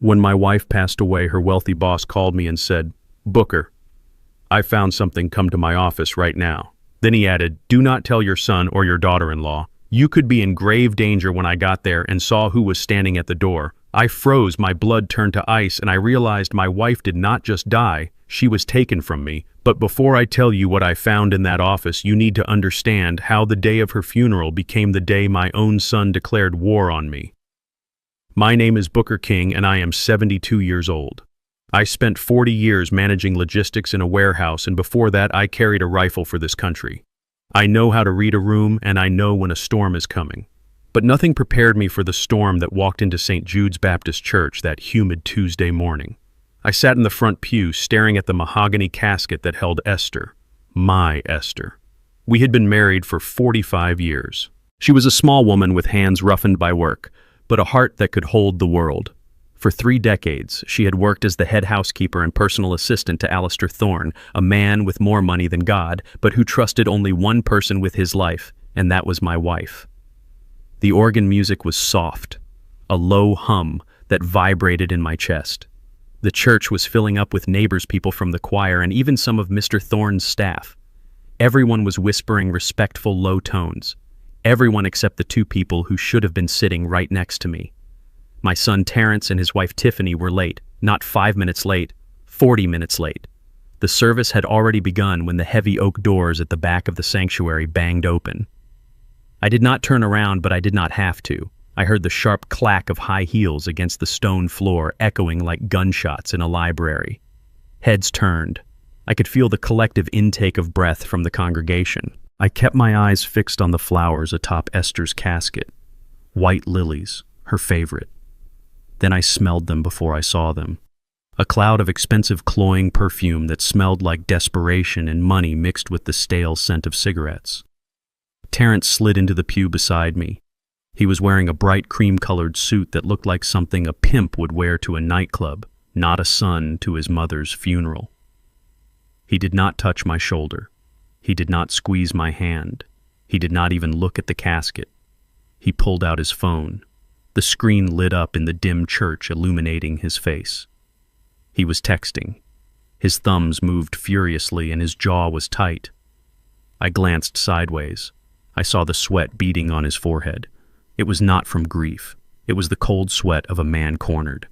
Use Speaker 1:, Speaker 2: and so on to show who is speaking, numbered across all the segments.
Speaker 1: When my wife passed away, her wealthy boss called me and said, "Booker, I found something, come to my office right now." Then he added, "Do not tell your son or your daughter-in-law. You could be in grave danger." When I got there and saw who was standing at the door, I froze, my blood turned to ice, and I realized my wife did not just die, she was taken from me. But before I tell you what I found in that office, you need to understand how the day of her funeral became the day my own son declared war on me. My name is Booker King, and I am 72 years old. I spent 40 years managing logistics in a warehouse, and before that I carried a rifle for this country. I know how to read a room, and I know when a storm is coming. But nothing prepared me for the storm that walked into St. Jude's Baptist Church that humid Tuesday morning. I sat in the front pew, staring at the mahogany casket that held Esther, my Esther. We had been married for 45 years. She was a small woman with hands roughened by work, but a heart that could hold the world. For 3 decades, she had worked as the head housekeeper and personal assistant to Alistair Thorne, a man with more money than God, but who trusted only one person with his life, and that was my wife. The organ music was soft, a low hum that vibrated in my chest. The church was filling up with neighbors, people from the choir, and even some of Mr. Thorne's staff. Everyone was whispering respectful low tones. Everyone except the 2 people who should have been sitting right next to me. My son Terrence and his wife Tiffany were late, not 5 minutes late, 40 minutes late. The service had already begun when the heavy oak doors at the back of the sanctuary banged open. I did not turn around, but I did not have to. I heard the sharp clack of high heels against the stone floor echoing like gunshots in a library. Heads turned. I could feel the collective intake of breath from the congregation. I kept my eyes fixed on the flowers atop Esther's casket. White lilies, her favorite. Then I smelled them before I saw them. A cloud of expensive cloying perfume that smelled like desperation and money mixed with the stale scent of cigarettes. Terrence slid into the pew beside me. He was wearing a bright cream-colored suit that looked like something a pimp would wear to a nightclub, not a son to his mother's funeral. He did not touch my shoulder. He did not squeeze my hand. He did not even look at the casket. He pulled out his phone. The screen lit up in the dim church, illuminating his face. He was texting. His thumbs moved furiously and his jaw was tight. I glanced sideways. I saw the sweat beading on his forehead. It was not from grief. It was the cold sweat of a man cornered.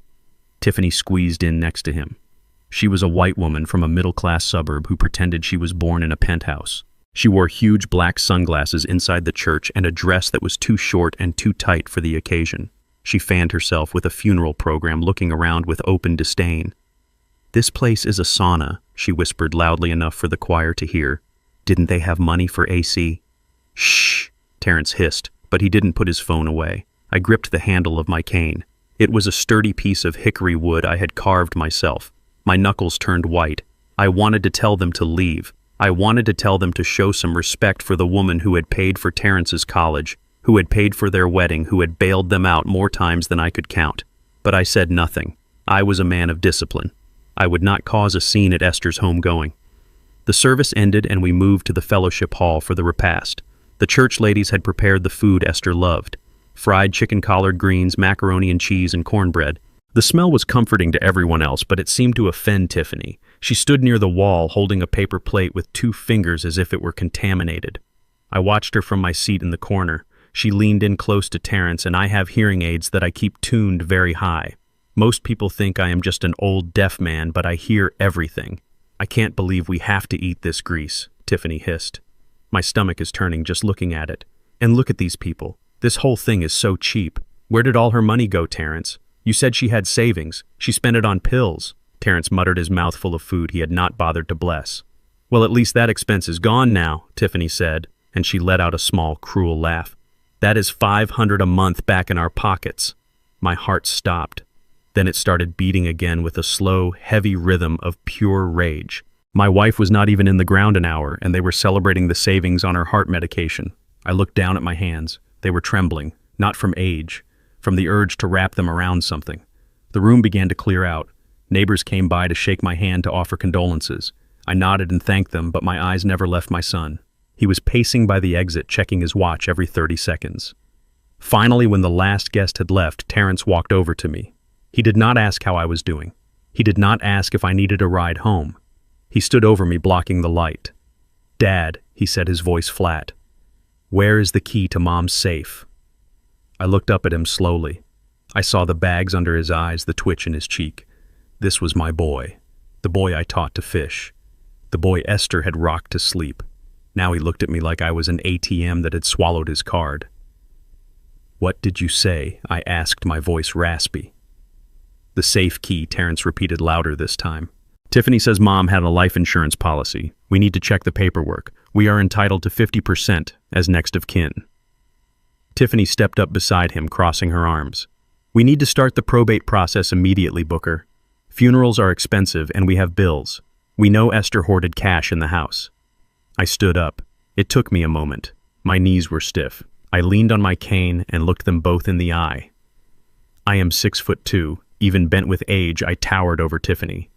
Speaker 1: Tiffany squeezed in next to him. She was a white woman from a middle-class suburb who pretended she was born in a penthouse. She wore huge black sunglasses inside the church and a dress that was too short and too tight for the occasion. She fanned herself with a funeral program, looking around with open disdain. "This place is a sauna," she whispered loudly enough for the choir to hear. "Didn't they have money for AC?" "Shh," Terrence hissed, but he didn't put his phone away. I gripped the handle of my cane. It was a sturdy piece of hickory wood I had carved myself. My knuckles turned white. I wanted to tell them to leave. I wanted to tell them to show some respect for the woman who had paid for Terrence's college, who had paid for their wedding, who had bailed them out more times than I could count. But I said nothing. I was a man of discipline. I would not cause a scene at Esther's homegoing. The service ended and we moved to the fellowship hall for the repast. The church ladies had prepared the food Esther loved: fried chicken, collard greens, macaroni and cheese, and cornbread. The smell was comforting to everyone else, but it seemed to offend Tiffany. She stood near the wall, holding a paper plate with 2 fingers as if it were contaminated. I watched her from my seat in the corner. She leaned in close to Terrence, and I have hearing aids that I keep tuned very high. Most people think I am just an old deaf man, but I hear everything. "I can't believe we have to eat this grease," Tiffany hissed. My stomach is turning just looking at it. And look at these people. This whole thing is so cheap. Where did all her money go, Terrence? You said she had savings. She spent it on pills. Terrence muttered, his mouth full of food he had not bothered to bless. "Well, at least that expense is gone now," Tiffany said, and she let out a small, cruel laugh. "That is $500 a month back in our pockets." My heart stopped. Then it started beating again with a slow, heavy rhythm of pure rage. My wife was not even in the ground an hour, and they were celebrating the savings on her heart medication. I looked down at my hands. They were trembling, not from age, from the urge to wrap them around something. The room began to clear out. Neighbors came by to shake my hand to offer condolences. I nodded and thanked them, but my eyes never left my son. He was pacing by the exit, checking his watch every 30 seconds. Finally, when the last guest had left, Terrence walked over to me. He did not ask how I was doing. He did not ask if I needed a ride home. He stood over me, blocking the light. "Dad," he said, his voice flat. "Where is the key to Mom's safe?" I looked up at him slowly. I saw the bags under his eyes, the twitch in his cheek. This was my boy. The boy I taught to fish. The boy Esther had rocked to sleep. Now he looked at me like I was an ATM that had swallowed his card. "What did you say?" I asked, my voice raspy. "The safe key," Terrence repeated louder this time. "Tiffany says Mom had a life insurance policy. We need to check the paperwork. We are entitled to 50% as next of kin." Tiffany stepped up beside him, crossing her arms. "We need to start the probate process immediately, Booker. Funerals are expensive and we have bills. We know Esther hoarded cash in the house." I stood up. It took me a moment. My knees were stiff. I leaned on my cane and looked them both in the eye. I am 6'2". Even bent with age, I towered over Tiffany.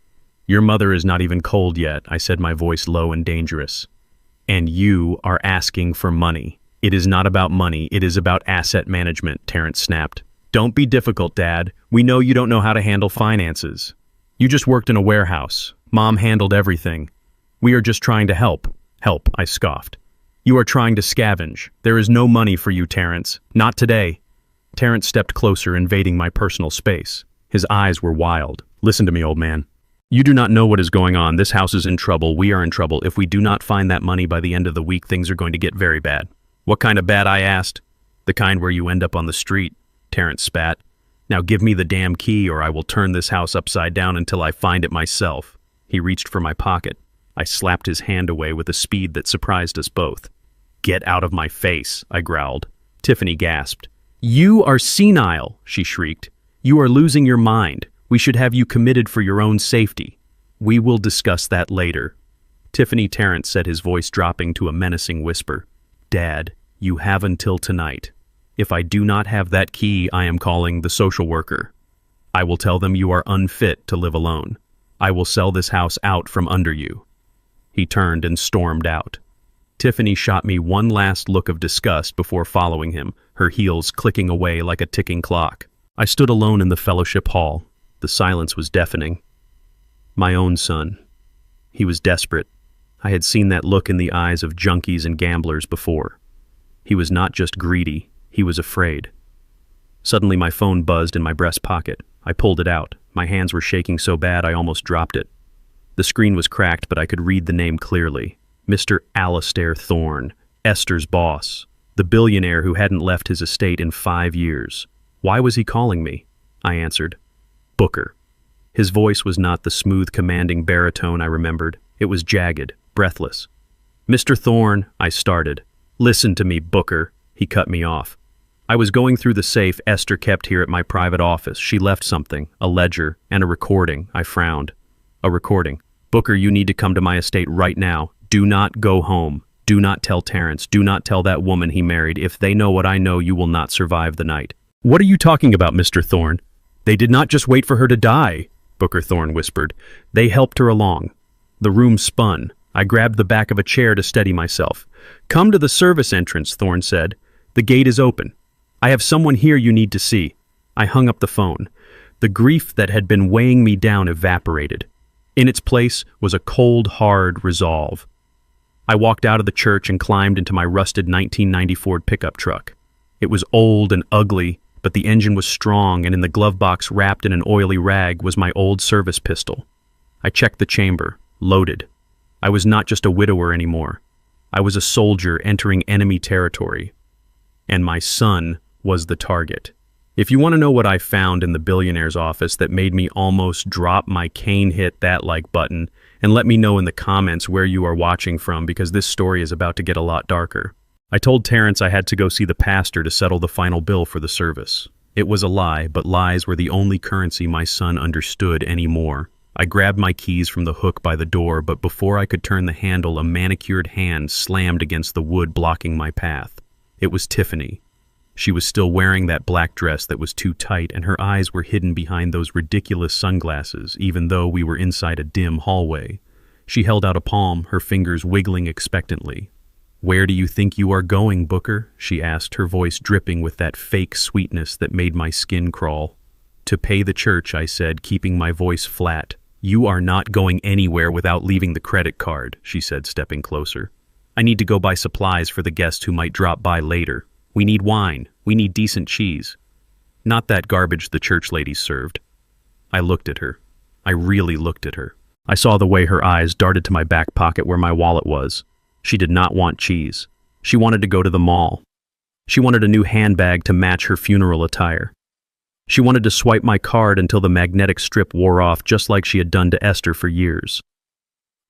Speaker 1: "Your mother is not even cold yet," I said, my voice low and dangerous. "And you are asking for money. It is not about money, it is about asset management," Terrence snapped. "Don't be difficult, Dad. We know you don't know how to handle finances. You just worked in a warehouse. Mom handled everything. We are just trying to help." "Help," I scoffed. "You are trying to scavenge. There is no money for you, Terrence. Not today." Terrence stepped closer, invading my personal space. His eyes were wild. "Listen to me, old man. You do not know what is going on. This house is in trouble. We are in trouble. If we do not find that money by the end of the week, things are going to get very bad." "What kind of bad?" I asked. "The kind where you end up on the street," Terrence spat. "Now give me the damn key or I will turn this house upside down until I find it myself." He reached for my pocket. I slapped his hand away with a speed that surprised us both. "Get out of my face," I growled. Tiffany gasped. "You are senile," she shrieked. "You are losing your mind. We should have you committed for your own safety." "We will discuss that later." Tiffany, Terrence said, his voice dropping to a menacing whisper. "Dad, you have until tonight. If I do not have that key, I am calling the social worker. I will tell them you are unfit to live alone. I will sell this house out from under you." He turned and stormed out. Tiffany shot me one last look of disgust before following him, her heels clicking away like a ticking clock. I stood alone in the fellowship hall. The silence was deafening. My own son. He was desperate. I had seen that look in the eyes of junkies and gamblers before. He was not just greedy, he was afraid. Suddenly my phone buzzed in my breast pocket. I pulled it out. My hands were shaking so bad I almost dropped it. The screen was cracked, but I could read the name clearly. Mr. Alastair Thorne, Esther's boss, the billionaire who hadn't left his estate in 5 years. Why was he calling me? I answered. Booker. His voice was not the smooth, commanding baritone I remembered. It was jagged, breathless. "Mr. Thorne," I started. "Listen to me, Booker," he cut me off. "I was going through the safe Esther kept here at my private office. She left something, a ledger, and a recording." I frowned. "A recording. Booker, you need to come to my estate right now. Do not go home. Do not tell Terrence. Do not tell that woman he married. If they know what I know, you will not survive the night." "What are you talking about, Mr. Thorne? They did not just wait for her to die," Booker Thorne whispered. "They helped her along." The room spun. I grabbed the back of a chair to steady myself. "Come to the service entrance," Thorne said. "The gate is open. I have someone here you need to see." I hung up the phone. The grief that had been weighing me down evaporated. In its place was a cold, hard resolve. I walked out of the church and climbed into my rusted 1990 Ford pickup truck. It was old and ugly, but the engine was strong, and in the glove box wrapped in an oily rag was my old service pistol. I checked the chamber, loaded. I was not just a widower anymore. I was a soldier entering enemy territory. And my son was the target. If you want to know what I found in the billionaire's office that made me almost drop my cane hit that like button, and let me know in the comments where you are watching from, because this story is about to get a lot darker. I told Terrence I had to go see the pastor to settle the final bill for the service. It was a lie, but lies were the only currency my son understood anymore. I grabbed my keys from the hook by the door, but before I could turn the handle, a manicured hand slammed against the wood, blocking my path. It was Tiffany. She was still wearing that black dress that was too tight, and her eyes were hidden behind those ridiculous sunglasses, even though we were inside a dim hallway. She held out a palm, her fingers wiggling expectantly. "Where do you think you are going, Booker?" she asked, her voice dripping with that fake sweetness that made my skin crawl. To pay the church, I said, keeping my voice flat. You are not going anywhere without leaving the credit card, she said, stepping closer. I need to go buy supplies for the guests who might drop by later. We need wine. We need decent cheese. Not that garbage the church ladies served. I looked at her. I really looked at her. I saw the way her eyes darted to my back pocket where my wallet was. She did not want cheese. She wanted to go to the mall. She wanted a new handbag to match her funeral attire. She wanted to swipe my card until the magnetic strip wore off, just like she had done to Esther for years.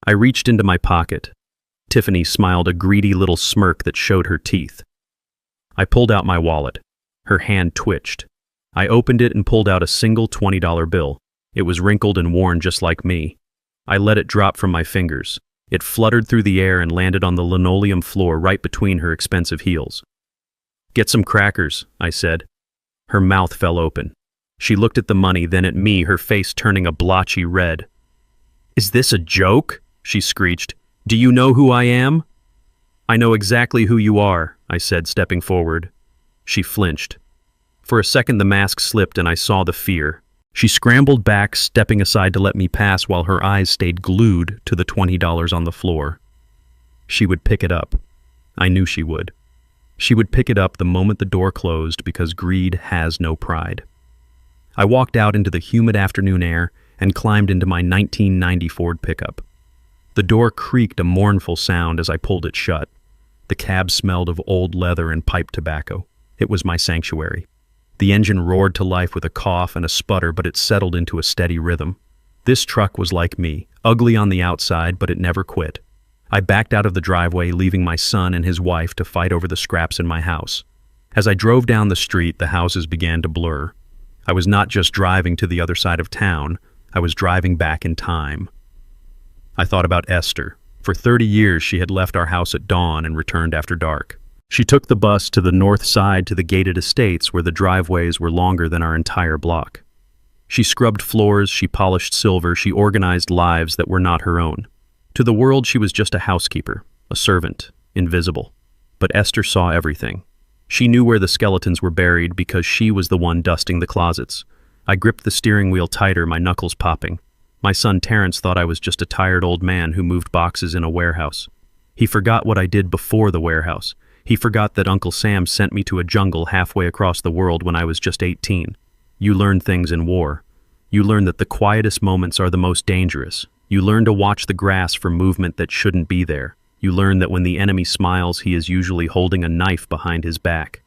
Speaker 1: I reached into my pocket. Tiffany smiled a greedy little smirk that showed her teeth. I pulled out my wallet. Her hand twitched. I opened it and pulled out a single $20 bill. It was wrinkled and worn just like me. I let it drop from my fingers. It fluttered through the air and landed on the linoleum floor right between her expensive heels. "Get some crackers," I said. Her mouth fell open. She looked at the money, then at me, her face turning a blotchy red. "Is this a joke?" she screeched. "Do you know who I am?" "I know exactly who you are," I said, stepping forward. She flinched. For a second the mask slipped and I saw the fear. She scrambled back, stepping aside to let me pass while her eyes stayed glued to the $20 on the floor. She would pick it up. I knew she would. She would pick it up the moment the door closed because greed has no pride. I walked out into the humid afternoon air and climbed into my 1990 Ford pickup. The door creaked a mournful sound as I pulled it shut. The cab smelled of old leather and pipe tobacco. It was my sanctuary. The engine roared to life with a cough and a sputter, but it settled into a steady rhythm. This truck was like me, ugly on the outside, but it never quit. I backed out of the driveway, leaving my son and his wife to fight over the scraps in my house. As I drove down the street, the houses began to blur. I was not just driving to the other side of town, I was driving back in time. I thought about Esther. For 30 years, she had left our house at dawn and returned after dark. She took the bus to the north side to the gated estates where the driveways were longer than our entire block. She scrubbed floors, she polished silver, she organized lives that were not her own. To the world, she was just a housekeeper, a servant, invisible. But Esther saw everything. She knew where the skeletons were buried because she was the one dusting the closets. I gripped the steering wheel tighter, my knuckles popping. My son Terrence thought I was just a tired old man who moved boxes in a warehouse. He forgot what I did before the warehouse. He forgot that Uncle Sam sent me to a jungle halfway across the world when I was just 18. You learn things in war. You learn that the quietest moments are the most dangerous. You learn to watch the grass for movement that shouldn't be there. You learn that when the enemy smiles, he is usually holding a knife behind his back.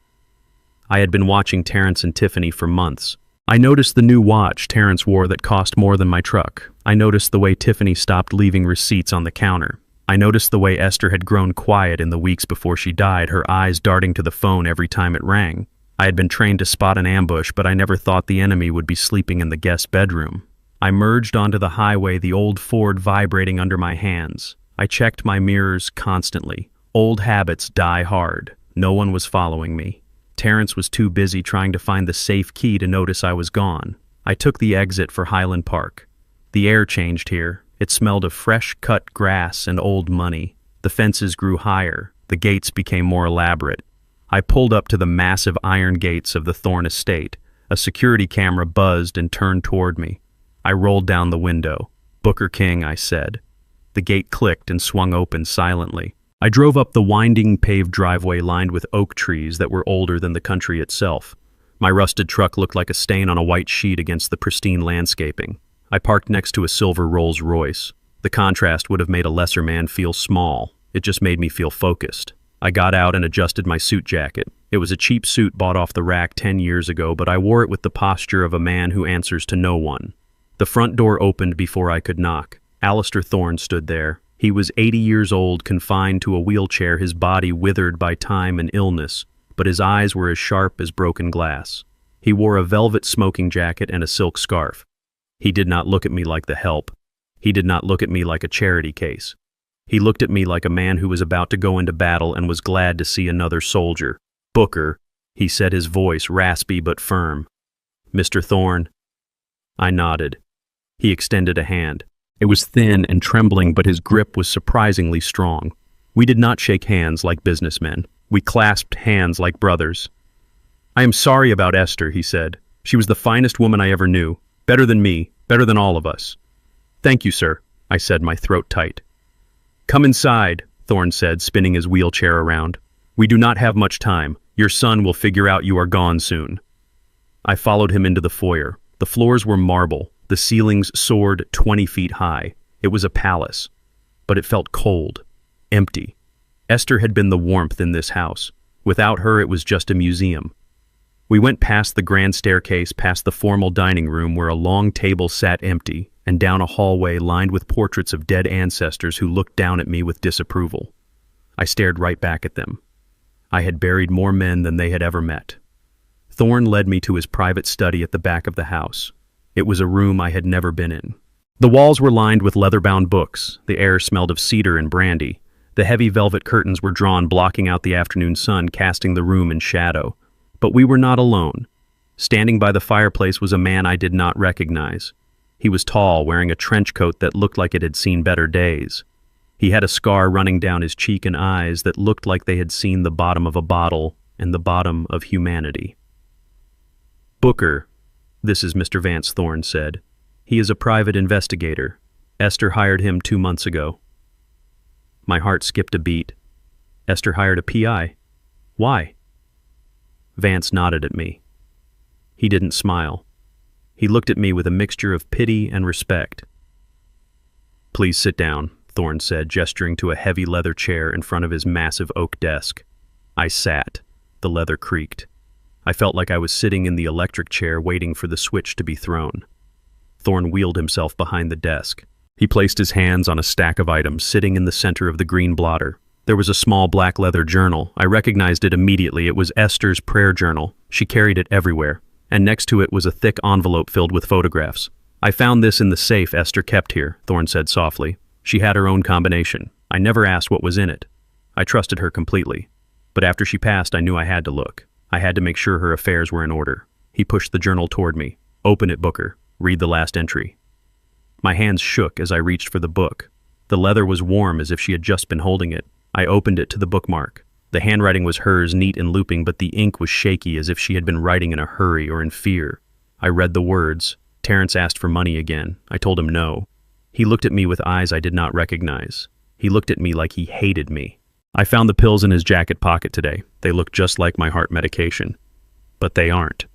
Speaker 1: I had been watching Terrence and Tiffany for months. I noticed the new watch Terrence wore that cost more than my truck. I noticed the way Tiffany stopped leaving receipts on the counter. I noticed the way Esther had grown quiet in the weeks before she died, her eyes darting to the phone every time it rang. I had been trained to spot an ambush, but I never thought the enemy would be sleeping in the guest bedroom. I merged onto the highway, the old Ford vibrating under my hands. I checked my mirrors constantly. Old habits die hard. No one was following me. Terrence was too busy trying to find the safe key to notice I was gone. I took the exit for Highland Park. The air changed here. It smelled of fresh cut grass and old money. The fences grew higher. The gates became more elaborate. I pulled up to the massive iron gates of the Thorne estate. A security camera buzzed and turned toward me. I rolled down the window. "Booker King," I said. The gate clicked and swung open silently. I drove up the winding paved driveway lined with oak trees that were older than the country itself. My rusted truck looked like a stain on a white sheet against the pristine landscaping. I parked next to a silver Rolls-Royce. The contrast would have made a lesser man feel small. It just made me feel focused. I got out and adjusted my suit jacket. It was a cheap suit bought off the rack 10 years ago, but I wore it with the posture of a man who answers to no one. The front door opened before I could knock. Alistair Thorne stood there. He was 80 years old, confined to a wheelchair, his body withered by time and illness, but his eyes were as sharp as broken glass. He wore a velvet smoking jacket and a silk scarf. He did not look at me like the help. He did not look at me like a charity case. He looked at me like a man who was about to go into battle and was glad to see another soldier. "Booker," he said, his voice raspy but firm. "Mr. Thorne?" I nodded. He extended a hand. It was thin and trembling, but his grip was surprisingly strong. We did not shake hands like businessmen. We clasped hands like brothers. "I am sorry about Esther," he said. She was the finest woman I ever knew. Better than me, better than all of us. Thank you, sir, I said, my throat tight. Come inside, Thorne said, spinning his wheelchair around. We do not have much time. Your son will figure out you are gone soon. I followed him into the foyer. The floors were marble. The ceilings soared 20 feet high. It was a palace. But it felt cold, empty. Esther had been the warmth in this house. Without her, it was just a museum. We went past the grand staircase, past the formal dining room where a long table sat empty, and down a hallway lined with portraits of dead ancestors who looked down at me with disapproval. I stared right back at them. I had buried more men than they had ever met. Thorne led me to his private study at the back of the house. It was a room I had never been in. The walls were lined with leather-bound books. The air smelled of cedar and brandy. The heavy velvet curtains were drawn, blocking out the afternoon sun, casting the room in shadow. But we were not alone. Standing by the fireplace was a man I did not recognize. He was tall, wearing a trench coat that looked like it had seen better days. He had a scar running down his cheek and eyes that looked like they had seen the bottom of a bottle and the bottom of humanity. Booker, this is Mr. Vance, Thorne said. He is a private investigator. Esther hired him 2 months ago. My heart skipped a beat. Esther hired a PI. Why? Vance nodded at me. He didn't smile. He looked at me with a mixture of pity and respect. Please sit down, Thorne said, gesturing to a heavy leather chair in front of his massive oak desk. I sat. The leather creaked. I felt like I was sitting in the electric chair waiting for the switch to be thrown. Thorne wheeled himself behind the desk. He placed his hands on a stack of items sitting in the center of the green blotter. There was a small black leather journal. I recognized it immediately. It was Esther's prayer journal. She carried it everywhere. And next to it was a thick envelope filled with photographs. I found this in the safe Esther kept here, Thorne said softly. She had her own combination. I never asked what was in it. I trusted her completely. But after she passed, I knew I had to look. I had to make sure her affairs were in order. He pushed the journal toward me. Open it, Booker. Read the last entry. My hands shook as I reached for the book. The leather was warm as if she had just been holding it. I opened it to the bookmark. The handwriting was hers, neat and looping, but the ink was shaky as if she had been writing in a hurry or in fear. I read the words. Terrence asked for money again. I told him no. He looked at me with eyes I did not recognize. He looked at me like he hated me. I found the pills in his jacket pocket today. They look just like my heart medication. But they aren't.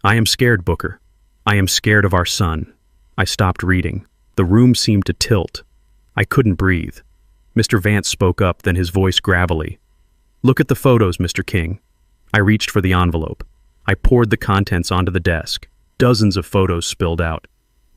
Speaker 1: I am scared, Booker. I am scared of our son. I stopped reading. The room seemed to tilt. I couldn't breathe. Mr. Vance spoke up, then his voice gravelly. Look at the photos, Mr. King. I reached for the envelope. I poured the contents onto the desk. Dozens of photos spilled out.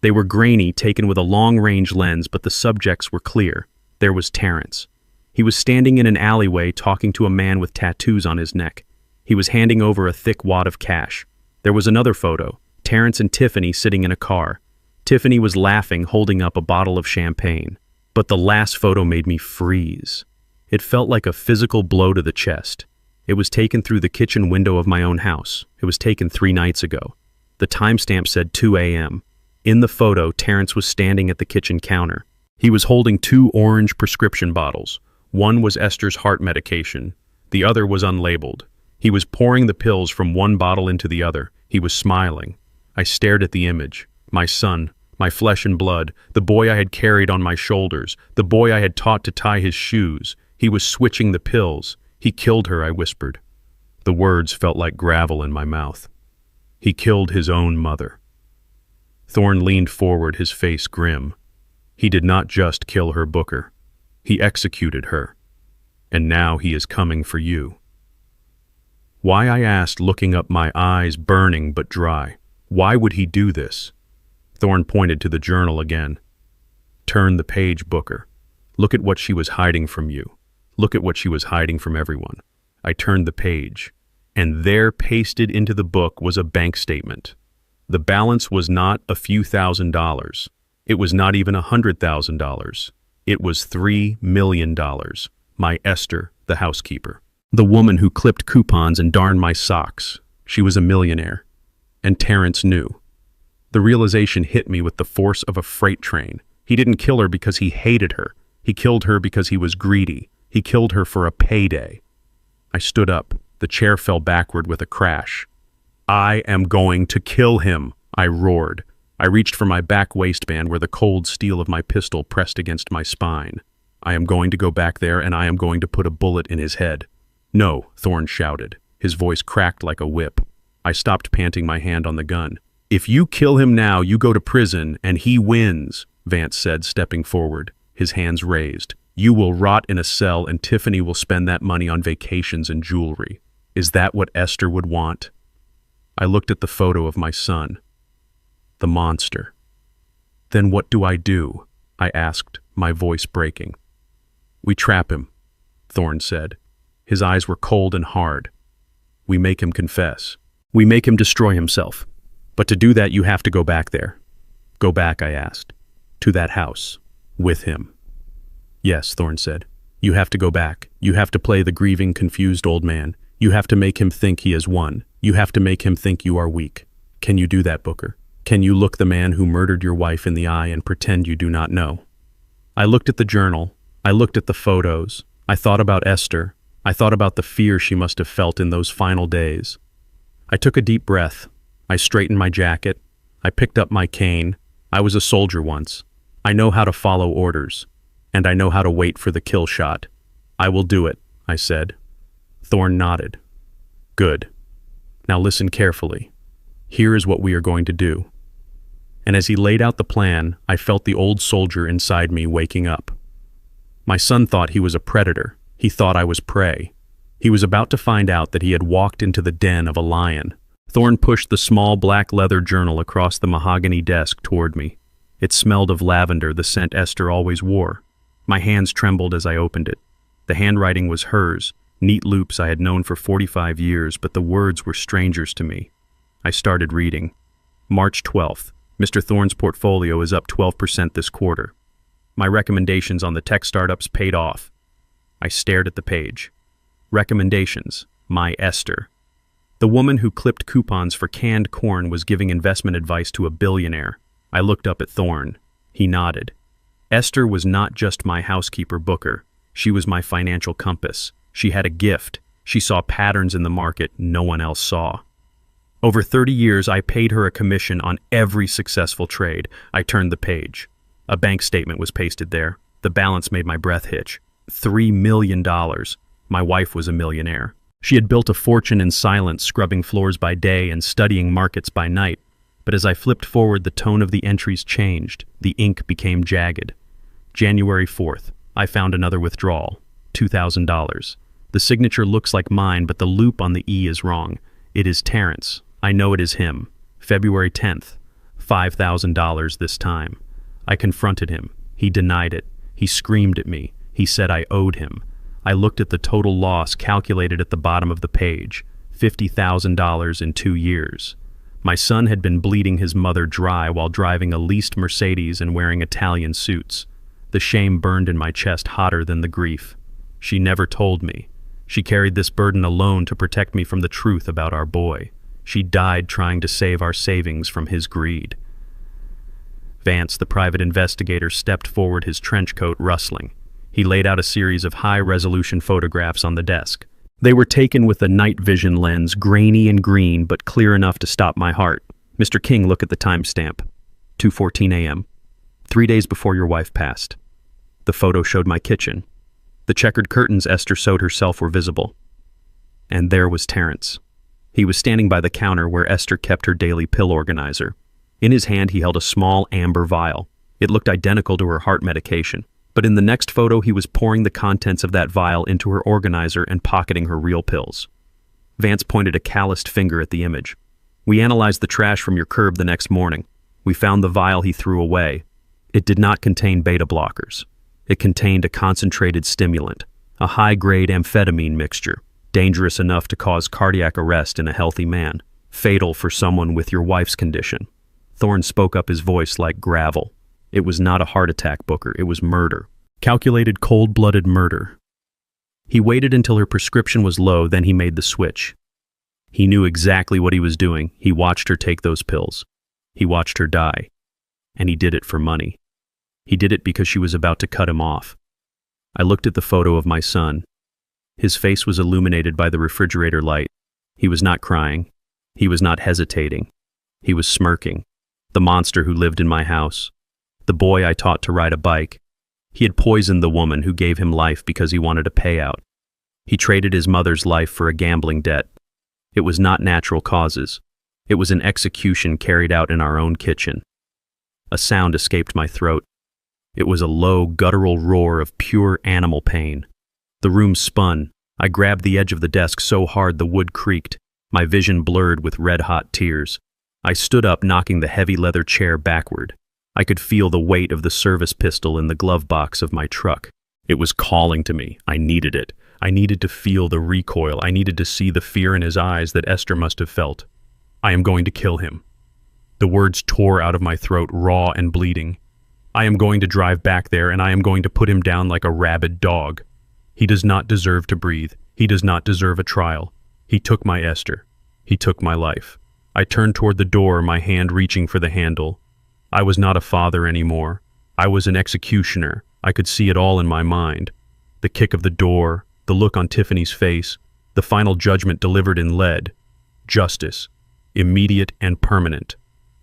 Speaker 1: They were grainy, taken with a long-range lens, but the subjects were clear. There was Terrence. He was standing in an alleyway talking to a man with tattoos on his neck. He was handing over a thick wad of cash. There was another photo, Terrence and Tiffany sitting in a car. Tiffany was laughing, holding up a bottle of champagne. But the last photo made me freeze. It felt like a physical blow to the chest. It was taken through the kitchen window of my own house. It was taken 3 nights ago. The timestamp said 2 a.m. In the photo, Terrence was standing at the kitchen counter. He was holding 2 orange prescription bottles. One was Esther's heart medication. The other was unlabeled. He was pouring the pills from one bottle into the other. He was smiling. I stared at the image. My son, my flesh and blood, the boy I had carried on my shoulders, the boy I had taught to tie his shoes. He was switching the pills. He killed her, I whispered. The words felt like gravel in my mouth. He killed his own mother. Thorne leaned forward, his face grim. He did not just kill her, Booker. He executed her. And now he is coming for you. Why, I asked, looking up, my eyes burning but dry. Why would he do this? Thorne pointed to the journal again. Turn the page, Booker. Look at what she was hiding from you. Look at what she was hiding from everyone. I turned the page, and there, pasted into the book, was a bank statement. The balance was not a few $1,000s. It was not even $100,000. It was $3 million. My Esther, the housekeeper. The woman who clipped coupons and darned my socks. She was a millionaire. And Terrence knew. The realization hit me with the force of a freight train. He didn't kill her because he hated her. He killed her because he was greedy. He killed her for a payday. I stood up. The chair fell backward with a crash. I am going to kill him, I roared. I reached for my back waistband where the cold steel of my pistol pressed against my spine. I am going to go back there and I am going to put a bullet in his head. No, Thorne shouted. His voice cracked like a whip. I stopped, panting my hand on the gun. If you kill him now, you go to prison and he wins, Vance said, stepping forward, his hands raised. You will rot in a cell and Tiffany will spend that money on vacations and jewelry. Is that what Esther would want? I looked at the photo of my son. The monster. Then what do? I asked, my voice breaking. We trap him, Thorne said. His eyes were cold and hard. We make him confess. We make him destroy himself. But to do that, you have to go back there. Go back, I asked. To that house. With him. Yes, Thorne said. You have to go back. You have to play the grieving, confused old man. You have to make him think he has won. You have to make him think you are weak. Can you do that, Booker? Can you look the man who murdered your wife in the eye and pretend you do not know? I looked at the journal. I looked at the photos. I thought about Esther. I thought about the fear she must have felt in those final days. I took a deep breath. I straightened my jacket. I picked up my cane. I was a soldier once. I know how to follow orders. And I know how to wait for the kill shot. I will do it, I said. Thorne nodded. Good. Now listen carefully. Here is what we are going to do. And as he laid out the plan, I felt the old soldier inside me waking up. My son thought he was a predator. He thought I was prey. He was about to find out that he had walked into the den of a lion. Thorne pushed the small black leather journal across the mahogany desk toward me. It smelled of lavender, the scent Esther always wore. My hands trembled as I opened it. The handwriting was hers, neat loops I had known for 45 years, but the words were strangers to me. I started reading. March 12th. Mr. Thorne's portfolio is up 12% this quarter. My recommendations on the tech startups paid off. I stared at the page. Recommendations. My Esther. The woman who clipped coupons for canned corn was giving investment advice to a billionaire. I looked up at Thorne. He nodded. Esther was not just my housekeeper, Booker. She was my financial compass. She had a gift. She saw patterns in the market no one else saw. Over 30 years, I paid her a commission on every successful trade. I turned the page. A bank statement was pasted there. The balance made my breath hitch. $3 million. My wife was a millionaire. She had built a fortune in silence, scrubbing floors by day and studying markets by night. But as I flipped forward, the tone of the entries changed. The ink became jagged. January 4th. I found another withdrawal. $2,000. The signature looks like mine, but the loop on the E is wrong. It is Terrence. I know it is him. February 10th. $5,000 this time. I confronted him. He denied it. He screamed at me. He said I owed him. I looked at the total loss calculated at the bottom of the page. $50,000 in 2 years. My son had been bleeding his mother dry while driving a leased Mercedes and wearing Italian suits. The shame burned in my chest hotter than the grief. She never told me. She carried this burden alone to protect me from the truth about our boy. She died trying to save our savings from his greed. Vance, the private investigator, stepped forward, his trench coat rustling. He laid out a series of high-resolution photographs on the desk. They were taken with a night vision lens, grainy and green, but clear enough to stop my heart. Mr. King, look at the timestamp. 2:14 a.m. 3 days before your wife passed. The photo showed my kitchen. The checkered curtains Esther sewed herself were visible. And there was Terrence. He was standing by the counter where Esther kept her daily pill organizer. In his hand he held a small amber vial. It looked identical to her heart medication. But in the next photo he was pouring the contents of that vial into her organizer and pocketing her real pills. Vance pointed a calloused finger at the image. We analyzed the trash from your curb the next morning. We found the vial he threw away. It did not contain beta blockers. It contained a concentrated stimulant, a high-grade amphetamine mixture, dangerous enough to cause cardiac arrest in a healthy man, fatal for someone with your wife's condition. Thorne spoke up, his voice like gravel. It was not a heart attack, Booker. It was murder. Calculated, cold-blooded murder. He waited until her prescription was low, then he made the switch. He knew exactly what he was doing. He watched her take those pills. He watched her die. And he did it for money. He did it because she was about to cut him off. I looked at the photo of my son. His face was illuminated by the refrigerator light. He was not crying. He was not hesitating. He was smirking. The monster who lived in my house. The boy I taught to ride a bike. He had poisoned the woman who gave him life because he wanted a payout. He traded his mother's life for a gambling debt. It was not natural causes. It was an execution carried out in our own kitchen. A sound escaped my throat. It was a low, guttural roar of pure animal pain. The room spun. I grabbed the edge of the desk so hard the wood creaked. My vision blurred with red-hot tears. I stood up, knocking the heavy leather chair backward. I could feel the weight of the service pistol in the glove box of my truck. It was calling to me. I needed it. I needed to feel the recoil. I needed to see the fear in his eyes that Esther must have felt. I am going to kill him. The words tore out of my throat, raw and bleeding. I am going to drive back there, and I am going to put him down like a rabid dog. He does not deserve to breathe. He does not deserve a trial. He took my Esther. He took my life. I turned toward the door, my hand reaching for the handle. I was not a father anymore. I was an executioner. I could see it all in my mind. The kick of the door, the look on Tiffany's face, the final judgment delivered in lead. Justice. Immediate and permanent.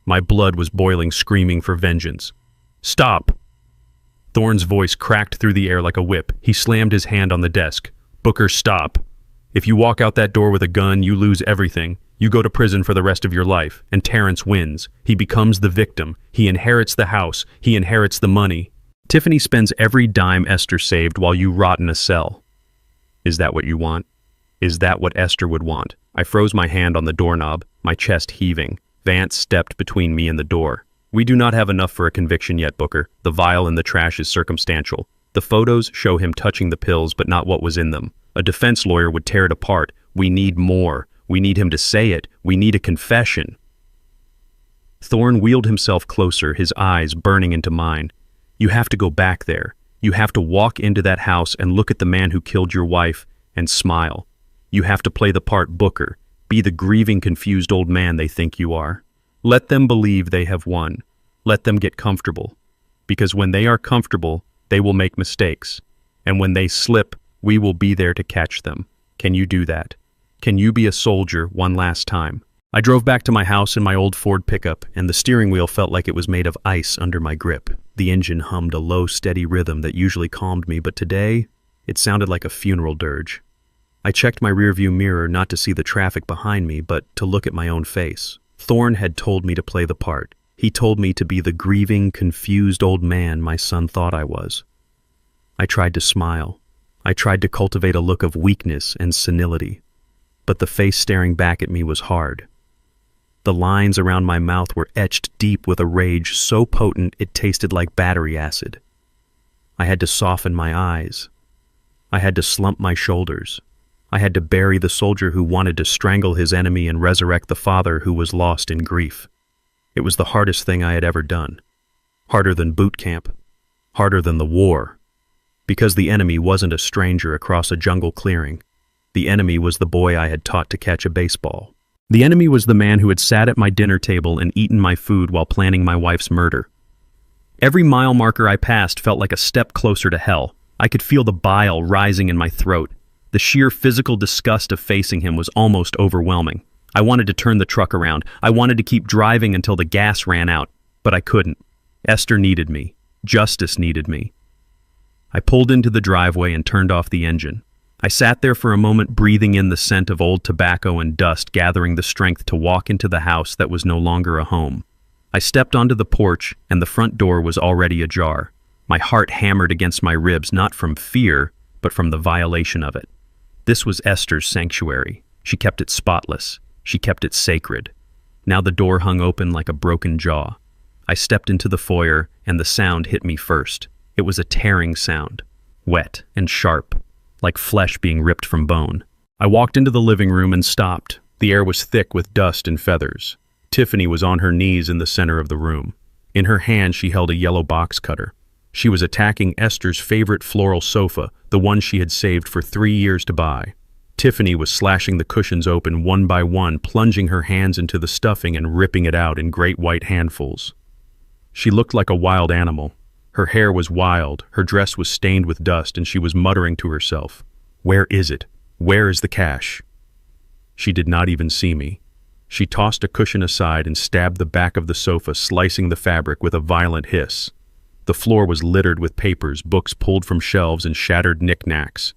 Speaker 1: My blood was boiling, screaming for vengeance. Stop! Thorne's voice cracked through the air like a whip. He slammed his hand on the desk. Booker, stop. If you walk out that door with a gun, you lose everything. You go to prison for the rest of your life, and Terrence wins. He becomes the victim. He inherits the house. He inherits the money. Tiffany spends every dime Esther saved while you rot in a cell. Is that what you want? Is that what Esther would want? I froze my hand on the doorknob, my chest heaving. Vance stepped between me and the door. We do not have enough for a conviction yet, Booker. The vial in the trash is circumstantial. The photos show him touching the pills, but not what was in them. A defense lawyer would tear it apart. We need more. We need him to say it. We need a confession. Thorne wheeled himself closer, his eyes burning into mine. You have to go back there. You have to walk into that house and look at the man who killed your wife and smile. You have to play the part Booker. Be the grieving, confused old man they think you are. Let them believe they have won. Let them get comfortable. Because when they are comfortable, they will make mistakes. And when they slip, we will be there to catch them. Can you do that? Can you be a soldier one last time? I drove back to my house in my old Ford pickup, and the steering wheel felt like it was made of ice under my grip. The engine hummed a low, steady rhythm that usually calmed me, but today, it sounded like a funeral dirge. I checked my rearview mirror not to see the traffic behind me, but to look at my own face. Thorne had told me to play the part. He told me to be the grieving, confused old man my son thought I was. I tried to smile. I tried to cultivate a look of weakness and senility. But the face staring back at me was hard. The lines around my mouth were etched deep with a rage so potent it tasted like battery acid. I had to soften my eyes. I had to slump my shoulders. I had to bury the soldier who wanted to strangle his enemy and resurrect the father who was lost in grief. It was the hardest thing I had ever done. Harder than boot camp. Harder than the war. Because the enemy wasn't a stranger across a jungle clearing. The enemy was the boy I had taught to catch a baseball. The enemy was the man who had sat at my dinner table and eaten my food while planning my wife's murder. Every mile marker I passed felt like a step closer to hell. I could feel the bile rising in my throat. The sheer physical disgust of facing him was almost overwhelming. I wanted to turn the truck around. I wanted to keep driving until the gas ran out, but I couldn't. Esther needed me. Justice needed me. I pulled into the driveway and turned off the engine. I sat there for a moment, breathing in the scent of old tobacco and dust, gathering the strength to walk into the house that was no longer a home. I stepped onto the porch, and the front door was already ajar. My heart hammered against my ribs, not from fear, but from the violation of it. This was Esther's sanctuary. She kept it spotless. She kept it sacred. Now the door hung open like a broken jaw. I stepped into the foyer, and the sound hit me first. It was a tearing sound, wet and sharp, like flesh being ripped from bone. I walked into the living room and stopped. The air was thick with dust and feathers. Tiffany was on her knees in the center of the room. In her hand she held a yellow box cutter. She was attacking Esther's favorite floral sofa, the one she had saved for 3 years to buy. Tiffany was slashing the cushions open one by one, plunging her hands into the stuffing and ripping it out in great white handfuls. She looked like a wild animal. Her hair was wild, her dress was stained with dust, and she was muttering to herself, "Where is it? Where is the cash?" She did not even see me. She tossed a cushion aside and stabbed the back of the sofa, slicing the fabric with a violent hiss. The floor was littered with papers, books pulled from shelves, and shattered knickknacks.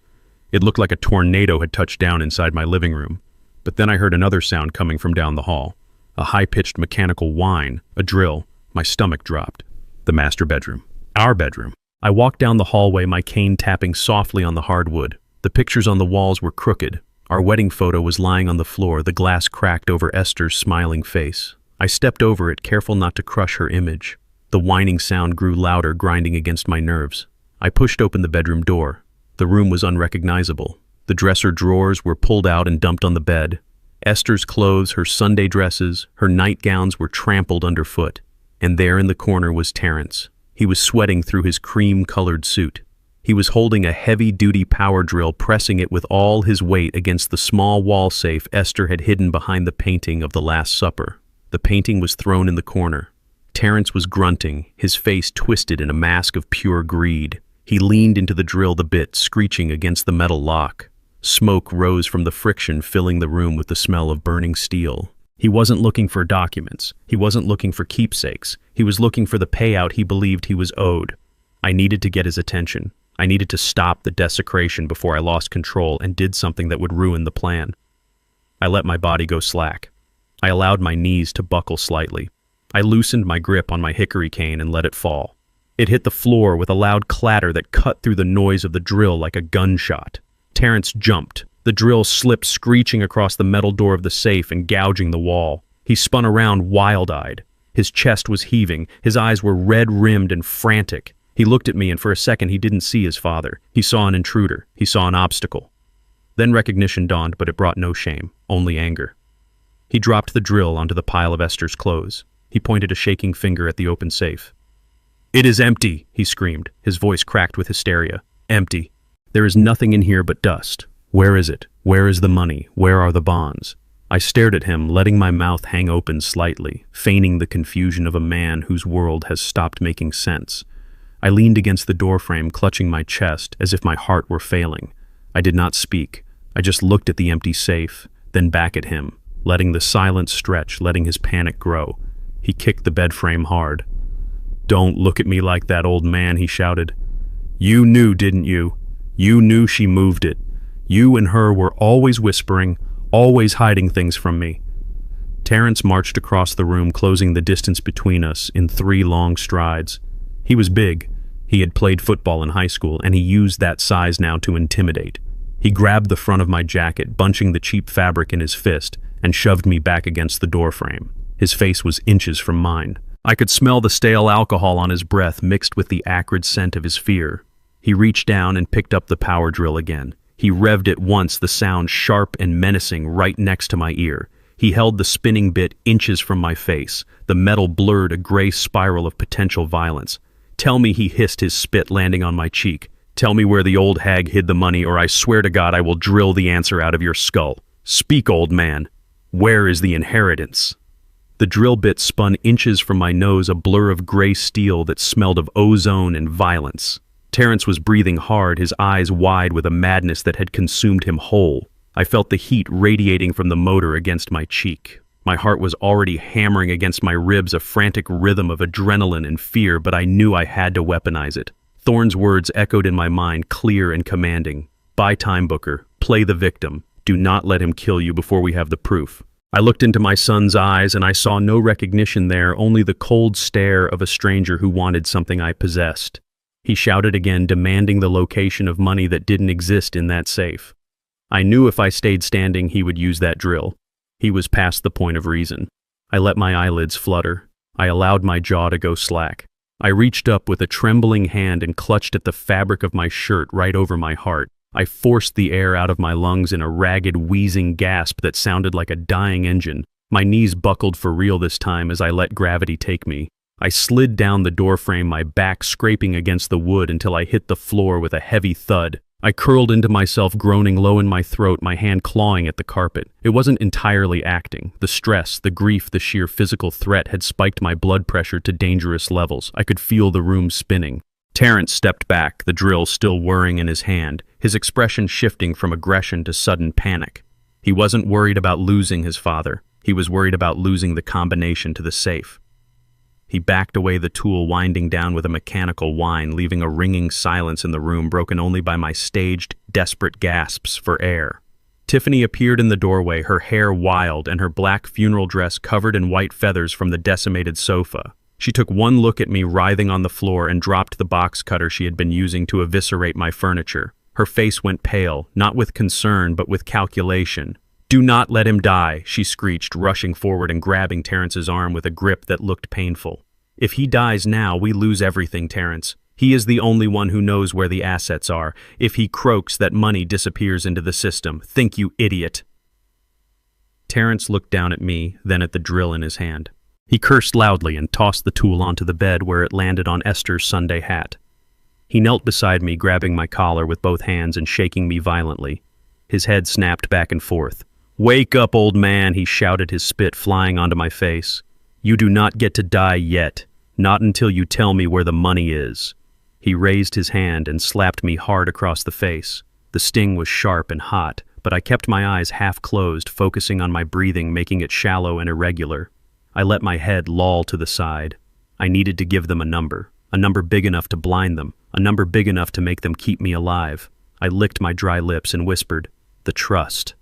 Speaker 1: It looked like a tornado had touched down inside my living room. But then I heard another sound coming from down the hall. A high-pitched mechanical whine, a drill. My stomach dropped. The master bedroom. Our bedroom. I walked down the hallway, my cane tapping softly on the hardwood. The pictures on the walls were crooked. Our wedding photo was lying on the floor, the glass cracked over Esther's smiling face. I stepped over it, careful not to crush her image. The whining sound grew louder, grinding against my nerves. I pushed open the bedroom door. The room was unrecognizable. The dresser drawers were pulled out and dumped on the bed. Esther's clothes, her Sunday dresses, her nightgowns were trampled underfoot. And there in the corner was Terrence. He was sweating through his cream-colored suit. He was holding a heavy-duty power drill, pressing it with all his weight against the small wall safe Esther had hidden behind the painting of the Last Supper. The painting was thrown in the corner. Terrence was grunting, his face twisted in a mask of pure greed. He leaned into the drill the bit, screeching against the metal lock. Smoke rose from the friction, filling the room with the smell of burning steel. He wasn't looking for documents. He wasn't looking for keepsakes. He was looking for the payout he believed he was owed. I needed to get his attention. I needed to stop the desecration before I lost control and did something that would ruin the plan. I let my body go slack. I allowed my knees to buckle slightly. I loosened my grip on my hickory cane and let it fall. It hit the floor with a loud clatter that cut through the noise of the drill like a gunshot. Terrence jumped. The drill slipped, screeching across the metal door of the safe and gouging the wall. He spun around, wild-eyed. His chest was heaving. His eyes were red-rimmed and frantic. He looked at me, and for a second he didn't see his father. He saw an intruder. He saw an obstacle. Then recognition dawned, but it brought no shame, only anger. He dropped the drill onto the pile of Esther's clothes. He pointed a shaking finger at the open safe. "It is empty," he screamed, his voice cracked with hysteria. "Empty. There is nothing in here but dust. Where is it? Where is the money? Where are the bonds?" I stared at him, letting my mouth hang open slightly, feigning the confusion of a man whose world has stopped making sense. I leaned against the doorframe, clutching my chest as if my heart were failing. I did not speak. I just looked at the empty safe, then back at him, letting the silence stretch, letting his panic grow. He kicked the bed frame hard. "Don't look at me like that, old man," he shouted. "You knew, didn't you? You knew she moved it. You and her were always whispering, always hiding things from me." Terrence marched across the room, closing the distance between us in 3 long strides. He was big. He had played football in high school, and he used that size now to intimidate. He grabbed the front of my jacket, bunching the cheap fabric in his fist, and shoved me back against the doorframe. His face was inches from mine. I could smell the stale alcohol on his breath mixed with the acrid scent of his fear. He reached down and picked up the power drill again. He revved it once, the sound sharp and menacing right next to my ear. He held the spinning bit inches from my face. The metal blurred a gray spiral of potential violence. "Tell me," he hissed, his spit landing on my cheek. "Tell me where the old hag hid the money, or I swear to God I will drill the answer out of your skull. Speak, old man. Where is the inheritance?" The drill bit spun inches from my nose, a blur of gray steel that smelled of ozone and violence. Terrence was breathing hard, his eyes wide with a madness that had consumed him whole. I felt the heat radiating from the motor against my cheek. My heart was already hammering against my ribs, a frantic rhythm of adrenaline and fear, but I knew I had to weaponize it. Thorne's words echoed in my mind, clear and commanding. "Buy time, Booker. Play the victim. Do not let him kill you before we have the proof." I looked into my son's eyes, and I saw no recognition there, only the cold stare of a stranger who wanted something I possessed. He shouted again, demanding the location of money that didn't exist in that safe. I knew if I stayed standing, he would use that drill. He was past the point of reason. I let my eyelids flutter. I allowed my jaw to go slack. I reached up with a trembling hand and clutched at the fabric of my shirt right over my heart. I forced the air out of my lungs in a ragged, wheezing gasp that sounded like a dying engine. My knees buckled for real this time as I let gravity take me. I slid down the doorframe, my back scraping against the wood until I hit the floor with a heavy thud. I curled into myself, groaning low in my throat, my hand clawing at the carpet. It wasn't entirely acting. The stress, the grief, the sheer physical threat had spiked my blood pressure to dangerous levels. I could feel the room spinning. Terrence stepped back, the drill still whirring in his hand, his expression shifting from aggression to sudden panic. He wasn't worried about losing his father. He was worried about losing the combination to the safe. He backed away, the tool winding down with a mechanical whine, leaving a ringing silence in the room broken only by my staged, desperate gasps for air. Tiffany appeared in the doorway, her hair wild and her black funeral dress covered in white feathers from the decimated sofa. She took one look at me writhing on the floor and dropped the box cutter she had been using to eviscerate my furniture. Her face went pale, not with concern but with calculation. "Do not let him die," she screeched, rushing forward and grabbing Terrence's arm with a grip that looked painful. "If he dies now, we lose everything, Terrence. He is the only one who knows where the assets are. If he croaks, that money disappears into the system. Think, you idiot." Terrence looked down at me, then at the drill in his hand. He cursed loudly and tossed the tool onto the bed where it landed on Esther's Sunday hat. He knelt beside me, grabbing my collar with both hands and shaking me violently. His head snapped back and forth. "Wake up, old man," he shouted, his spit flying onto my face. "You do not get to die yet, not until you tell me where the money is." He raised his hand and slapped me hard across the face. The sting was sharp and hot, but I kept my eyes half closed, focusing on my breathing, making it shallow and irregular. I let my head loll to the side. I needed to give them a number big enough to blind them, a number big enough to make them keep me alive. I licked my dry lips and whispered, "The trust."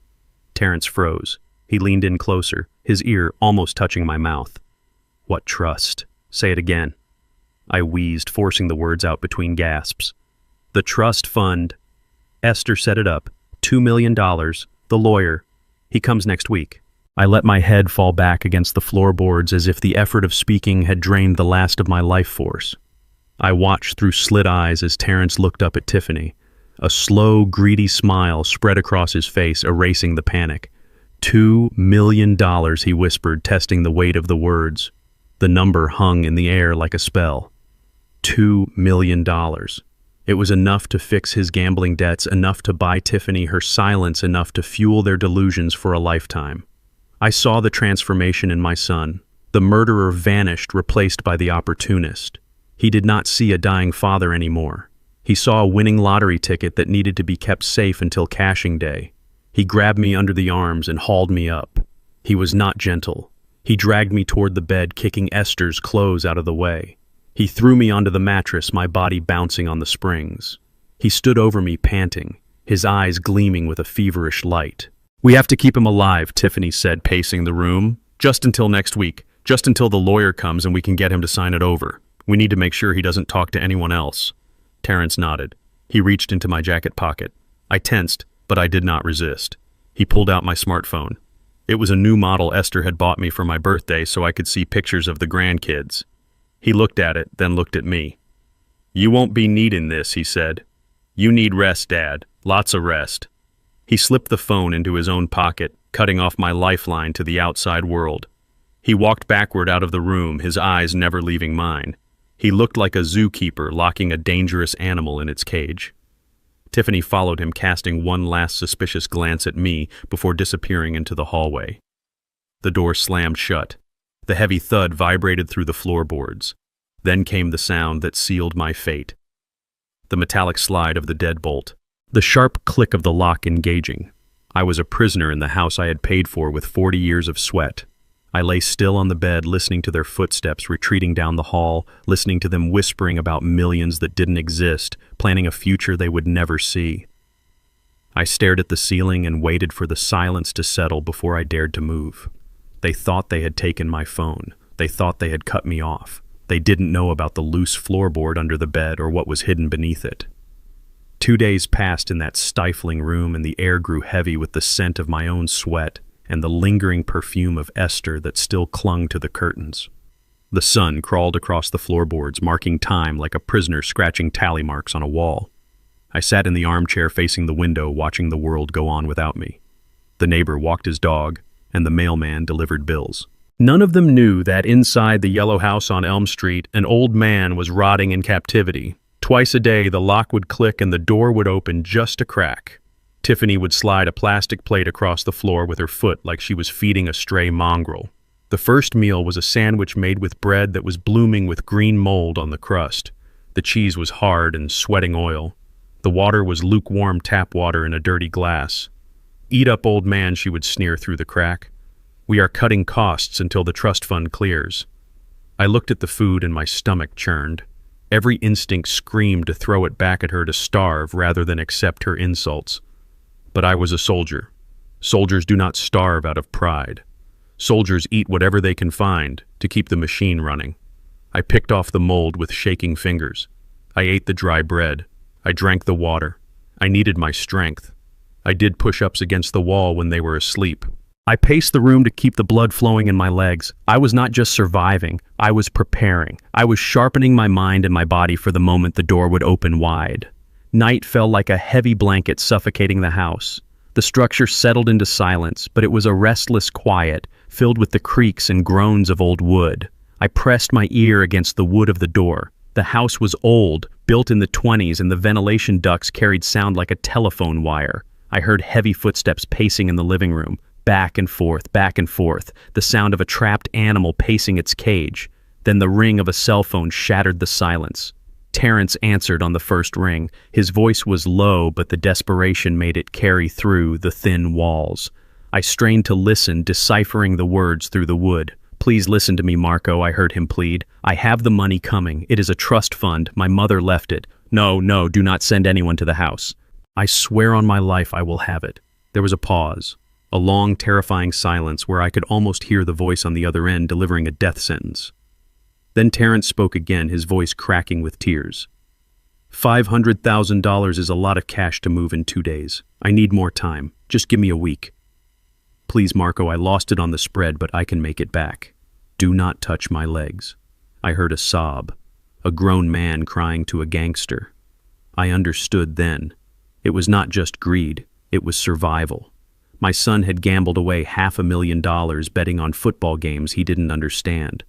Speaker 1: Terrence froze. He leaned in closer, his ear almost touching my mouth. "What trust? Say it again." I wheezed, forcing the words out between gasps. "The trust fund. Esther set it up. $2 million. The lawyer. He comes next week." I let my head fall back against the floorboards as if the effort of speaking had drained the last of my life force. I watched through slit eyes as Terrence looked up at Tiffany. A slow, greedy smile spread across his face, erasing the panic. $2 million, he whispered, testing the weight of the words. The number hung in the air like a spell. $2 million. It was enough to fix his gambling debts, enough to buy Tiffany her silence, enough to fuel their delusions for a lifetime. I saw the transformation in my son. The murderer vanished, replaced by the opportunist. He did not see a dying father anymore. He saw a winning lottery ticket that needed to be kept safe until cashing day. He grabbed me under the arms and hauled me up. He was not gentle. He dragged me toward the bed, kicking Esther's clothes out of the way. He threw me onto the mattress, my body bouncing on the springs. He stood over me, panting, his eyes gleaming with a feverish light. "We have to keep him alive," Tiffany said, pacing the room. "Just until next week. Just until the lawyer comes and we can get him to sign it over. We need to make sure he doesn't talk to anyone else." Terrence nodded. He reached into my jacket pocket. I tensed, but I did not resist. He pulled out my smartphone. It was a new model Esther had bought me for my birthday so I could see pictures of the grandkids. He looked at it, then looked at me. "You won't be needing this," he said. "You need rest, Dad. Lots of rest." He slipped the phone into his own pocket, cutting off my lifeline to the outside world. He walked backward out of the room, his eyes never leaving mine. He looked like a zookeeper locking a dangerous animal in its cage. Tiffany followed him, casting one last suspicious glance at me before disappearing into the hallway. The door slammed shut. The heavy thud vibrated through the floorboards. Then came the sound that sealed my fate. The metallic slide of the deadbolt. The sharp click of the lock engaging. I was a prisoner in the house I had paid for with 40 years of sweat. I lay still on the bed, listening to their footsteps retreating down the hall, listening to them whispering about millions that didn't exist, planning a future they would never see. I stared at the ceiling and waited for the silence to settle before I dared to move. They thought they had taken my phone. They thought they had cut me off. They didn't know about the loose floorboard under the bed or what was hidden beneath it. 2 days passed in that stifling room, and the air grew heavy with the scent of my own sweat and the lingering perfume of Esther that still clung to the curtains. The sun crawled across the floorboards, marking time like a prisoner scratching tally marks on a wall. I sat in the armchair facing the window, watching the world go on without me. The neighbor walked his dog, and the mailman delivered bills. None of them knew that inside the yellow house on Elm Street, an old man was rotting in captivity. Twice a day, the lock would click and the door would open just a crack. Tiffany would slide a plastic plate across the floor with her foot like she was feeding a stray mongrel. The first meal was a sandwich made with bread that was blooming with green mold on the crust. The cheese was hard and sweating oil. The water was lukewarm tap water in a dirty glass. "Eat up, old man," she would sneer through the crack. We are cutting costs until the trust fund clears. I looked at the food and my stomach churned. Every instinct screamed to throw it back at her to starve rather than accept her insults. But I was a soldier. Soldiers do not starve out of pride. Soldiers eat whatever they can find to keep the machine running. I picked off the mold with shaking fingers. I ate the dry bread. I drank the water. I needed my strength. I did push-ups against the wall when they were asleep. I paced the room to keep the blood flowing in my legs. I was not just surviving, I was preparing. I was sharpening my mind and my body for the moment the door would open wide. Night fell like a heavy blanket suffocating the house. The structure settled into silence, but it was a restless quiet, filled with the creaks and groans of old wood. I pressed my ear against the wood of the door. The house was old, built in the 1920s, and the ventilation ducts carried sound like a telephone wire. I heard heavy footsteps pacing in the living room. Back and forth, the sound of a trapped animal pacing its cage. Then the ring of a cell phone shattered the silence. Terrence answered on the first ring. His voice was low, but the desperation made it carry through the thin walls. I strained to listen, deciphering the words through the wood. "Please listen to me, Marco," I heard him plead. "I have the money coming. It is a trust fund. My mother left it. No, do not send anyone to the house. I swear on my life I will have it." There was a pause. A long, terrifying silence where I could almost hear the voice on the other end delivering a death sentence. Then Terrence spoke again, his voice cracking with tears. $500,000 is a lot of cash to move in 2 days. I need more time. Just give me a week. Please, Marco, I lost it on the spread, but I can make it back. Do not touch my legs. I heard a sob, a grown man crying to a gangster. I understood then. It was not just greed, it was survival. My son had gambled away $500,000 betting on football games he didn't understand.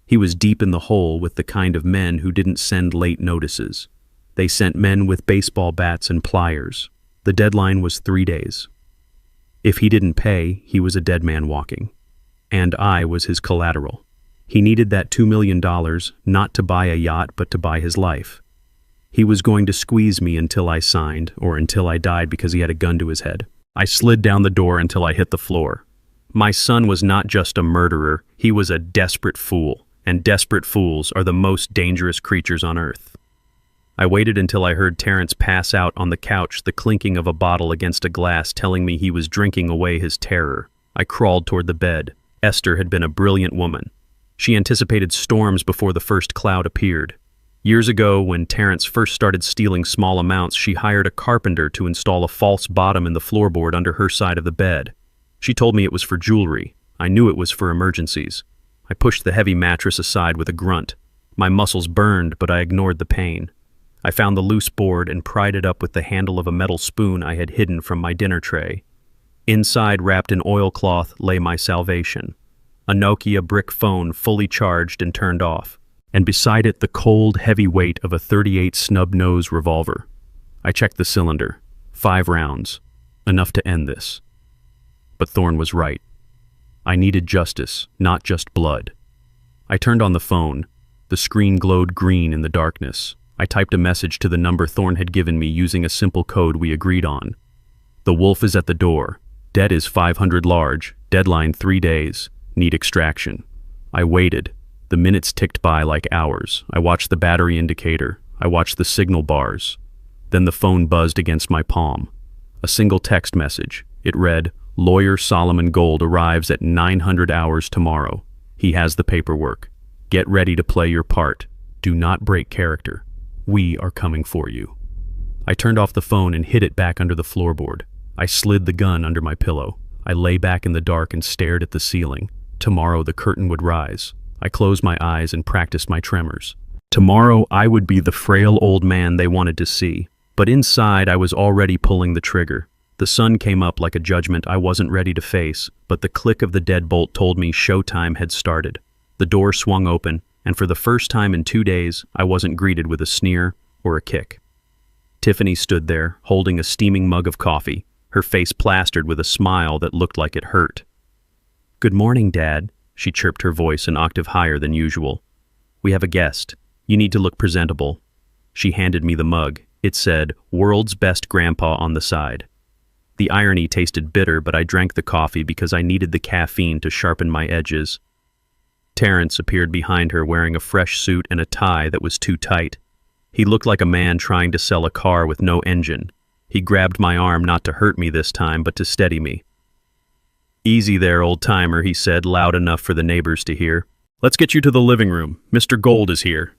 Speaker 1: He was deep in the hole with the kind of men who didn't send late notices. They sent men with baseball bats and pliers. The deadline was 3 days. If he didn't pay, he was a dead man walking. And I was his collateral. He needed that $2 million, not to buy a yacht, but to buy his life. He was going to squeeze me until I signed, or until I died because he had a gun to his head. I slid down the door until I hit the floor. My son was not just a murderer, he was a desperate fool, and desperate fools are the most dangerous creatures on earth. I waited until I heard Terrence pass out on the couch, the clinking of a bottle against a glass telling me he was drinking away his terror. I crawled toward the bed. Esther had been a brilliant woman. She anticipated storms before the first cloud appeared. Years ago, when Terrence first started stealing small amounts, she hired a carpenter to install a false bottom in the floorboard under her side of the bed. She told me it was for jewelry. I knew it was for emergencies. I pushed the heavy mattress aside with a grunt. My muscles burned, but I ignored the pain. I found the loose board and pried it up with the handle of a metal spoon I had hidden from my dinner tray. Inside, wrapped in oilcloth, lay my salvation. A Nokia brick phone fully charged and turned off. And beside it the cold, heavy weight of a .38 snub-nose revolver. I checked the cylinder. 5 rounds. Enough to end this. But Thorne was right. I needed justice, not just blood. I turned on the phone. The screen glowed green in the darkness. I typed a message to the number Thorne had given me using a simple code we agreed on. "The wolf is at the door. Debt is 500 large. Deadline 3 days. Need extraction." I waited. The minutes ticked by like hours. I watched the battery indicator. I watched the signal bars. Then the phone buzzed against my palm. A single text message. It read, "Lawyer Solomon Gold arrives at 900 hours tomorrow. He has the paperwork. Get ready to play your part. Do not break character. We are coming for you." I turned off the phone and hid it back under the floorboard. I slid the gun under my pillow. I lay back in the dark and stared at the ceiling. Tomorrow the curtain would rise. I closed my eyes and practiced my tremors. Tomorrow I would be the frail old man they wanted to see. But inside I was already pulling the trigger. The sun came up like a judgment I wasn't ready to face, but the click of the deadbolt told me showtime had started. The door swung open, and for the first time in 2 days, I wasn't greeted with a sneer or a kick. Tiffany stood there, holding a steaming mug of coffee, her face plastered with a smile that looked like it hurt. "Good morning, Dad," she chirped, her voice an octave higher than usual. "We have a guest. You need to look presentable." She handed me the mug. It said, "World's Best Grandpa" on the side. The irony tasted bitter, but I drank the coffee because I needed the caffeine to sharpen my edges. Terrence appeared behind her wearing a fresh suit and a tie that was too tight. He looked like a man trying to sell a car with no engine. He grabbed my arm not to hurt me this time, but to steady me. "Easy there, old-timer," he said, loud enough for the neighbors to hear. "Let's get you to the living room. Mr. Gold is here."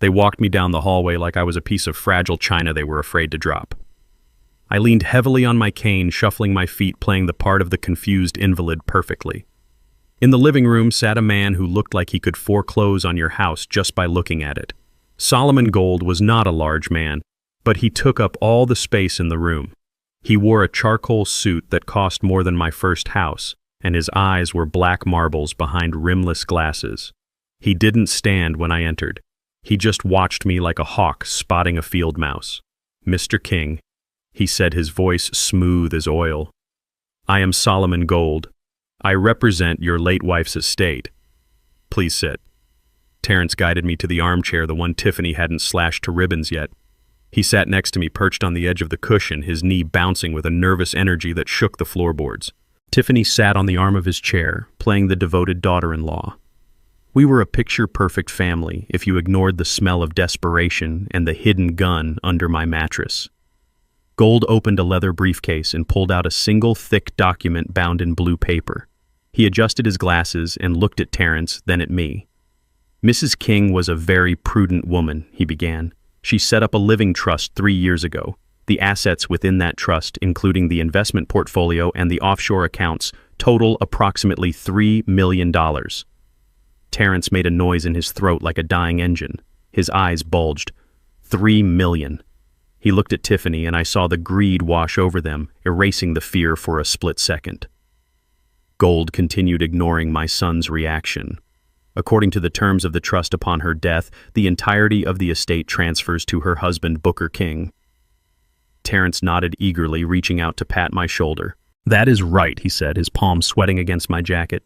Speaker 1: They walked me down the hallway like I was a piece of fragile china they were afraid to drop. I leaned heavily on my cane, shuffling my feet, playing the part of the confused invalid perfectly. In the living room sat a man who looked like he could foreclose on your house just by looking at it. Solomon Gold was not a large man, but he took up all the space in the room. He wore a charcoal suit that cost more than my first house, and his eyes were black marbles behind rimless glasses. He didn't stand when I entered. He just watched me like a hawk spotting a field mouse. "Mr. King," he said, his voice smooth as oil. "I am Solomon Gold. I represent your late wife's estate. Please sit." Terrence guided me to the armchair, the one Tiffany hadn't slashed to ribbons yet. He sat next to me, perched on the edge of the cushion, his knee bouncing with a nervous energy that shook the floorboards. Tiffany sat on the arm of his chair, playing the devoted daughter-in-law. We were a picture-perfect family if you ignored the smell of desperation and the hidden gun under my mattress. Gold opened a leather briefcase and pulled out a single thick document bound in blue paper. He adjusted his glasses and looked at Terrence, then at me. "Mrs. King was a very prudent woman," he began. "She set up a living trust 3 years ago. The assets within that trust, including the investment portfolio and the offshore accounts, total approximately $3 million. Terrence made a noise in his throat like a dying engine. His eyes bulged. $3 million. He looked at Tiffany, and I saw the greed wash over them, erasing the fear for a split second. Gold continued, ignoring my son's reaction. "According to the terms of the trust, upon her death, the entirety of the estate transfers to her husband, Booker King." Terrence nodded eagerly, reaching out to pat my shoulder. "That is right," he said, his palm sweating against my jacket.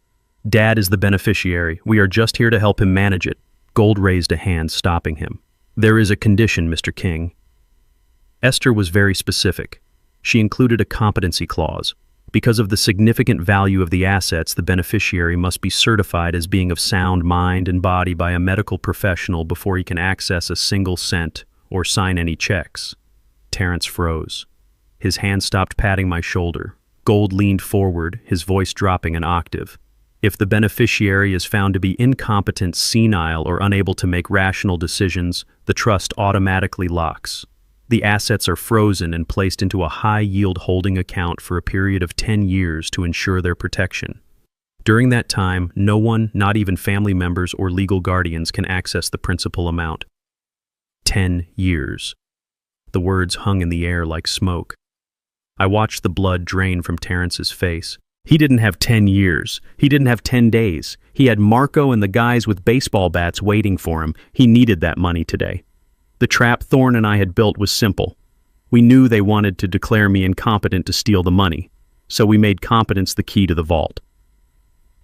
Speaker 1: "Dad is the beneficiary. We are just here to help him manage it." Gold raised a hand, stopping him. "There is a condition, Mr. King." Esther was very specific. She included a competency clause. Because of the significant value of the assets, the beneficiary must be certified as being of sound mind and body by a medical professional before he can access a single cent or sign any checks. Terrence froze. His hand stopped patting my shoulder. Gold leaned forward, his voice dropping an octave. "If the beneficiary is found to be incompetent, senile, or unable to make rational decisions, the trust automatically locks. The assets are frozen and placed into a high-yield holding account for a period of 10 years to ensure their protection. During that time, no one, not even family members or legal guardians, can access the principal amount." 10 years. The words hung in the air like smoke. I watched the blood drain from Terrence's face. He didn't have 10 years. He didn't have 10 days. He had Marco and the guys with baseball bats waiting for him. He needed that money today. The trap Thorne and I had built was simple. We knew they wanted to declare me incompetent to steal the money, so we made competence the key to the vault.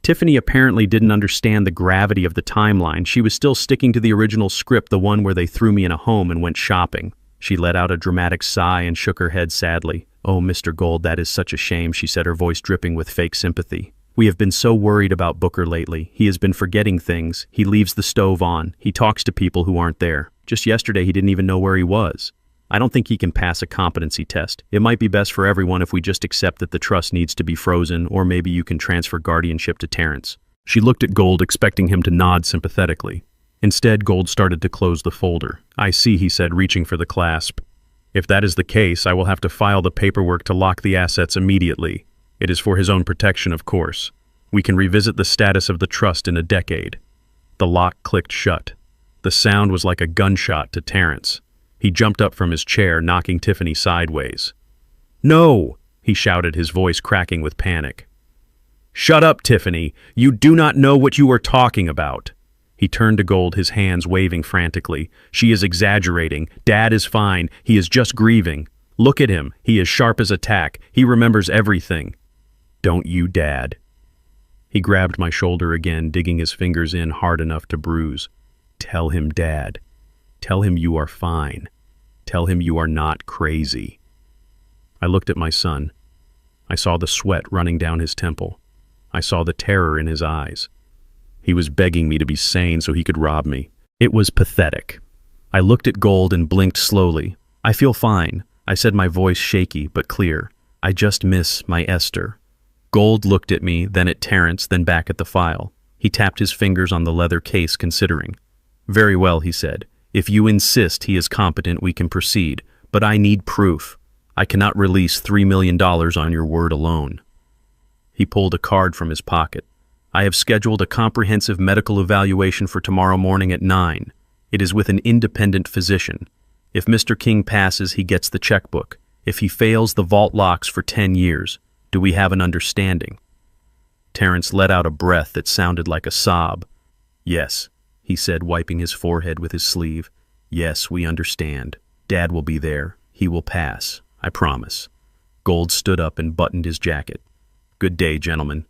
Speaker 1: Tiffany apparently didn't understand the gravity of the timeline. She was still sticking to the original script, the one where they threw me in a home and went shopping. She let out a dramatic sigh and shook her head sadly. "Oh, Mr. Gold, that is such a shame," she said, her voice dripping with fake sympathy. "We have been so worried about Booker lately. He has been forgetting things. He leaves the stove on. He talks to people who aren't there. Just yesterday, he didn't even know where he was. I don't think he can pass a competency test. It might be best for everyone if we just accept that the trust needs to be frozen, or maybe you can transfer guardianship to Terrence." She looked at Gold, expecting him to nod sympathetically. Instead, Gold started to close the folder. "I see," he said, reaching for the clasp. "If that is the case, I will have to file the paperwork to lock the assets immediately. It is for his own protection, of course. We can revisit the status of the trust in a decade." The lock clicked shut. The sound was like a gunshot to Terrence. He jumped up from his chair, knocking Tiffany sideways. "No!" he shouted, his voice cracking with panic. "Shut up, Tiffany! You do not know what you are talking about!" He turned to Gold, his hands waving frantically. "She is exaggerating. Dad is fine. He is just grieving. Look at him. He is sharp as a tack. He remembers everything." "Don't you, Dad?" He grabbed my shoulder again, digging his fingers in hard enough to bruise. "Tell him, Dad. Tell him you are fine. Tell him you are not crazy." I looked at my son. I saw the sweat running down his temple. I saw the terror in his eyes. He was begging me to be sane so he could rob me. It was pathetic. I looked at Gold and blinked slowly. "I feel fine," I said, my voice shaky but clear. "I just miss my Esther." Gold looked at me, then at Terrence, then back at the file. He tapped his fingers on the leather case, considering. "Very well," he said. "If you insist he is competent, we can proceed. But I need proof. I cannot release $3 million on your word alone." He pulled a card from his pocket. "I have scheduled a comprehensive medical evaluation for tomorrow morning at 9. It is with an independent physician. If Mr. King passes, he gets the checkbook. If he fails, the vault locks for 10 years. Do we have an understanding?" Terrence let out a breath that sounded like a sob. "Yes," he said, wiping his forehead with his sleeve. "Yes, we understand. Dad will be there. He will pass. I promise." Gold stood up and buttoned his jacket. "Good day, gentlemen."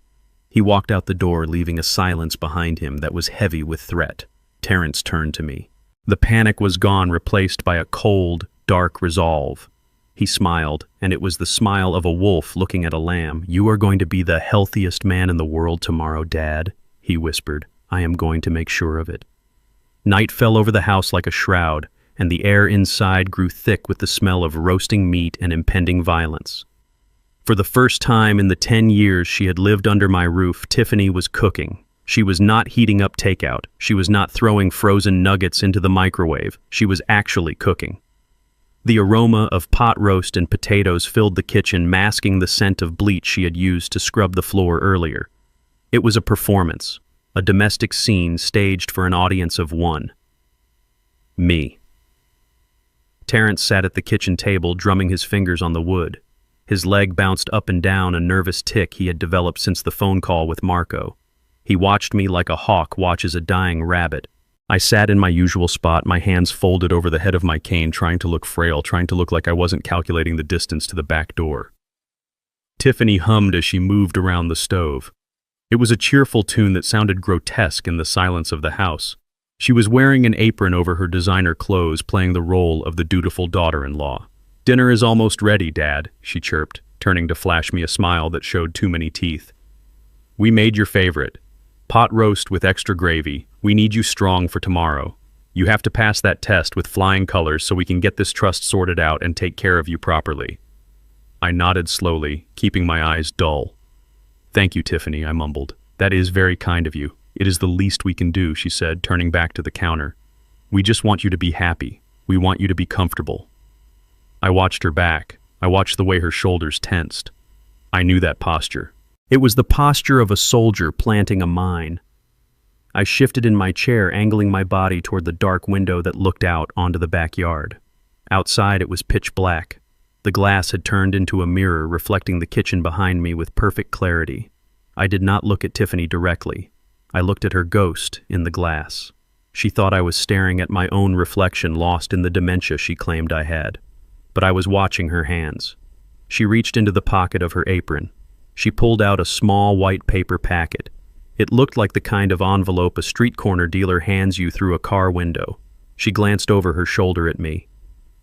Speaker 1: He walked out the door, leaving a silence behind him that was heavy with threat. Terrence turned to me. The panic was gone, replaced by a cold, dark resolve. He smiled, and it was the smile of a wolf looking at a lamb. "You are going to be the healthiest man in the world tomorrow, Dad," he whispered. "I am going to make sure of it." Night fell over the house like a shroud, and the air inside grew thick with the smell of roasting meat and impending violence. For the first time in the 10 years she had lived under my roof, Tiffany was cooking. She was not heating up takeout. She was not throwing frozen nuggets into the microwave. She was actually cooking. The aroma of pot roast and potatoes filled the kitchen, masking the scent of bleach she had used to scrub the floor earlier. It was a performance, a domestic scene staged for an audience of one. Me. Terrence sat at the kitchen table, drumming his fingers on the wood. His leg bounced up and down, a nervous tic he had developed since the phone call with Marco. He watched me like a hawk watches a dying rabbit. I sat in my usual spot, my hands folded over the head of my cane, trying to look frail, trying to look like I wasn't calculating the distance to the back door. Tiffany hummed as she moved around the stove. It was a cheerful tune that sounded grotesque in the silence of the house. She was wearing an apron over her designer clothes, playing the role of the dutiful daughter-in-law. "Dinner is almost ready, Dad," she chirped, turning to flash me a smile that showed too many teeth. "We made your favorite. Pot roast with extra gravy. We need you strong for tomorrow. You have to pass that test with flying colors so we can get this trust sorted out and take care of you properly." I nodded slowly, keeping my eyes dull. "Thank you, Tiffany," I mumbled. "That is very kind of you. It is the least we can do," she said, turning back to the counter. "We just want you to be happy. We want you to be comfortable." I watched her back. I watched the way her shoulders tensed. I knew that posture. It was the posture of a soldier planting a mine. I shifted in my chair, angling my body toward the dark window that looked out onto the backyard. Outside it was pitch black. The glass had turned into a mirror, reflecting the kitchen behind me with perfect clarity. I did not look at Tiffany directly. I looked at her ghost in the glass. She thought I was staring at my own reflection, lost in the dementia she claimed I had. But I was watching her hands. She reached into the pocket of her apron. She pulled out a small white paper packet. It looked like the kind of envelope a street corner dealer hands you through a car window. She glanced over her shoulder at me.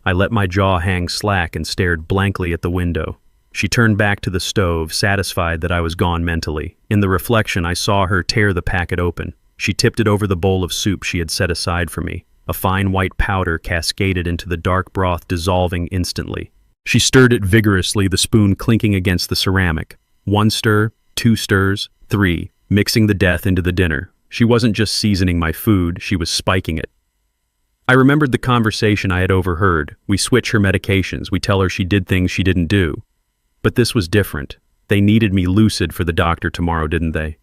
Speaker 1: I let my jaw hang slack and stared blankly at the window. She turned back to the stove, satisfied that I was gone mentally. In the reflection, I saw her tear the packet open. She tipped it over the bowl of soup she had set aside for me. A fine white powder cascaded into the dark broth, dissolving instantly. She stirred it vigorously, the spoon clinking against the ceramic. 1 stir, 2 stirs, 3, mixing the death into the dinner. She wasn't just seasoning my food, she was spiking it. I remembered the conversation I had overheard. We switch her medications, we tell her she did things she didn't do. But this was different. They needed me lucid for the doctor tomorrow, didn't they?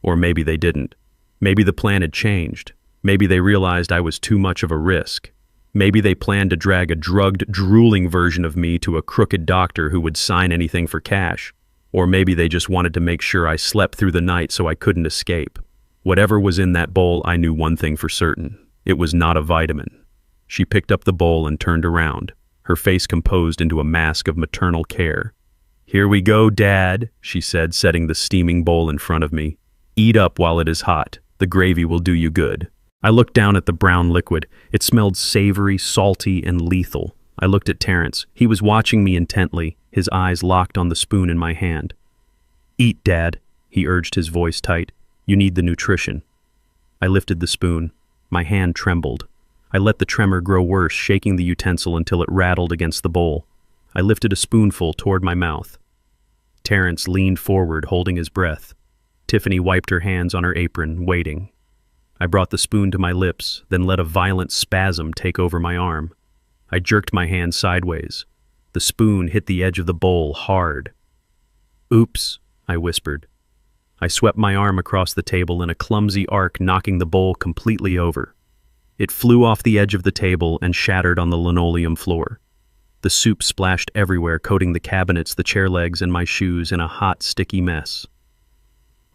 Speaker 1: Or maybe they didn't. Maybe the plan had changed. Maybe they realized I was too much of a risk. Maybe they planned to drag a drugged, drooling version of me to a crooked doctor who would sign anything for cash. Or maybe they just wanted to make sure I slept through the night so I couldn't escape. Whatever was in that bowl, I knew one thing for certain. It was not a vitamin. She picked up the bowl and turned around, her face composed into a mask of maternal care. "Here we go, Dad," she said, setting the steaming bowl in front of me. "Eat up while it is hot. The gravy will do you good." I looked down at the brown liquid. It smelled savory, salty, and lethal. I looked at Terrence. He was watching me intently, his eyes locked on the spoon in my hand. "Eat, Dad," he urged, his voice tight. "You need the nutrition." I lifted the spoon. My hand trembled. I let the tremor grow worse, shaking the utensil until it rattled against the bowl. I lifted a spoonful toward my mouth. Terrence leaned forward, holding his breath. Tiffany wiped her hands on her apron, waiting. I brought the spoon to my lips, then let a violent spasm take over my arm. I jerked my hand sideways. The spoon hit the edge of the bowl hard. "Oops," I whispered. I swept my arm across the table in a clumsy arc, knocking the bowl completely over. It flew off the edge of the table and shattered on the linoleum floor. The soup splashed everywhere, coating the cabinets, the chair legs, and my shoes in a hot, sticky mess.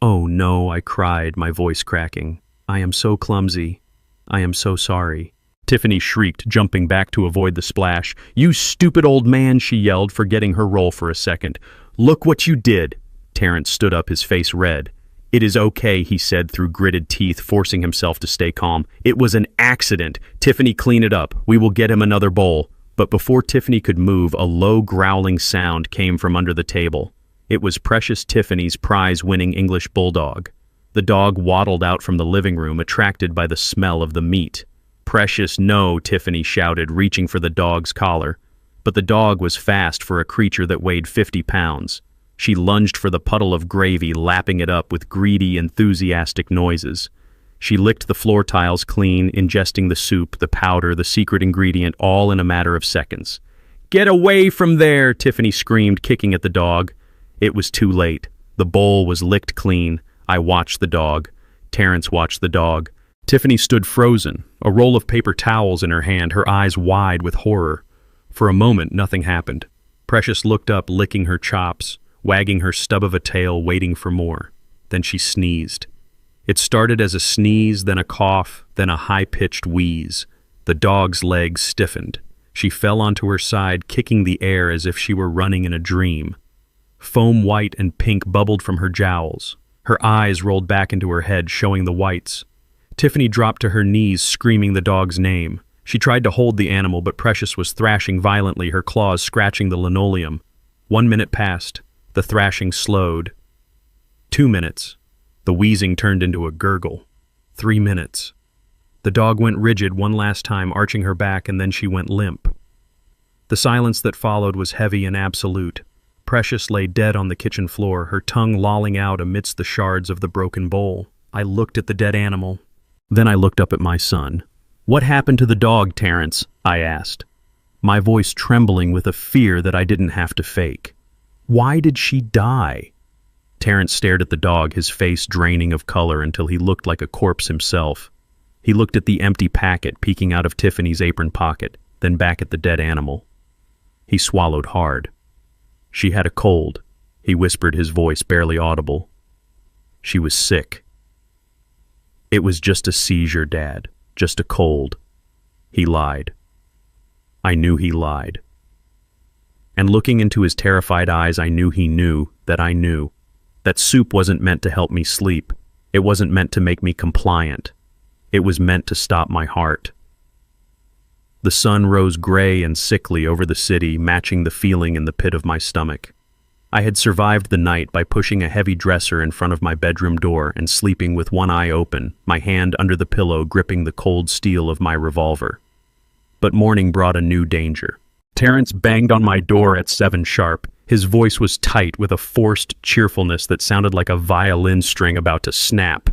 Speaker 1: "Oh no," I cried, my voice cracking. "I am so clumsy. I am so sorry." Tiffany shrieked, jumping back to avoid the splash. "You stupid old man," she yelled, forgetting her role for a second. "Look what you did." Terrence stood up, his face red. "It is okay," he said through gritted teeth, forcing himself to stay calm. "It was an accident. Tiffany, clean it up. We will get him another bowl." But before Tiffany could move, a low growling sound came from under the table. It was Precious Tiffany's prize-winning English bulldog. The dog waddled out from the living room, attracted by the smell of the meat. "Precious, no," Tiffany shouted, reaching for the dog's collar. But the dog was fast for a creature that weighed 50 pounds. She lunged for the puddle of gravy, lapping it up with greedy, enthusiastic noises. She licked the floor tiles clean, ingesting the soup, the powder, the secret ingredient, all in a matter of seconds. "Get away from there!" Tiffany screamed, kicking at the dog. It was too late. The bowl was licked clean. I watched the dog. Terrence watched the dog. Tiffany stood frozen, a roll of paper towels in her hand, her eyes wide with horror. For a moment, nothing happened. Precious looked up, licking her chops, wagging her stub of a tail, waiting for more. Then she sneezed. It started as a sneeze, then a cough, then a high-pitched wheeze. The dog's legs stiffened. She fell onto her side, kicking the air as if she were running in a dream. Foam white and pink bubbled from her jowls. Her eyes rolled back into her head, showing the whites. Tiffany dropped to her knees, screaming the dog's name. She tried to hold the animal, but Precious was thrashing violently, her claws scratching the linoleum. 1 minute passed. The thrashing slowed. 2 minutes. The wheezing turned into a gurgle. 3 minutes. The dog went rigid one last time, arching her back, and then she went limp. The silence that followed was heavy and absolute. Precious lay dead on the kitchen floor, her tongue lolling out amidst the shards of the broken bowl. I looked at the dead animal. Then I looked up at my son. "What happened to the dog, Terrence?" I asked, my voice trembling with a fear that I didn't have to fake. "Why did she die?" Terrence stared at the dog, his face draining of color until he looked like a corpse himself. He looked at the empty packet peeking out of Tiffany's apron pocket, then back at the dead animal. He swallowed hard. "She had a cold," he whispered, his voice barely audible. "She was sick." "It was just a seizure, Dad. Just a cold." He lied. I knew he lied. And looking into his terrified eyes, I knew he knew that I knew. That soup wasn't meant to help me sleep. It wasn't meant to make me compliant. It was meant to stop my heart. The sun rose gray and sickly over the city, matching the feeling in the pit of my stomach. I had survived the night by pushing a heavy dresser in front of my bedroom door and sleeping with one eye open, my hand under the pillow gripping the cold steel of my revolver. But morning brought a new danger. Terrence banged on my door at 7 sharp. His voice was tight with a forced cheerfulness that sounded like a violin string about to snap.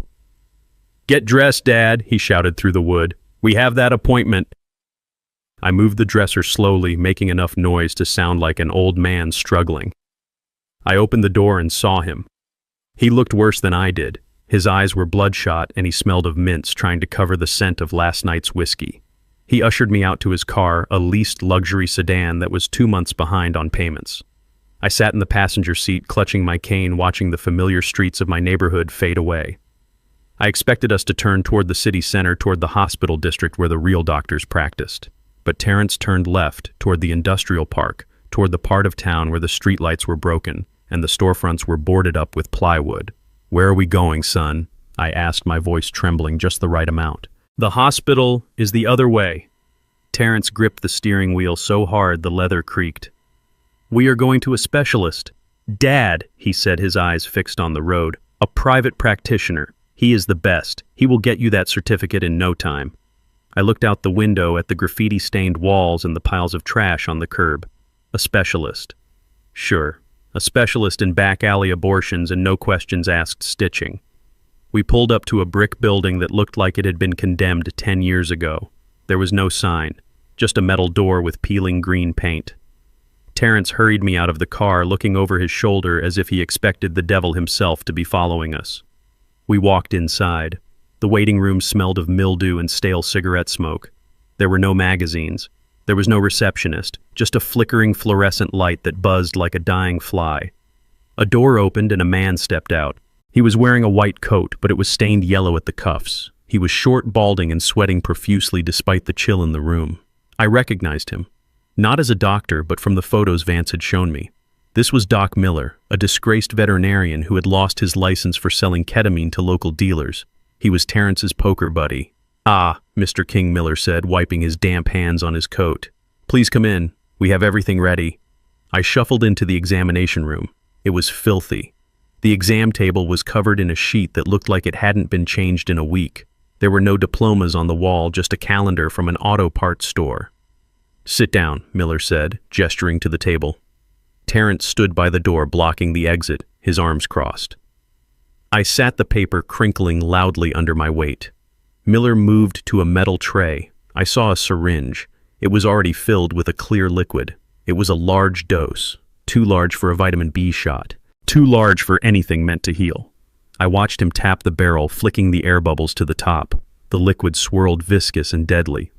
Speaker 1: "Get dressed, Dad," he shouted through the wood. "We have that appointment." I moved the dresser slowly, making enough noise to sound like an old man struggling. I opened the door and saw him. He looked worse than I did. His eyes were bloodshot and he smelled of mints, trying to cover the scent of last night's whiskey. He ushered me out to his car, a leased luxury sedan that was 2 months behind on payments. I sat in the passenger seat, clutching my cane, watching the familiar streets of my neighborhood fade away. I expected us to turn toward the city center, toward the hospital district where the real doctors practiced. But Terrence turned left, toward the industrial park, toward the part of town where the streetlights were broken and the storefronts were boarded up with plywood. "Where are we going, son?" I asked, my voice trembling just the right amount. "The hospital is the other way." Terrence gripped the steering wheel so hard the leather creaked. We are going to a specialist. Dad, he said, his eyes fixed on the road. A private practitioner. He is the best. He will get you that certificate in no time. I looked out the window at the graffiti-stained walls and the piles of trash on the curb. A specialist. Sure, a specialist in back alley abortions and no questions asked stitching. We pulled up to a brick building that looked like it had been condemned 10 years ago. There was no sign, just a metal door with peeling green paint. Terrence hurried me out of the car, looking over his shoulder as if he expected the devil himself to be following us. We walked inside. The waiting room smelled of mildew and stale cigarette smoke. There were no magazines. There was no receptionist, just a flickering fluorescent light that buzzed like a dying fly. A door opened and a man stepped out. He was wearing a white coat, but it was stained yellow at the cuffs. He was short, balding, and sweating profusely despite the chill in the room. I recognized him. Not as a doctor, but from the photos Vance had shown me. This was Doc Miller, a disgraced veterinarian who had lost his license for selling ketamine to local dealers. He was Terrence's poker buddy. "Ah," Mr. King, Miller said, wiping his damp hands on his coat. "Please come in. We have everything ready." I shuffled into the examination room. It was filthy. The exam table was covered in a sheet that looked like it hadn't been changed in a week. There were no diplomas on the wall, just a calendar from an auto parts store. "Sit down," Miller said, gesturing to the table. Terrence stood by the door, blocking the exit, his arms crossed. I sat, the paper crinkling loudly under my weight. Miller moved to a metal tray. I saw a syringe. It was already filled with a clear liquid. It was a large dose, too large for a vitamin B shot, too large for anything meant to heal. I watched him tap the barrel, flicking the air bubbles to the top. The liquid swirled, viscous and deadly.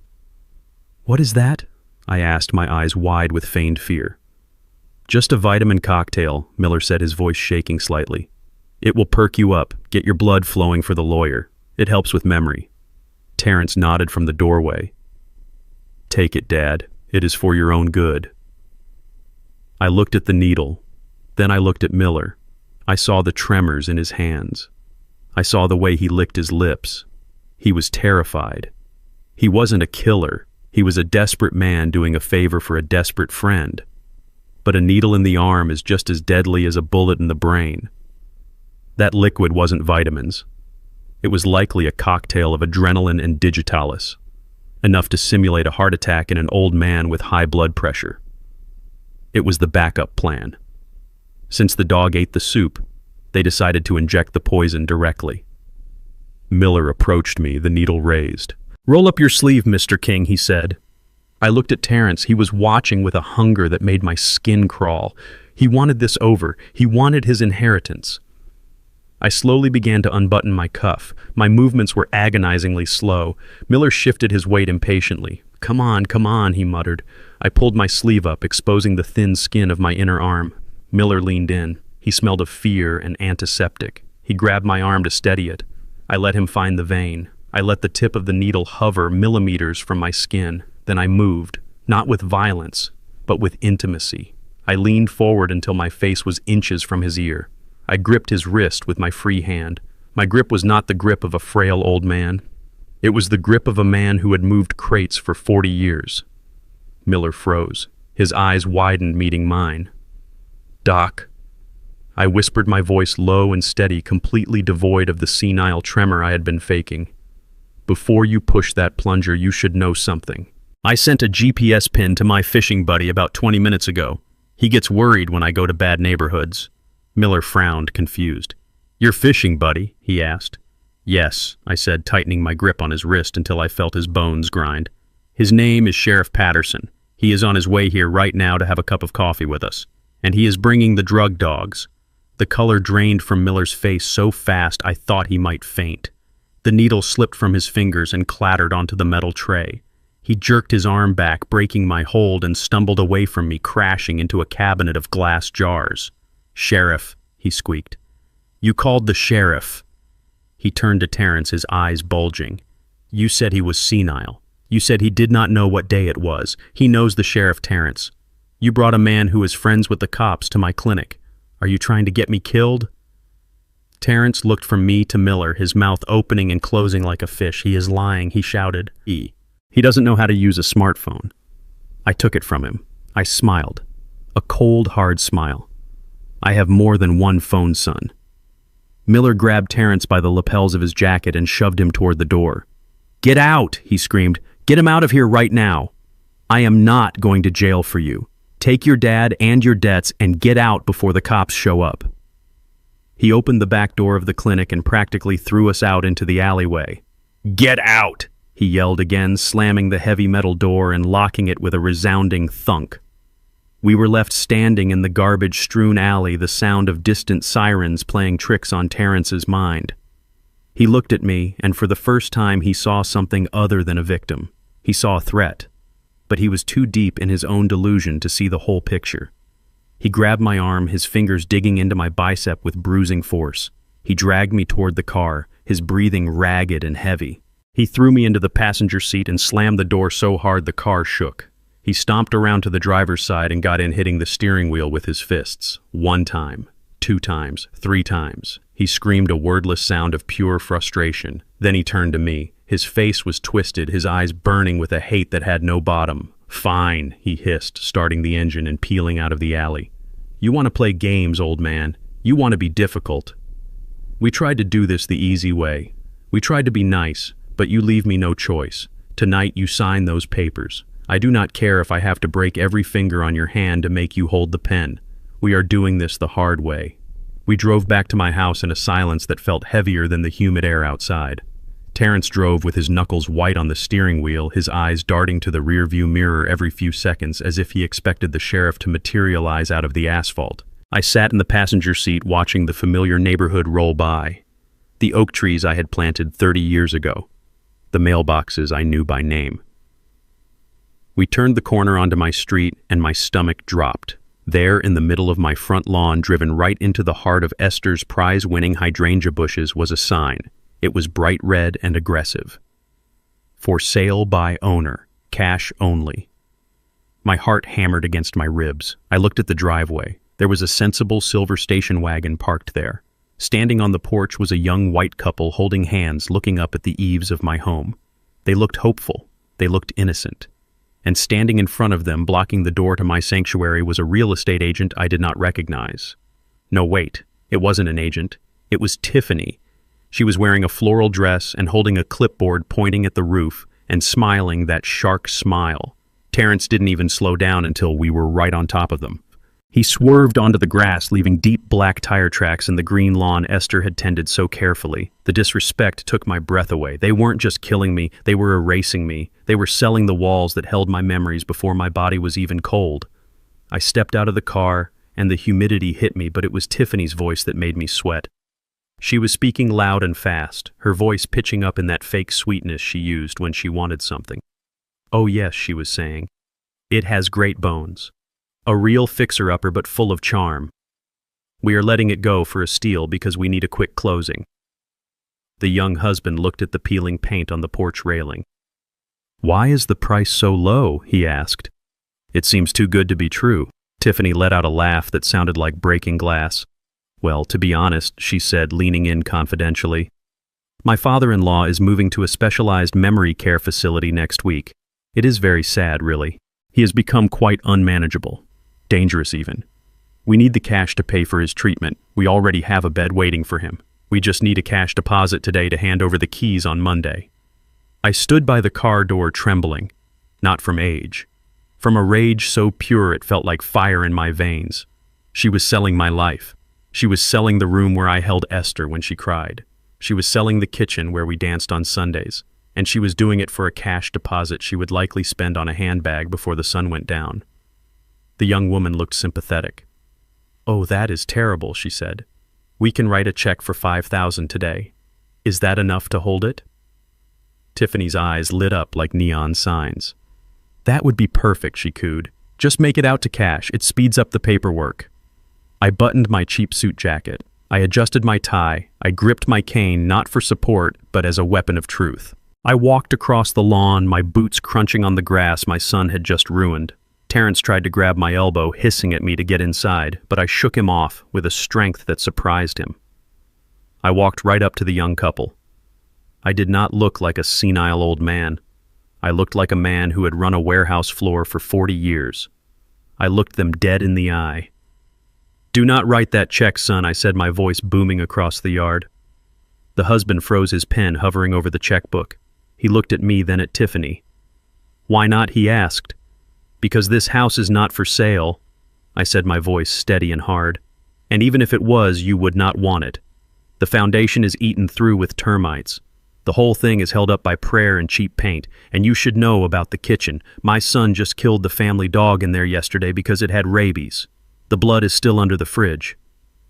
Speaker 1: "What is that?" I asked, my eyes wide with feigned fear. "Just a vitamin cocktail," Miller said, his voice shaking slightly. "It will perk you up, get your blood flowing for the lawyer. It helps with memory." Terrence nodded from the doorway. "Take it, Dad. It is for your own good." I looked at the needle. Then I looked at Miller. I saw the tremors in his hands. I saw the way he licked his lips. He was terrified. He wasn't a killer. He was a desperate man doing a favor for a desperate friend. But a needle in the arm is just as deadly as a bullet in the brain. That liquid wasn't vitamins. It was likely a cocktail of adrenaline and digitalis, enough to simulate a heart attack in an old man with high blood pressure. It was the backup plan. Since the dog ate the soup, they decided to inject the poison directly. Miller approached me, the needle raised. "Roll up your sleeve, Mr. King," he said. I looked at Terrence. He was watching with a hunger that made my skin crawl. He wanted this over. He wanted his inheritance. I slowly began to unbutton my cuff. My movements were agonizingly slow. Miller shifted his weight impatiently. Come on," he muttered. I pulled my sleeve up, exposing the thin skin of my inner arm. Miller leaned in. He smelled of fear and antiseptic. He grabbed my arm to steady it. I let him find the vein. I let the tip of the needle hover millimeters from my skin. Then I moved, not with violence, but with intimacy. I leaned forward until my face was inches from his ear. I gripped his wrist with my free hand. My grip was not the grip of a frail old man. It was the grip of a man who had moved crates for 40 years. Miller froze. His eyes widened, meeting mine. "Doc." I whispered, my voice low and steady, completely devoid of the senile tremor I had been faking. "Before you push that plunger, you should know something. I sent a GPS pin to my fishing buddy about 20 minutes ago. He gets worried when I go to bad neighborhoods." Miller frowned, confused. "Your fishing buddy?" he asked. "Yes," I said, tightening my grip on his wrist until I felt his bones grind. "His name is Sheriff Patterson. He is on his way here right now to have a cup of coffee with us. And he is bringing the drug dogs." The color drained from Miller's face so fast I thought he might faint. The needle slipped from his fingers and clattered onto the metal tray. He jerked his arm back, breaking my hold, and stumbled away from me, crashing into a cabinet of glass jars. "Sheriff," he squeaked. "You called the sheriff." He turned to Terrence, his eyes bulging. "You said he was senile. You said he did not know what day it was. He knows the sheriff, Terrence. You brought a man who is friends with the cops to my clinic. Are you trying to get me killed?" Terrence looked from me to Miller, his mouth opening and closing like a fish. "He is lying," he shouted. He doesn't know how to use a smartphone." I took it from him. I smiled. A cold, hard smile. I have more than one phone, son. Miller grabbed Terrence by the lapels of his jacket and shoved him toward the door. Get out, he screamed. Get him out of here right now. I am not going to jail for you. Take your dad and your debts and get out before the cops show up. He opened the back door of the clinic and practically threw us out into the alleyway. Get out, he yelled again, slamming the heavy metal door and locking it with a resounding thunk. We were left standing in the garbage-strewn alley, the sound of distant sirens playing tricks on Terrence's mind. He looked at me, and for the first time he saw something other than a victim. He saw a threat, but he was too deep in his own delusion to see the whole picture. He grabbed my arm, his fingers digging into my bicep with bruising force. He dragged me toward the car, his breathing ragged and heavy. He threw me into the passenger seat and slammed the door so hard the car shook. He stomped around to the driver's side and got in, hitting the steering wheel with his fists. 1 time, 2 times, 3 times. He screamed a wordless sound of pure frustration. Then he turned to me. His face was twisted, his eyes burning with a hate that had no bottom. Fine, he hissed, starting the engine and peeling out of the alley. You want to play games, old man. You want to be difficult. We tried to do this the easy way. We tried to be nice, but you leave me no choice. Tonight you sign those papers. I do not care if I have to break every finger on your hand to make you hold the pen. We are doing this the hard way. We drove back to my house in a silence that felt heavier than the humid air outside. Terrence drove with his knuckles white on the steering wheel, his eyes darting to the rearview mirror every few seconds as if he expected the sheriff to materialize out of the asphalt. I sat in the passenger seat watching the familiar neighborhood roll by. The oak trees I had planted 30 years ago. The mailboxes I knew by name. We turned the corner onto my street and my stomach dropped. There, in the middle of my front lawn, driven right into the heart of Esther's prize-winning hydrangea bushes, was a sign. It was bright red and aggressive. For sale by owner, cash only. My heart hammered against my ribs. I looked at the driveway. There was a sensible silver station wagon parked there. Standing on the porch was a young white couple holding hands, looking up at the eaves of my home. They looked hopeful. They looked innocent. And standing in front of them, blocking the door to my sanctuary, was a real estate agent I did not recognize. No, wait. It wasn't an agent. It was Tiffany. She was wearing a floral dress and holding a clipboard pointing at the roof and smiling that shark smile. Terrence didn't even slow down until we were right on top of them. He swerved onto the grass, leaving deep black tire tracks in the green lawn Esther had tended so carefully. The disrespect took my breath away. They weren't just killing me, they were erasing me. They were selling the walls that held my memories before my body was even cold. I stepped out of the car, and the humidity hit me, but it was Tiffany's voice that made me sweat. She was speaking loud and fast, her voice pitching up in that fake sweetness she used when she wanted something. Oh yes, she was saying. It has great bones. A real fixer-upper but full of charm. We are letting it go for a steal because we need a quick closing. The young husband looked at the peeling paint on the porch railing. Why is the price so low? He asked. It seems too good to be true. Tiffany let out a laugh that sounded like breaking glass. Well, to be honest, she said, leaning in confidentially. My father-in-law is moving to a specialized memory care facility next week. It is very sad, really. He has become quite unmanageable. Dangerous even. We need the cash to pay for his treatment. We already have a bed waiting for him. We just need a cash deposit today to hand over the keys on Monday. I stood by the car door trembling, not from age. From a rage so pure it felt like fire in my veins. She was selling my life. She was selling the room where I held Esther when she cried. She was selling the kitchen where we danced on Sundays. And she was doing it for a cash deposit she would likely spend on a handbag before the sun went down. The young woman looked sympathetic. Oh, that is terrible, she said. We can write a check for $5,000 today. Is that enough to hold it? Tiffany's eyes lit up like neon signs. That would be perfect, she cooed. Just make it out to cash. It speeds up the paperwork. I buttoned my cheap suit jacket. I adjusted my tie. I gripped my cane not for support, but as a weapon of truth. I walked across the lawn, my boots crunching on the grass my son had just ruined. Terrence tried to grab my elbow, hissing at me to get inside, but I shook him off with a strength that surprised him. I walked right up to the young couple. I did not look like a senile old man. I looked like a man who had run a warehouse floor for 40 years. I looked them dead in the eye. "Do not write that check, son," I said, my voice booming across the yard. The husband froze his pen, hovering over the checkbook. He looked at me, then at Tiffany. "Why not?" he asked. "Because this house is not for sale," I said, my voice steady and hard. "And even if it was, you would not want it. The foundation is eaten through with termites. The whole thing is held up by prayer and cheap paint, and you should know about the kitchen. My son just killed the family dog in there yesterday because it had rabies. The blood is still under the fridge."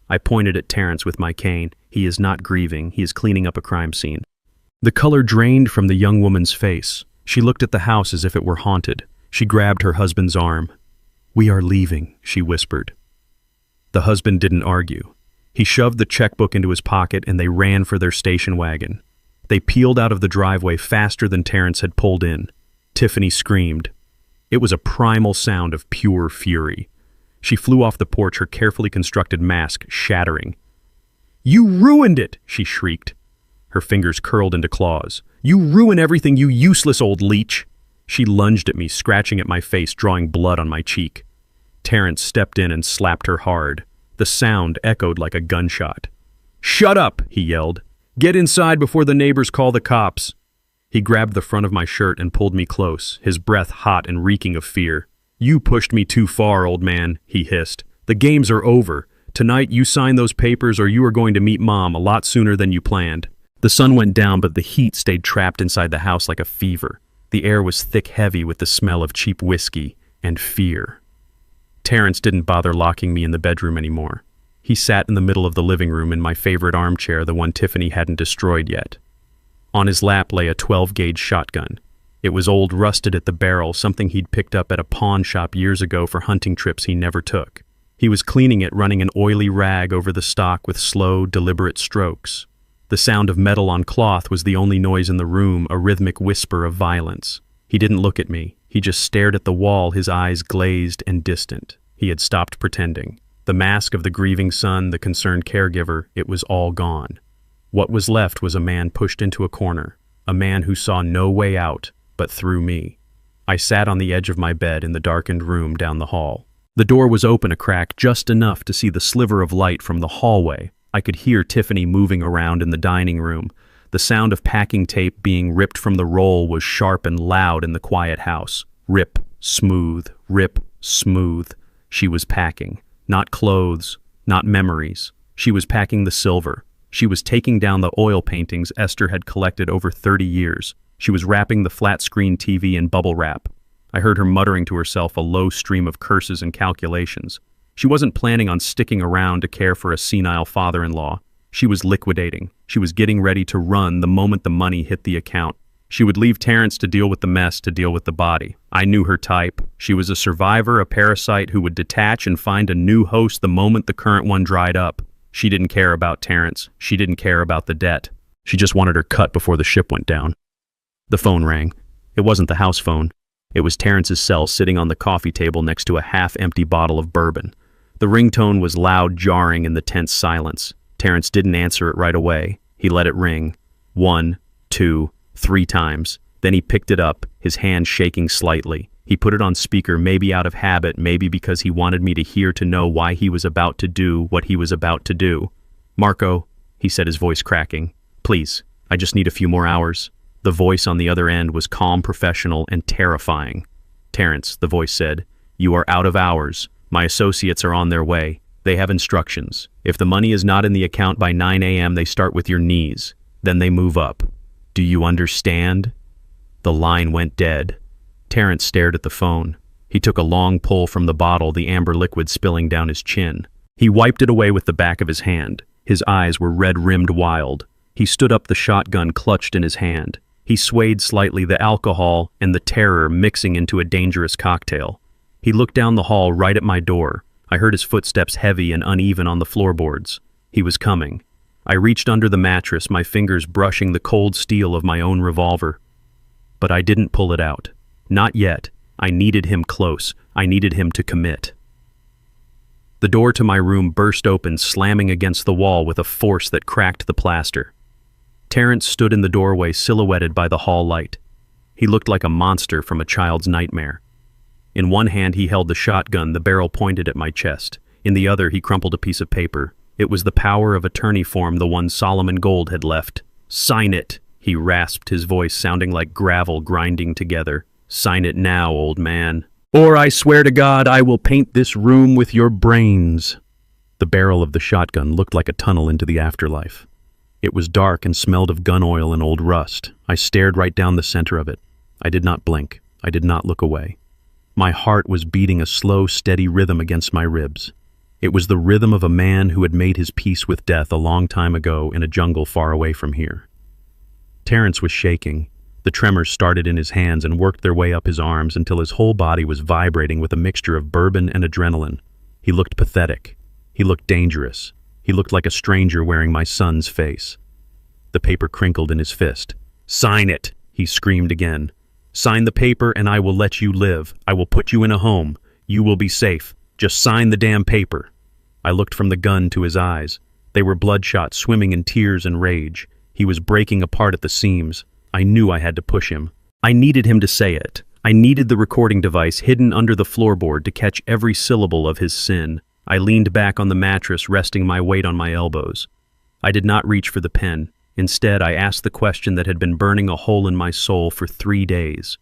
Speaker 1: I pointed at Terrence with my cane. He is not grieving. He is cleaning up a crime scene. The color drained from the young woman's face. She looked at the house as if it were haunted. She grabbed her husband's arm. "We are leaving," she whispered. The husband didn't argue. He shoved the checkbook into his pocket and they ran for their station wagon. They peeled out of the driveway faster than Terrence had pulled in. Tiffany screamed. It was a primal sound of pure fury. She flew off the porch, her carefully constructed mask shattering. "You ruined it!" she shrieked. Her fingers curled into claws. "You ruin everything, you useless old leech!" She lunged at me, scratching at my face, drawing blood on my cheek. Terrence stepped in and slapped her hard. The sound echoed like a gunshot. "Shut up!" he yelled. "Get inside before the neighbors call the cops." He grabbed the front of my shirt and pulled me close, his breath hot and reeking of fear. "You pushed me too far, old man," he hissed. "The games are over. Tonight you sign those papers or you are going to meet Mom a lot sooner than you planned." The sun went down, but the heat stayed trapped inside the house like a fever. The air was thick, heavy with the smell of cheap whiskey and fear. Terrence didn't bother locking me in the bedroom anymore. He sat in the middle of the living room in my favorite armchair, the one Tiffany hadn't destroyed yet. On his lap lay a 12-gauge shotgun. It was old, rusted at the barrel, something he'd picked up at a pawn shop years ago for hunting trips he never took. He was cleaning it, running an oily rag over the stock with slow, deliberate strokes. The sound of metal on cloth was the only noise in the room, a rhythmic whisper of violence. He didn't look at me. He just stared at the wall, his eyes glazed and distant. He had stopped pretending. The mask of the grieving son, the concerned caregiver, it was all gone. What was left was a man pushed into a corner, a man who saw no way out but through me. I sat on the edge of my bed in the darkened room down the hall. The door was open a crack, just enough to see the sliver of light from the hallway. I could hear Tiffany moving around in the dining room. The sound of packing tape being ripped from the roll was sharp and loud in the quiet house. Rip, smooth, rip, smooth. She was packing. Not clothes, not memories. She was packing the silver. She was taking down the oil paintings Esther had collected over 30 years. She was wrapping the flat-screen TV in bubble wrap. I heard her muttering to herself a low stream of curses and calculations. She wasn't planning on sticking around to care for a senile father-in-law. She was liquidating. She was getting ready to run the moment the money hit the account. She would leave Terrence to deal with the mess, to deal with the body. I knew her type. She was a survivor, a parasite who would detach and find a new host the moment the current one dried up. She didn't care about Terrence. She didn't care about the debt. She just wanted her cut before the ship went down. The phone rang. It wasn't the house phone. It was Terrence's cell sitting on the coffee table next to a half-empty bottle of bourbon. The ringtone was loud, jarring in the tense silence. Terrence didn't answer it right away. He let it ring. 1, 2, 3 times. Then he picked it up, his hand shaking slightly. He put it on speaker, maybe out of habit, maybe because he wanted me to hear, to know why he was about to do what he was about to do. "Marco," he said, his voice cracking. "Please, I just need a few more hours." The voice on the other end was calm, professional, and terrifying. "Terrence," the voice said, "you are out of hours. My associates are on their way. They have instructions. If the money is not in the account by 9 a.m., they start with your knees. Then they move up. Do you understand?" The line went dead. Terrence stared at the phone. He took a long pull from the bottle, the amber liquid spilling down his chin. He wiped it away with the back of his hand. His eyes were red-rimmed wild. He stood up, the shotgun clutched in his hand. He swayed slightly, the alcohol and the terror mixing into a dangerous cocktail. He looked down the hall right at my door. I heard his footsteps heavy and uneven on the floorboards. He was coming. I reached under the mattress, my fingers brushing the cold steel of my own revolver. But I didn't pull it out. Not yet. I needed him close. I needed him to commit. The door to my room burst open, slamming against the wall with a force that cracked the plaster. Terrence stood in the doorway, silhouetted by the hall light. He looked like a monster from a child's nightmare. In one hand he held the shotgun, the barrel pointed at my chest. In the other he crumpled a piece of paper. It was the power of attorney form, the one Solomon Gold had left. "Sign it," he rasped, his voice sounding like gravel grinding together. "Sign it now, old man. Or I swear to God I will paint this room with your brains." The barrel of the shotgun looked like a tunnel into the afterlife. It was dark and smelled of gun oil and old rust. I stared right down the center of it. I did not blink. I did not look away. My heart was beating a slow, steady rhythm against my ribs. It was the rhythm of a man who had made his peace with death a long time ago in a jungle far away from here. Terrence was shaking. The tremors started in his hands and worked their way up his arms until his whole body was vibrating with a mixture of bourbon and adrenaline. He looked pathetic. He looked dangerous. He looked like a stranger wearing my son's face. The paper crinkled in his fist. "Sign it," he screamed again. "Sign the paper and I will let you live. I will put you in a home. You will be safe. Just sign the damn paper." I looked from the gun to his eyes. They were bloodshot, swimming in tears and rage. He was breaking apart at the seams. I knew I had to push him. I needed him to say it. I needed the recording device hidden under the floorboard to catch every syllable of his sin. I leaned back on the mattress, resting my weight on my elbows. I did not reach for the pen. Instead, I asked the question that had been burning a hole in my soul for 3 days.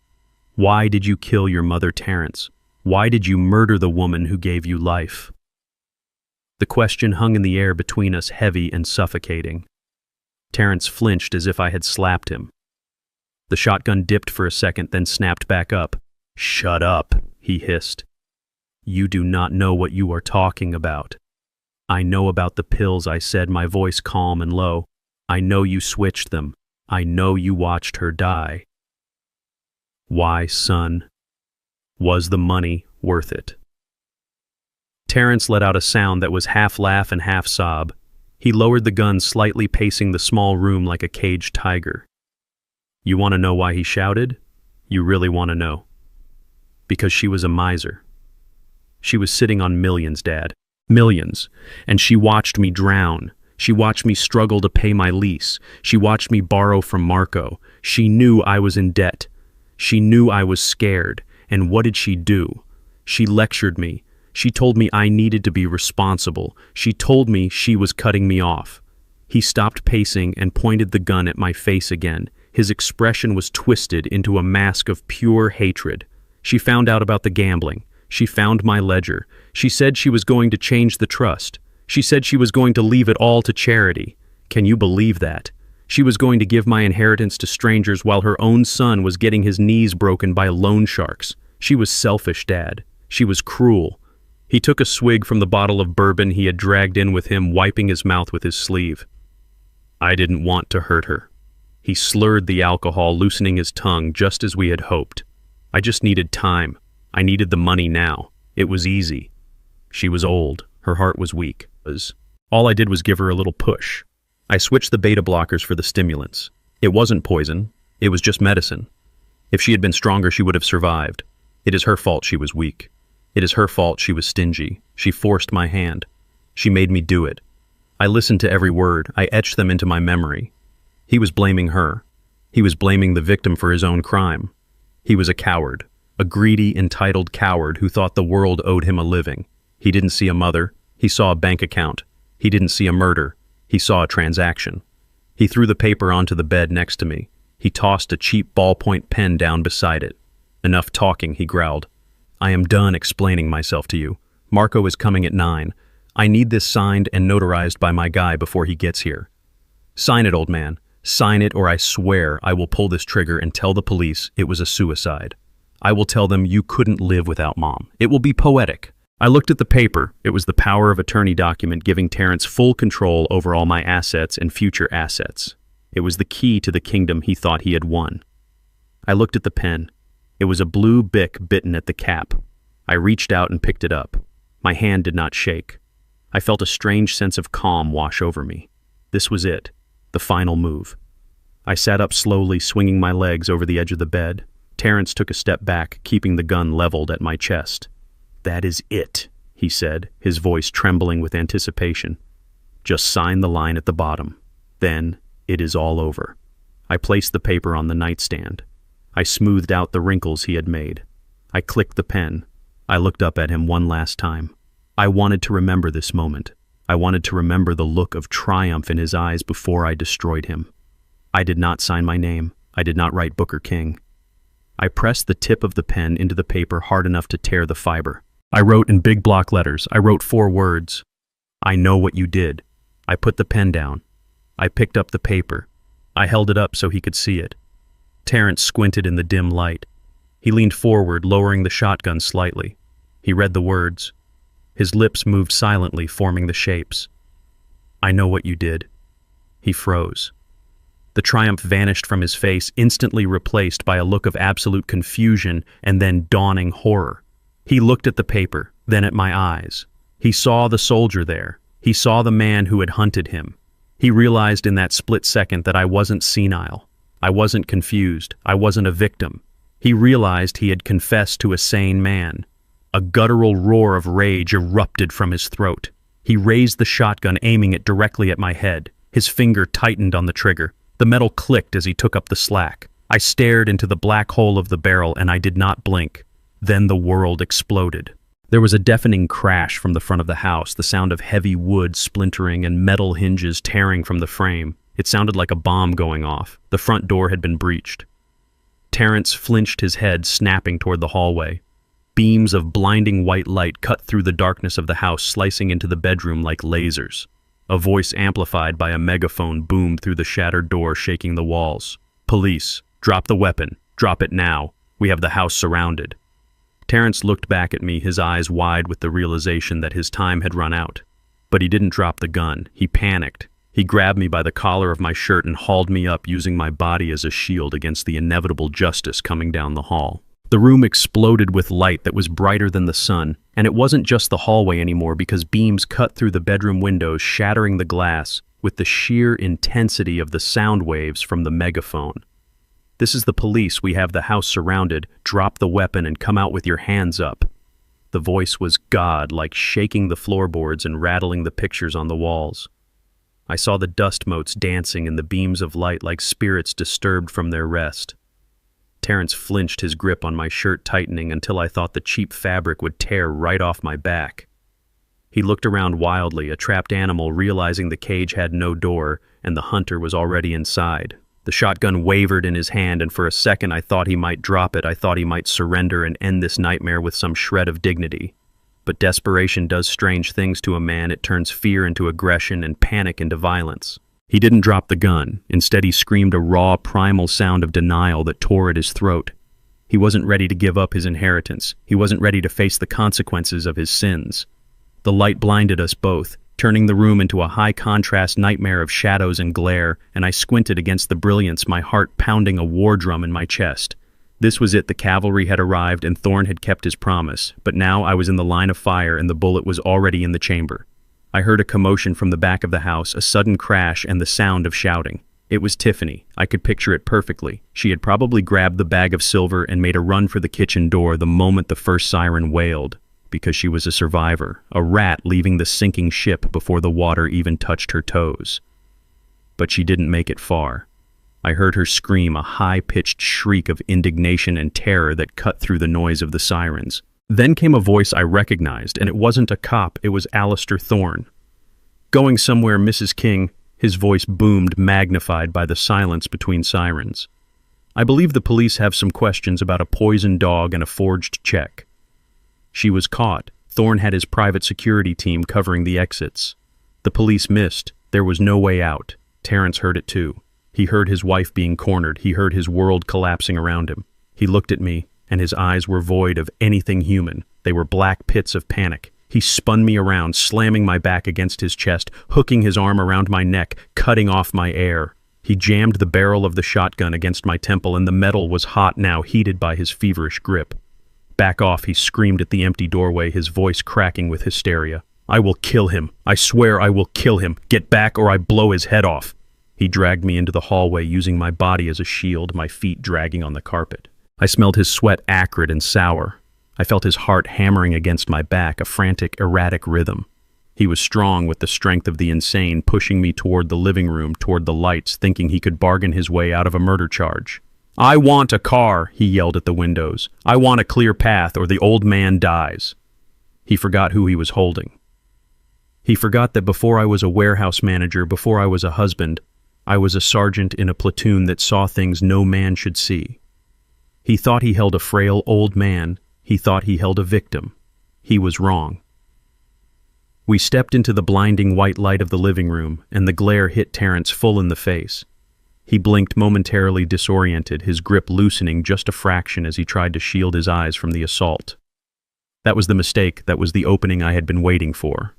Speaker 1: Why did you kill your mother, Terrence? Why did you murder the woman who gave you life? The question hung in the air between us, heavy and suffocating. Terrence flinched as if I had slapped him. The shotgun dipped for a second, then snapped back up. "Shut up," he hissed. "You do not know what you are talking about." "I know about the pills," I said, my voice calm and low. "I know you switched them. I know you watched her die." "Why, son? Was the money worth it?" Terrence let out a sound that was half laugh and half sob. He lowered the gun slightly, pacing the small room like a caged tiger. "You want to know why he shouted? You really want to know?" "Because she was a miser. She was sitting on millions, Dad. Millions. And she watched me drown. She watched me struggle to pay my lease. She watched me borrow from Marco. She knew I was in debt. She knew I was scared. And what did she do? She lectured me. She told me I needed to be responsible. She told me she was cutting me off." He stopped pacing and pointed the gun at my face again. His expression was twisted into a mask of pure hatred. "She found out about the gambling. She found my ledger. She said she was going to change the trust. She said she was going to leave it all to charity. Can you believe that? She was going to give my inheritance to strangers while her own son was getting his knees broken by loan sharks. She was selfish, Dad. She was cruel." He took a swig from the bottle of bourbon he had dragged in with him, wiping his mouth with his sleeve. "I didn't want to hurt her." He slurred the alcohol, loosening his tongue just as we had hoped. "I just needed time. I needed the money now. It was easy. She was old. Her heart was weak. All I did was give her a little push. I switched the beta blockers for the stimulants. It wasn't poison. It was just medicine. If she had been stronger, she would have survived. It is her fault she was weak. It is her fault she was stingy. She forced my hand. She made me do it. I listened to every word. I etched them into my memory. He was blaming her. He was blaming the victim for his own crime. He was a coward, a greedy, entitled coward who thought the world owed him a living. He didn't see a mother. He saw a bank account. He didn't see a murder. He saw a transaction. He threw the paper onto the bed next to me. He tossed a cheap ballpoint pen down beside it. "Enough talking," he growled. "I am done explaining myself to you. Marco is coming at 9. I need this signed and notarized by my guy before he gets here. Sign it, old man. Sign it, or I swear I will pull this trigger and tell the police it was a suicide. I will tell them you couldn't live without Mom. It will be poetic." I looked at the paper. It was the power of attorney document giving Terrence full control over all my assets and future assets. It was the key to the kingdom he thought he had won. I looked at the pen. It was a blue Bic bitten at the cap. I reached out and picked it up. My hand did not shake. I felt a strange sense of calm wash over me. This was it, the final move. I sat up slowly, swinging my legs over the edge of the bed. Terrence took a step back, keeping the gun leveled at my chest. "That is it," he said, his voice trembling with anticipation. "Just sign the line at the bottom. Then it is all over." I placed the paper on the nightstand. I smoothed out the wrinkles he had made. I clicked the pen. I looked up at him one last time. I wanted to remember this moment. I wanted to remember the look of triumph in his eyes before I destroyed him. I did not sign my name. I did not write Booker King. I pressed the tip of the pen into the paper hard enough to tear the fiber. I wrote in big block letters. I wrote 4 words. I know what you did. I put the pen down. I picked up the paper. I held it up so he could see it. Terrence squinted in the dim light. He leaned forward, lowering the shotgun slightly. He read the words. His lips moved silently, forming the shapes. I know what you did. He froze. The triumph vanished from his face, instantly replaced by a look of absolute confusion and then dawning horror. He looked at the paper, then at my eyes. He saw the soldier there. He saw the man who had hunted him. He realized in that split second that I wasn't senile. I wasn't confused. I wasn't a victim. He realized he had confessed to a sane man. A guttural roar of rage erupted from his throat. He raised the shotgun, aiming it directly at my head. His finger tightened on the trigger. The metal clicked as he took up the slack. I stared into the black hole of the barrel, and I did not blink. Then the world exploded. There was a deafening crash from the front of the house, the sound of heavy wood splintering and metal hinges tearing from the frame. It sounded like a bomb going off. The front door had been breached. Terrence flinched his head, snapping toward the hallway. Beams of blinding white light cut through the darkness of the house, slicing into the bedroom like lasers. A voice amplified by a megaphone boomed through the shattered door, shaking the walls. Police, drop the weapon. Drop it now. We have the house surrounded. Terrence looked back at me, his eyes wide with the realization that his time had run out. But he didn't drop the gun. He panicked. He grabbed me by the collar of my shirt and hauled me up, using my body as a shield against the inevitable justice coming down the hall. The room exploded with light that was brighter than the sun, and it wasn't just the hallway anymore because beams cut through the bedroom windows, shattering the glass with the sheer intensity of the sound waves from the megaphone. This is the police. We have the house surrounded. Drop the weapon and come out with your hands up. The voice was God-like, shaking the floorboards and rattling the pictures on the walls. I saw the dust motes dancing in the beams of light like spirits disturbed from their rest. Terrence flinched, his grip on my shirt tightening until I thought the cheap fabric would tear right off my back. He looked around wildly, a trapped animal, realizing the cage had no door and the hunter was already inside. The shotgun wavered in his hand, and for a second I thought he might drop it. I thought he might surrender and end this nightmare with some shred of dignity. But desperation does strange things to a man. It turns fear into aggression and panic into violence. He didn't drop the gun. Instead, he screamed a raw, primal sound of denial that tore at his throat. He wasn't ready to give up his inheritance. He wasn't ready to face the consequences of his sins. The light blinded us both, turning the room into a high-contrast nightmare of shadows and glare, and I squinted against the brilliance, my heart pounding a war drum in my chest. This was it. The cavalry had arrived, and Thorne had kept his promise. But now I was in the line of fire, and the bullet was already in the chamber. I heard a commotion from the back of the house, a sudden crash, and the sound of shouting. It was Tiffany. I could picture it perfectly. She had probably grabbed the bag of silver and made a run for the kitchen door the moment the first siren wailed, because she was a survivor, a rat leaving the sinking ship before the water even touched her toes. But she didn't make it far. I heard her scream, a high-pitched shriek of indignation and terror that cut through the noise of the sirens. Then came a voice I recognized, and it wasn't a cop, it was Alistair Thorne. "Going somewhere, Mrs. King," his voice boomed, magnified by the silence between sirens. "I believe the police have some questions about a poisoned dog and a forged check." She was caught. Thorne had his private security team covering the exits. The police missed. There was no way out. Terrence heard it too. He heard his wife being cornered. He heard his world collapsing around him. He looked at me, and his eyes were void of anything human. They were black pits of panic. He spun me around, slamming my back against his chest, hooking his arm around my neck, cutting off my air. He jammed the barrel of the shotgun against my temple, and the metal was hot now, heated by his feverish grip. "Back off," he screamed at the empty doorway, his voice cracking with hysteria. "I will kill him. I swear I will kill him. Get back or I blow his head off." He dragged me into the hallway, using my body as a shield, my feet dragging on the carpet. I smelled his sweat acrid and sour. I felt his heart hammering against my back, a frantic, erratic rhythm. He was strong with the strength of the insane, pushing me toward the living room, toward the lights, thinking he could bargain his way out of a murder charge. "I want a car," he yelled at the windows. "I want a clear path or the old man dies." He forgot who he was holding. He forgot that before I was a warehouse manager, before I was a husband, I was a sergeant in a platoon that saw things no man should see. He thought he held a frail old man. He thought he held a victim. He was wrong. We stepped into the blinding white light of the living room, and the glare hit Terrence full in the face. He blinked, momentarily disoriented, his grip loosening just a fraction as he tried to shield his eyes from the assault. That was the mistake. That was the opening I had been waiting for.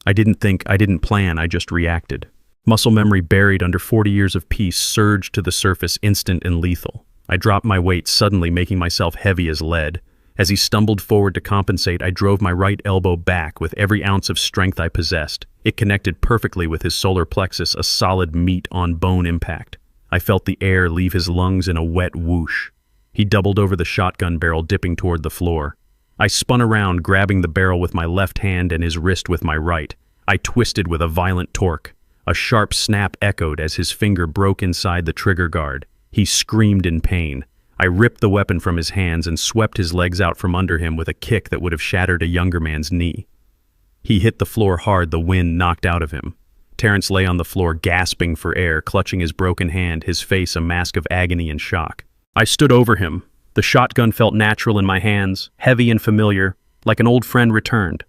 Speaker 1: I didn't think, I didn't plan, I just reacted. Muscle memory buried under 40 years of peace surged to the surface, instant and lethal. I dropped my weight, suddenly making myself heavy as lead. As he stumbled forward to compensate, I drove my right elbow back with every ounce of strength I possessed. It connected perfectly with his solar plexus, a solid meat-on-bone impact. I felt the air leave his lungs in a wet whoosh. He doubled over the shotgun barrel, dipping toward the floor. I spun around, grabbing the barrel with my left hand and his wrist with my right. I twisted with a violent torque. A sharp snap echoed as his finger broke inside the trigger guard. He screamed in pain. I ripped the weapon from his hands and swept his legs out from under him with a kick that would have shattered a younger man's knee. He hit the floor hard, the wind knocked out of him. Terrence lay on the floor, gasping for air, clutching his broken hand, his face a mask of agony and shock. I stood over him. The shotgun felt natural in my hands, heavy and familiar, like an old friend returned.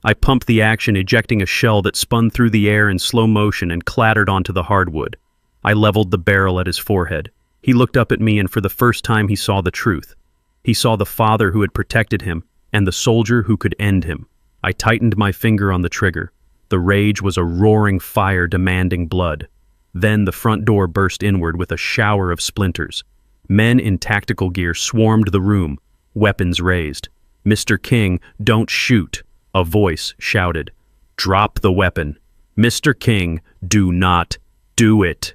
Speaker 1: I pumped the action, ejecting a shell that spun through the air in slow motion and clattered onto the hardwood. I leveled the barrel at his forehead. He looked up at me, and for the first time he saw the truth. He saw the father who had protected him, and the soldier who could end him. I tightened my finger on the trigger. The rage was a roaring fire demanding blood. Then the front door burst inward with a shower of splinters. Men in tactical gear swarmed the room, weapons raised. "Mr. King, don't shoot," a voice shouted. "Drop the weapon. Mr. King, do not do it."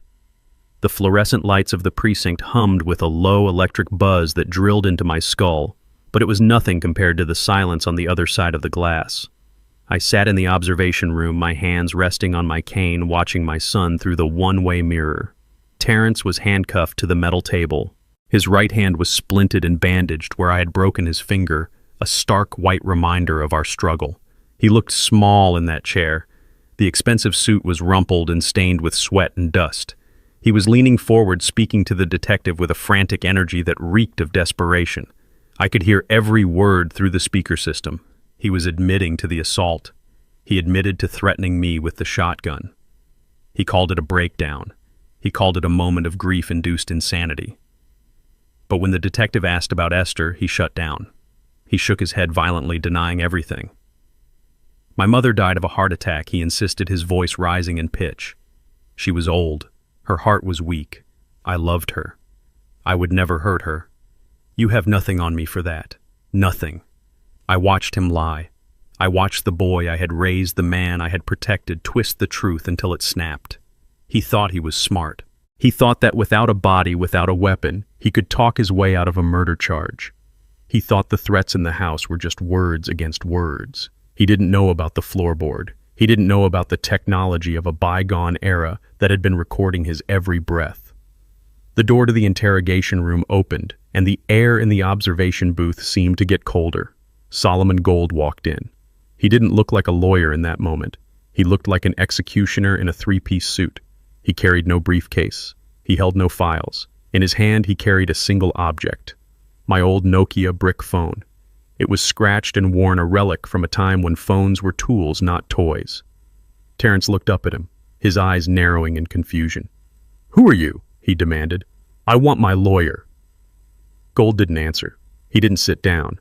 Speaker 1: The fluorescent lights of the precinct hummed with a low electric buzz that drilled into my skull, but it was nothing compared to the silence on the other side of the glass. I sat in the observation room, my hands resting on my cane, watching my son through the one-way mirror. Terrence was handcuffed to the metal table. His right hand was splinted and bandaged where I had broken his finger, a stark white reminder of our struggle. He looked small in that chair. The expensive suit was rumpled and stained with sweat and dust. He was leaning forward, speaking to the detective with a frantic energy that reeked of desperation. I could hear every word through the speaker system. He was admitting to the assault. He admitted to threatening me with the shotgun. He called it a breakdown. He called it a moment of grief-induced insanity. But when the detective asked about Esther, he shut down. He shook his head violently, denying everything. "My mother died of a heart attack," he insisted, his voice rising in pitch. "She was old. Her heart was weak. I loved her. I would never hurt her. You have nothing on me for that. Nothing." I watched him lie. I watched the boy I had raised, the man I had protected, twist the truth until it snapped. He thought he was smart. He thought that without a body, without a weapon, he could talk his way out of a murder charge. He thought the threats in the house were just words against words. He didn't know about the floorboard. He didn't know about the technology of a bygone era that had been recording his every breath. The door to the interrogation room opened, and the air in the observation booth seemed to get colder. Solomon Gold walked in. He didn't look like a lawyer in that moment. He looked like an executioner in a three-piece suit. He carried no briefcase. He held no files. In his hand, he carried a single object. My old Nokia brick phone. It was scratched and worn, a relic from a time when phones were tools, not toys. Terrence looked up at him, his eyes narrowing in confusion. "Who are you?" he demanded. "I want my lawyer." Gold didn't answer. He didn't sit down.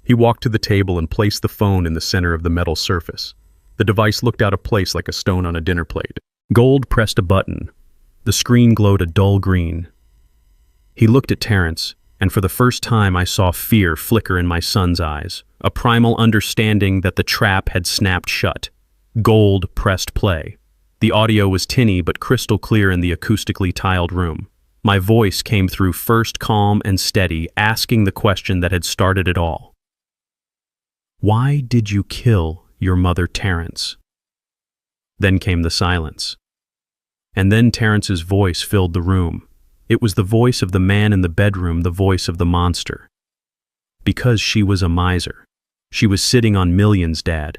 Speaker 1: He walked to the table and placed the phone in the center of the metal surface. The device looked out of place like a stone on a dinner plate. Gold pressed a button. The screen glowed a dull green. He looked at Terrence, and for the first time I saw fear flicker in my son's eyes, a primal understanding that the trap had snapped shut. Gold pressed play. The audio was tinny but crystal clear in the acoustically tiled room. My voice came through first, calm and steady, asking the question that had started it all. "Why did you kill your mother, Terrence?" Then came the silence. And then Terrence's voice filled the room. It was the voice of the man in the bedroom, the voice of the monster. Because she was a miser. She was sitting on millions, Dad.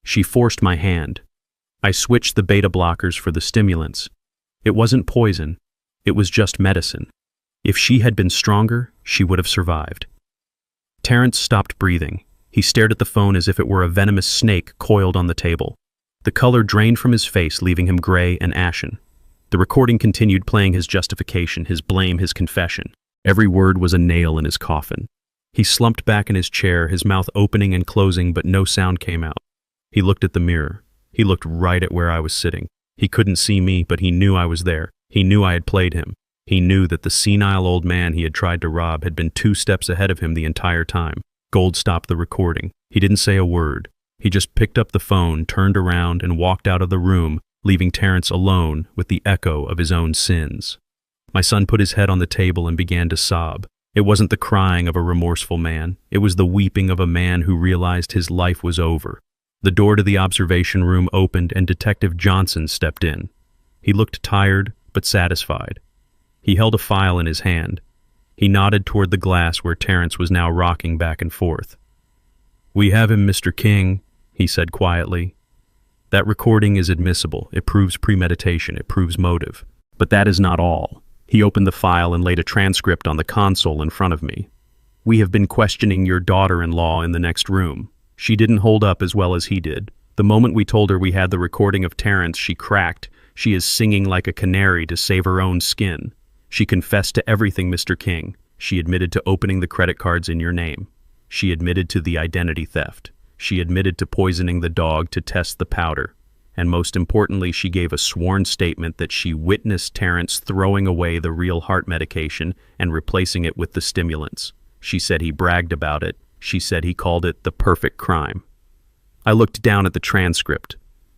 Speaker 1: She forced my hand. I switched the beta blockers for the stimulants. It wasn't poison. It was just medicine. If she had been stronger, she would have survived. Terrence stopped breathing. He stared at the phone as if it were a venomous snake coiled on the table. The color drained from his face, leaving him gray and ashen. The recording continued, playing his justification, his blame, his confession. Every word was a nail in his coffin. He slumped back in his chair, his mouth opening and closing, but no sound came out. He looked at the mirror. He looked right at where I was sitting. He couldn't see me, but he knew I was there. He knew I had played him. He knew that the senile old man he had tried to rob had been 2 steps ahead of him the entire time. Gold stopped the recording. He didn't say a word. He just picked up the phone, turned around, and walked out of the room, leaving Terrence alone with the echo of his own sins. My son put his head on the table and began to sob. It wasn't the crying of a remorseful man. It was the weeping of a man who realized his life was over. The door to the observation room opened and Detective Johnson stepped in. He looked tired, but satisfied. He held a file in his hand. He nodded toward the glass where Terrence was now rocking back and forth. "We have him, Mr. King," he said quietly. "That recording is admissible. It proves premeditation. It proves motive. But that is not all." He opened the file and laid a transcript on the console in front of me. "We have been questioning your daughter-in-law in the next room. She didn't hold up as well as he did. The moment we told her we had the recording of Terrence, she cracked. She is singing like a canary to save her own skin. She confessed to everything, Mr. King. She admitted to opening the credit cards in your name. She admitted to the identity theft. She admitted to poisoning the dog to test the powder. And most importantly, she gave a sworn statement that she witnessed Terrence throwing away the real heart medication and replacing it with the stimulants. She said he bragged about it. She said he called it the perfect crime." I looked down at the transcript.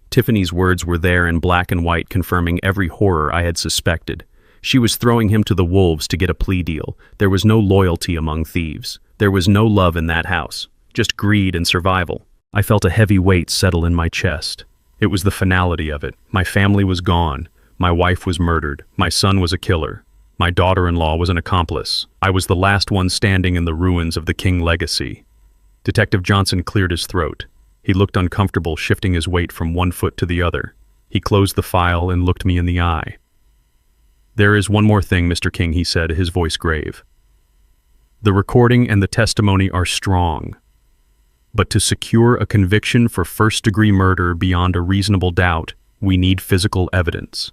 Speaker 1: Tiffany's words were there in black and white, confirming every horror I had suspected. She was throwing him to the wolves to get a plea deal. There was no loyalty among thieves. There was no love in that house, just greed and survival. I felt a heavy weight settle in my chest. It was the finality of it. My family was gone. My wife was murdered. My son was a killer. My daughter-in-law was an accomplice. I was the last one standing in the ruins of the King legacy. Detective Johnson cleared his throat. He looked uncomfortable, shifting his weight from one foot to the other. He closed the file and looked me in the eye. "There is one more thing, Mr. King," he said, his voice grave. "The recording and the testimony are strong. But to secure a conviction for first-degree murder beyond a reasonable doubt, we need physical evidence.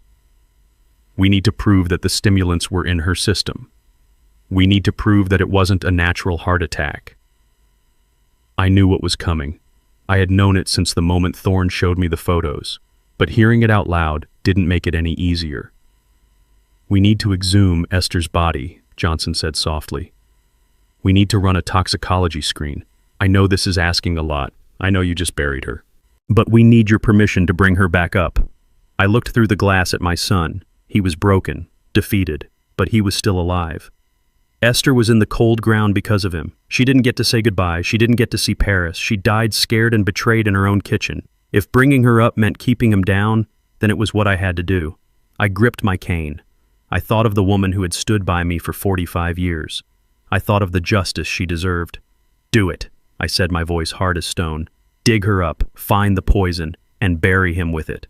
Speaker 1: We need to prove that the stimulants were in her system. We need to prove that it wasn't a natural heart attack." I knew what was coming. I had known it since the moment Thorne showed me the photos, but hearing it out loud didn't make it any easier. "We need to exhume Esther's body," Johnson said softly. "We need to run a toxicology screen. I know this is asking a lot. I know you just buried her. But we need your permission to bring her back up." I looked through the glass at my son. He was broken, defeated, but he was still alive. Esther was in the cold ground because of him. She didn't get to say goodbye. She didn't get to see Paris. She died scared and betrayed in her own kitchen. If bringing her up meant keeping him down, then it was what I had to do. I gripped my cane. I thought of the woman who had stood by me for 45 years. I thought of the justice she deserved. "Do it," I said, my voice hard as stone. "Dig her up, find the poison, and bury him with it."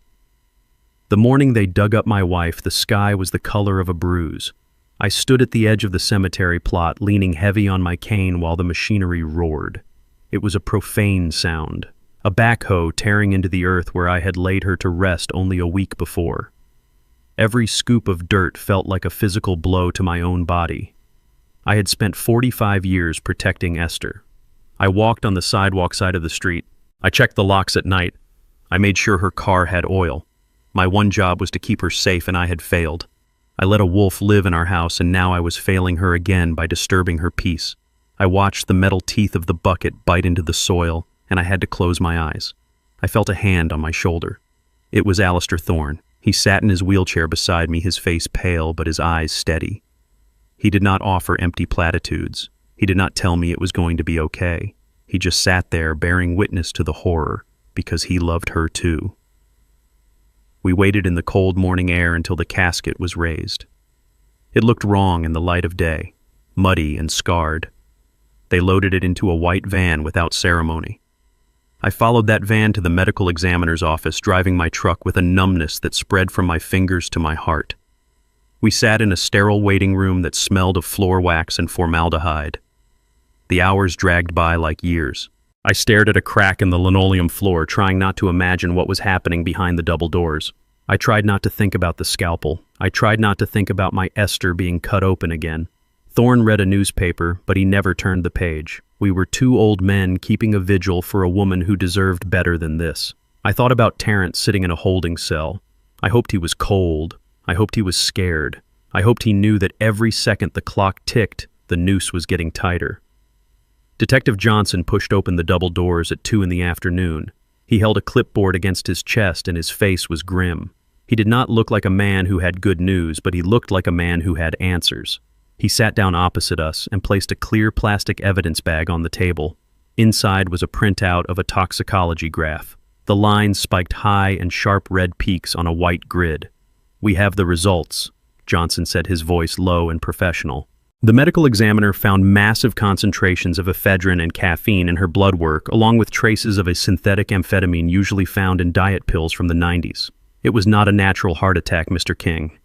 Speaker 1: The morning they dug up my wife, the sky was the color of a bruise. I stood at the edge of the cemetery plot, leaning heavy on my cane while the machinery roared. It was a profane sound, a backhoe tearing into the earth where I had laid her to rest only a week before. Every scoop of dirt felt like a physical blow to my own body. I had spent 45 years protecting Esther. I walked on the sidewalk side of the street. I checked the locks at night. I made sure her car had oil. My one job was to keep her safe, and I had failed. I let a wolf live in our house, and now I was failing her again by disturbing her peace. I watched the metal teeth of the bucket bite into the soil, and I had to close my eyes. I felt a hand on my shoulder. It was Alistair Thorne. He sat in his wheelchair beside me, his face pale but his eyes steady. He did not offer empty platitudes. He did not tell me it was going to be okay. He just sat there bearing witness to the horror, because he loved her too. We waited in the cold morning air until the casket was raised. It looked wrong in the light of day, muddy and scarred. They loaded it into a white van without ceremony. I followed that van to the medical examiner's office, driving my truck with a numbness that spread from my fingers to my heart. We sat in a sterile waiting room that smelled of floor wax and formaldehyde. The hours dragged by like years. I stared at a crack in the linoleum floor, trying not to imagine what was happening behind the double doors. I tried not to think about the scalpel. I tried not to think about my Esther being cut open again. Thorne read a newspaper, but he never turned the page. We were two old men keeping a vigil for a woman who deserved better than this. I thought about Terrence sitting in a holding cell. I hoped he was cold. I hoped he was scared. I hoped he knew that every second the clock ticked, the noose was getting tighter. Detective Johnson pushed open the double doors at 2 in the afternoon. He held a clipboard against his chest and his face was grim. He did not look like a man who had good news, but he looked like a man who had answers. He sat down opposite us and placed a clear plastic evidence bag on the table. Inside was a printout of a toxicology graph. The lines spiked high and sharp red peaks on a white grid. "We have the results," Johnson said, his voice low and professional. The medical examiner found massive concentrations of ephedrine and caffeine in her blood work, along with traces of a synthetic amphetamine usually found in diet pills from the 90s. It was not a natural heart attack, Mr. King.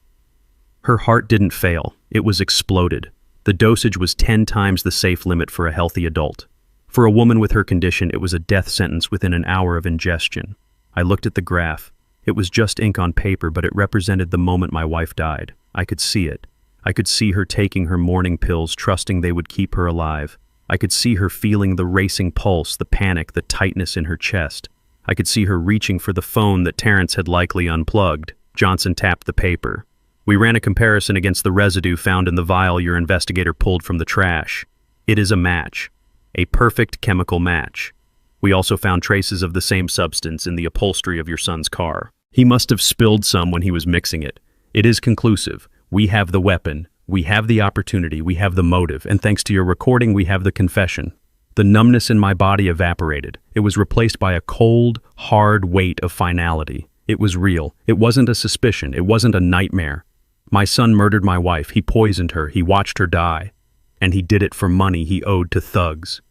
Speaker 1: Her heart didn't fail. It was exploded. The dosage was 10 times the safe limit for a healthy adult. For a woman with her condition, it was a death sentence within an hour of ingestion. I looked at the graph. It was just ink on paper, but it represented the moment my wife died. I could see it. I could see her taking her morning pills, trusting they would keep her alive. I could see her feeling the racing pulse, the panic, the tightness in her chest. I could see her reaching for the phone that Terrence had likely unplugged. Johnson tapped the paper. "We ran a comparison against the residue found in the vial your investigator pulled from the trash. It is a match. A perfect chemical match. We also found traces of the same substance in the upholstery of your son's car. He must have spilled some when he was mixing it. It is conclusive. We have the weapon, we have the opportunity, we have the motive, and thanks to your recording, we have the confession." The numbness in my body evaporated. It was replaced by a cold, hard weight of finality. It was real. It wasn't a suspicion. It wasn't a nightmare. My son murdered my wife. He poisoned her. He watched her die. And he did it for money he owed to thugs.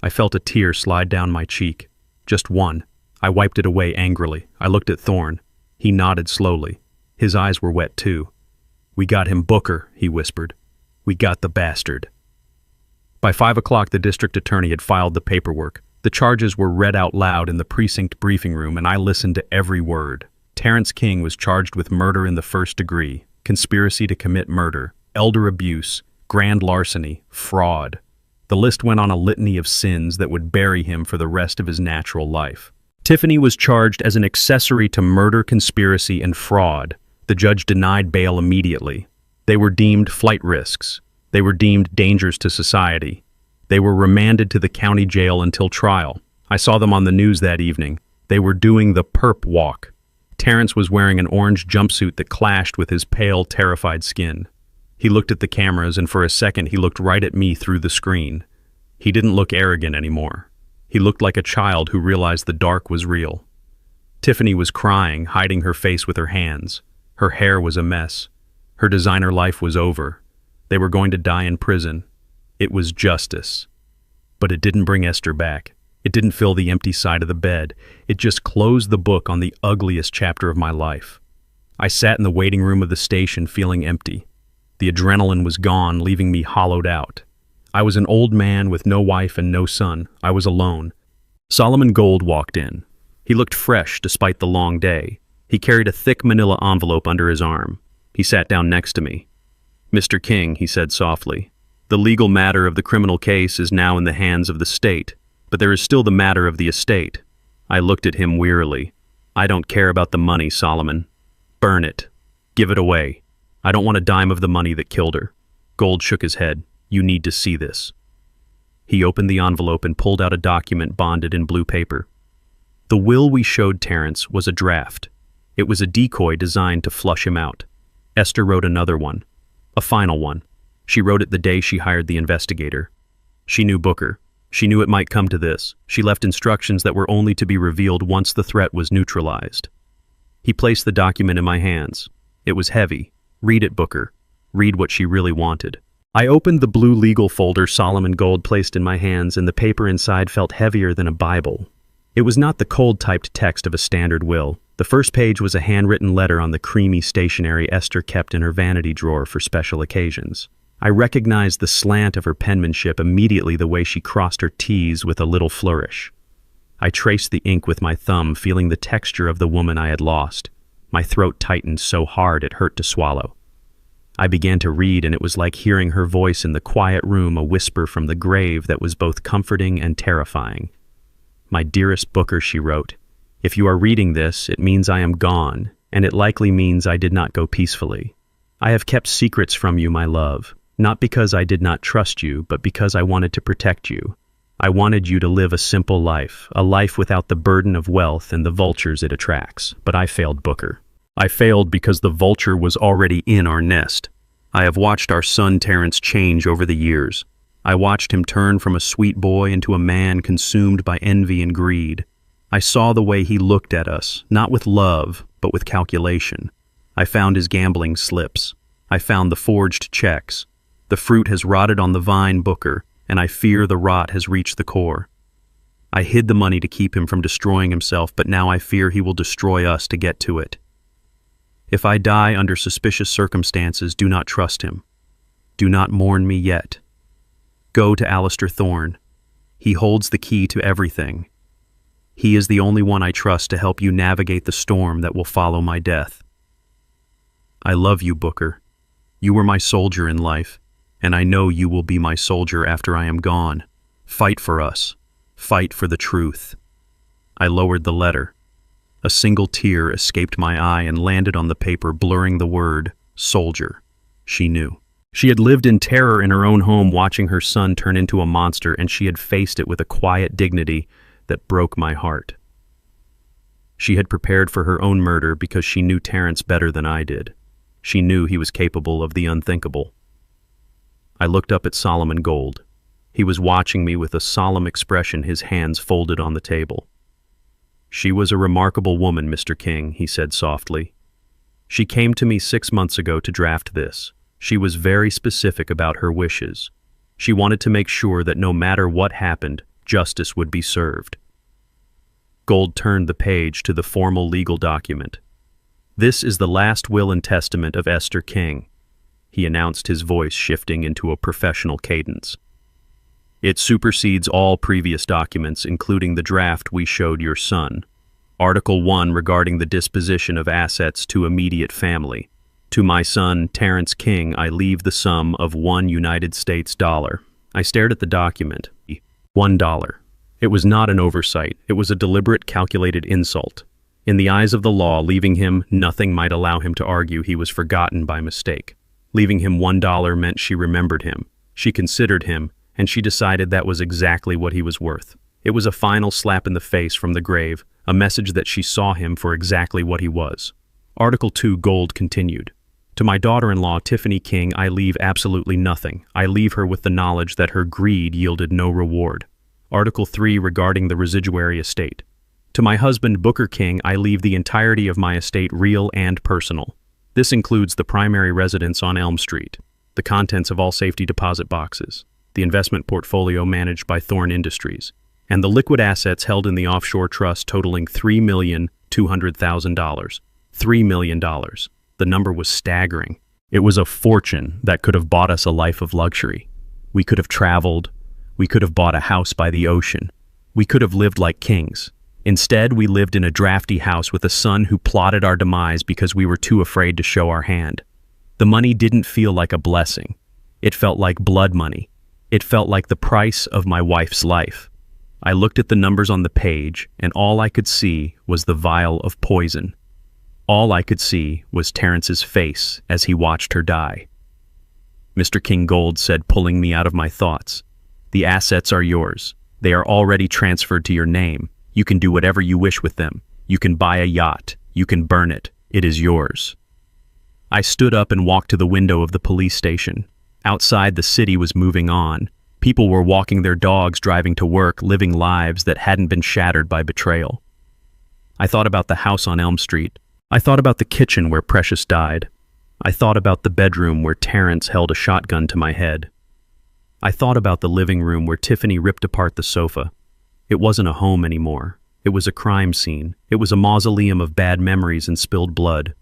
Speaker 1: I felt a tear slide down my cheek. Just one. I wiped it away angrily. I looked at Thorne. He nodded slowly. His eyes were wet too. "We got him, Booker," he whispered. "We got the bastard." By 5 o'clock, the district attorney had filed the paperwork. The charges were read out loud in the precinct briefing room, and I listened to every word. Terrence King was charged with murder in the first degree, conspiracy to commit murder, elder abuse, grand larceny, fraud. The list went on a litany of sins that would bury him for the rest of his natural life. Tiffany was charged as an accessory to murder, conspiracy, and fraud. The judge denied bail immediately. They were deemed flight risks. They were deemed dangers to society. They were remanded to the county jail until trial. I saw them on the news that evening. They were doing the perp walk. Terrence was wearing an orange jumpsuit that clashed with his pale, terrified skin. He looked at the cameras, and for a second he looked right at me through the screen. He didn't look arrogant anymore. He looked like a child who realized the dark was real. Tiffany was crying, hiding her face with her hands. Her hair was a mess. Her designer life was over. They were going to die in prison. It was justice. But it didn't bring Esther back. It didn't fill the empty side of the bed. It just closed the book on the ugliest chapter of my life. I sat in the waiting room of the station feeling empty. The adrenaline was gone, leaving me hollowed out. I was an old man with no wife and no son. I was alone. Solomon Gold walked in. He looked fresh despite the long day. He carried a thick manila envelope under his arm. He sat down next to me. "Mr. King," he said softly, "the legal matter of the criminal case is now in the hands of the state, but there is still the matter of the estate." I looked at him wearily. "I don't care about the money, Solomon. Burn it. Give it away. I don't want a dime of the money that killed her." Gold shook his head. "You need to see this." He opened the envelope and pulled out a document bonded in blue paper. The will we showed Terrence was a draft. It was a decoy designed to flush him out. Esther wrote another one, a final one. She wrote it the day she hired the investigator. She knew Booker. She knew it might come to this. She left instructions that were only to be revealed once the threat was neutralized. He placed the document in my hands. It was heavy. "Read it, Booker. read what she really wanted. I opened the blue legal folder Solomon Gold placed in my hands, and the paper inside felt heavier than a Bible. It was not the cold-typed text of a standard will. The first page was a handwritten letter on the creamy stationery Esther kept in her vanity drawer for special occasions. I recognized the slant of her penmanship immediately, the way she crossed her T's with a little flourish. I traced the ink with my thumb, feeling the texture of the woman I had lost. My throat tightened so hard it hurt to swallow. I began to read, and it was like hearing her voice in the quiet room, a whisper from the grave that was both comforting and terrifying. "My dearest Booker," she wrote, "if you are reading this, it means I am gone, and it likely means I did not go peacefully. I have kept secrets from you, my love, not because I did not trust you, but because I wanted to protect you. I wanted you to live a simple life, a life without the burden of wealth and the vultures it attracts. But I failed, Booker. I failed because the vulture was already in our nest. I have watched our son Terrence change over the years. I watched him turn from a sweet boy into a man consumed by envy and greed. I saw the way he looked at us, not with love, but with calculation. I found his gambling slips. I found the forged checks. The fruit has rotted on the vine, Booker, and I fear the rot has reached the core. I hid the money to keep him from destroying himself, but now I fear he will destroy us to get to it. If I die under suspicious circumstances, do not trust him. Do not mourn me yet. Go to Alistair Thorne. He holds the key to everything. He is the only one I trust to help you navigate the storm that will follow my death. I love you, Booker. You were my soldier in life, and I know you will be my soldier after I am gone. Fight for us. Fight for the truth." I lowered the letter. A single tear escaped my eye and landed on the paper, blurring the word, soldier. She knew. She had lived in terror in her own home, watching her son turn into a monster, and she had faced it with a quiet dignity that broke my heart. She had prepared for her own murder because she knew Terrence better than I did. She knew he was capable of the unthinkable. I looked up at Solomon Gold. He was watching me with a solemn expression, his hands folded on the table. "She was a remarkable woman, Mr. King," he said softly. "She came to me 6 months ago to draft this. She was very specific about her wishes. She wanted to make sure that no matter what happened, justice would be served." Gold turned the page to the formal legal document. "This is the last will and testament of Esther King," he announced, his voice shifting into a professional cadence. "It supersedes all previous documents, including the draft we showed your son. Article 1 regarding the disposition of assets to immediate family. To my son, Terrence King, I leave the sum of $1 US. I stared at the document. $1. It was not an oversight. It was a deliberate, calculated insult. In the eyes of the law, leaving him nothing might allow him to argue he was forgotten by mistake. Leaving him $1 meant she remembered him, she considered him, and she decided that was exactly what he was worth. It was a final slap in the face from the grave, a message that she saw him for exactly what he was. Article 2 Gold continued. To my daughter-in-law, Tiffany King, I leave absolutely nothing. I leave her with the knowledge that her greed yielded no reward. Article 3 regarding the residuary estate. To my husband, Booker King, I leave the entirety of my estate, real and personal. This includes the primary residence on Elm Street, the contents of all safety deposit boxes, the investment portfolio managed by Thorne Industries, and the liquid assets held in the offshore trust totaling $3,200,000. $3 million. The number was staggering. It was a fortune that could have bought us a life of luxury. We could have traveled. We could have bought a house by the ocean. We could have lived like kings. Instead, we lived in a drafty house with a son who plotted our demise because we were too afraid to show our hand. The money didn't feel like a blessing. It felt like blood money. It felt like the price of my wife's life. I looked at the numbers on the page, and all I could see was the vial of poison. All I could see was Terrence's face as he watched her die. Mr. King Gold said, pulling me out of my thoughts, "The assets are yours. They are already transferred to your name. You can do whatever you wish with them. You can buy a yacht. You can burn it. It is yours." I stood up and walked to the window of the police station. Outside, the city was moving on. People were walking their dogs, driving to work, living lives that hadn't been shattered by betrayal. I thought about the house on Elm Street. I thought about the kitchen where Precious died. I thought about the bedroom where Terrence held a shotgun to my head. I thought about the living room where Tiffany ripped apart the sofa. It wasn't a home anymore. It was a crime scene. It was a mausoleum of bad memories and spilled blood.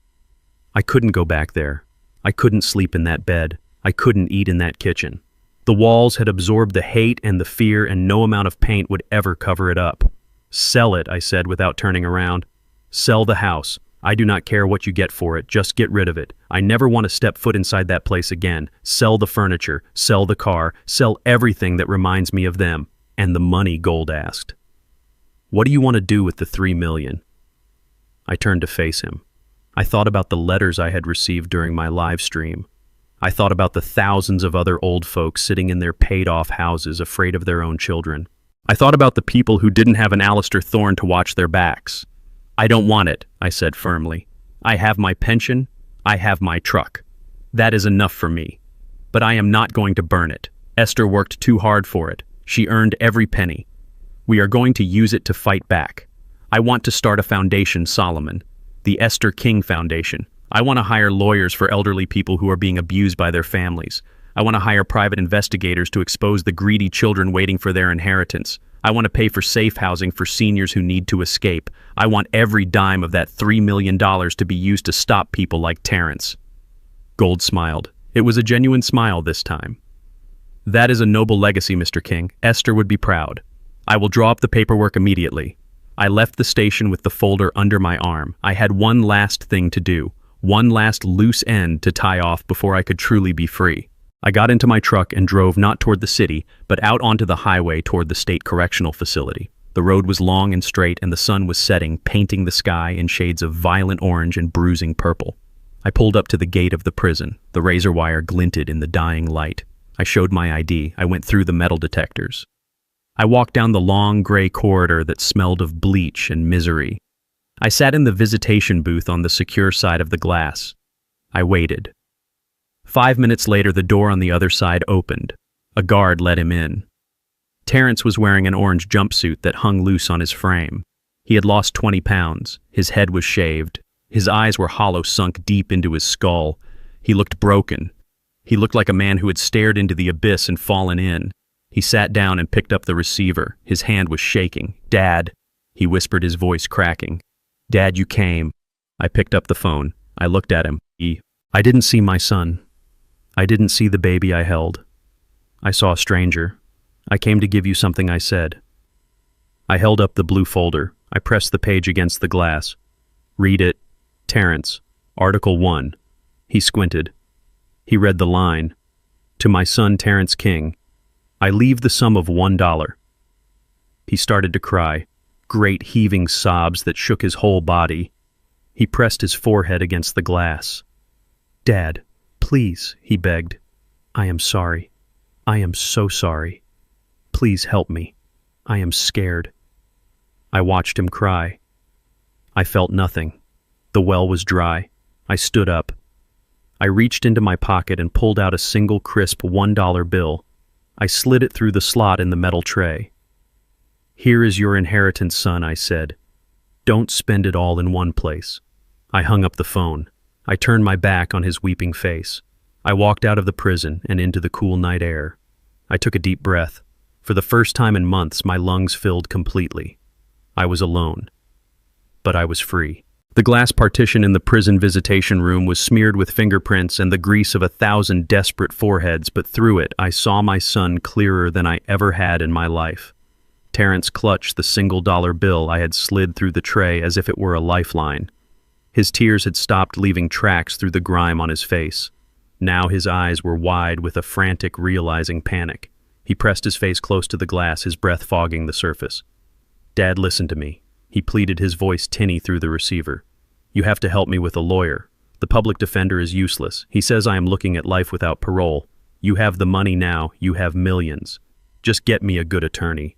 Speaker 1: I couldn't go back there. I couldn't sleep in that bed. I couldn't eat in that kitchen. The walls had absorbed the hate and the fear, and no amount of paint would ever cover it up. Sell it, I said without turning around. Sell the house. I do not care what you get for it, just get rid of it. I never want to step foot inside that place again. Sell the furniture, sell the car, sell everything that reminds me of them. And the money, Gold asked. What do you want to do with the $3 million? I turned to face him. I thought about the letters I had received during my live stream. I thought about the thousands of other old folks sitting in their paid-off houses afraid of their own children. I thought about the people who didn't have an Alistair Thorne to watch their backs. I don't want it, I said firmly. I have my pension. I have my truck. That is enough for me. But I am not going to burn it. Esther worked too hard for it. She earned every penny. We are going to use it to fight back. I want to start a foundation, Solomon. The Esther King Foundation. I want to hire lawyers for elderly people who are being abused by their families. I want to hire private investigators to expose the greedy children waiting for their inheritance. I want to pay for safe housing for seniors who need to escape. I want every dime of that $3 million to be used to stop people like Terrence. Gold smiled. It was a genuine smile this time. That is a noble legacy, Mr. King. Esther would be proud. I will draw up the paperwork immediately. I left the station with the folder under my arm. I had one last thing to do, one last loose end to tie off before I could truly be free. I got into my truck and drove not toward the city, but out onto the highway toward the state correctional facility. The road was long and straight, and the sun was setting, painting the sky in shades of violent orange and bruising purple. I pulled up to the gate of the prison. The razor wire glinted in the dying light. I showed my ID. I went through the metal detectors. I walked down the long gray corridor that smelled of bleach and misery. I sat in the visitation booth on the secure side of the glass. I waited. 5 minutes later, the door on the other side opened. A guard let him in. Terrence was wearing an orange jumpsuit that hung loose on his frame. He had lost 20 pounds. His head was shaved. His eyes were hollow, sunk deep into his skull. He looked broken. He looked like a man who had stared into the abyss and fallen in. He sat down and picked up the receiver. His hand was shaking. "Dad," he whispered, his voice cracking. "Dad, you came." I picked up the phone. I looked at him. I didn't see my son. I didn't see the baby I held. I saw a stranger. "I came to give you something," I said. I held up the blue folder. I pressed the page against the glass. "Read it. Terrence, Article 1. He squinted. He read the line. "To my son, Terrence King, I leave the sum of $1. He started to cry, great heaving sobs that shook his whole body. He pressed his forehead against the glass. "Dad, please," he begged. "I am sorry. I am so sorry. Please help me. I am scared." I watched him cry. I felt nothing. The well was dry. I stood up. I reached into my pocket and pulled out a single crisp $1 bill. I slid it through the slot in the metal tray. "Here is your inheritance, son," I said. "Don't spend it all in one place." I hung up the phone. I turned my back on his weeping face. I walked out of the prison and into the cool night air. I took a deep breath. For the first time in months, my lungs filled completely. I was alone. But I was free. The glass partition in the prison visitation room was smeared with fingerprints and the grease of 1,000 desperate foreheads, but through it I saw my son clearer than I ever had in my life. Terrence clutched the single dollar bill I had slid through the tray as if it were a lifeline. His tears had stopped leaving tracks through the grime on his face. Now his eyes were wide with a frantic, realizing panic. He pressed his face close to the glass, his breath fogging the surface. "Dad, listen to me," he pleaded, his voice tinny through the receiver. "You have to help me with a lawyer. The public defender is useless. He says I am looking at life without parole. You have the money now. You have millions. Just get me a good attorney.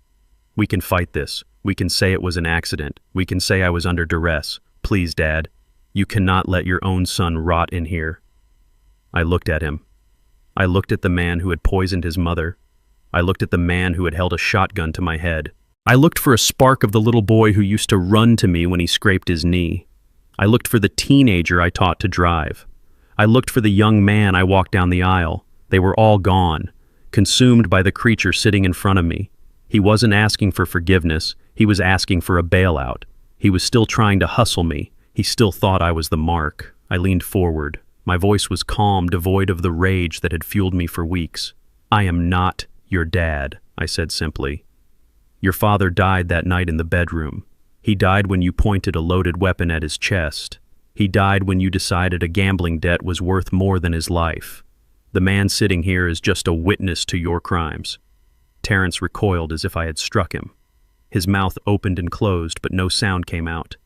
Speaker 1: We can fight this. We can say it was an accident. We can say I was under duress. Please, Dad. You cannot let your own son rot in here." I looked at him. I looked at the man who had poisoned his mother. I looked at the man who had held a shotgun to my head. I looked for a spark of the little boy who used to run to me when he scraped his knee. I looked for the teenager I taught to drive. I looked for the young man. I walked down the aisle. They were all gone, consumed by the creature sitting in front of me. He wasn't asking for forgiveness. He was asking for a bailout. He was still trying to hustle me. He still thought I was the mark. I leaned forward. My voice was calm, devoid of the rage that had fueled me for weeks. "I am not your dad," I said simply. "Your father died that night in the bedroom. He died when you pointed a loaded weapon at his chest. He died when you decided a gambling debt was worth more than his life. The man sitting here is just a witness to your crimes." Terrence recoiled as if I had struck him. His mouth opened and closed, but no sound came out.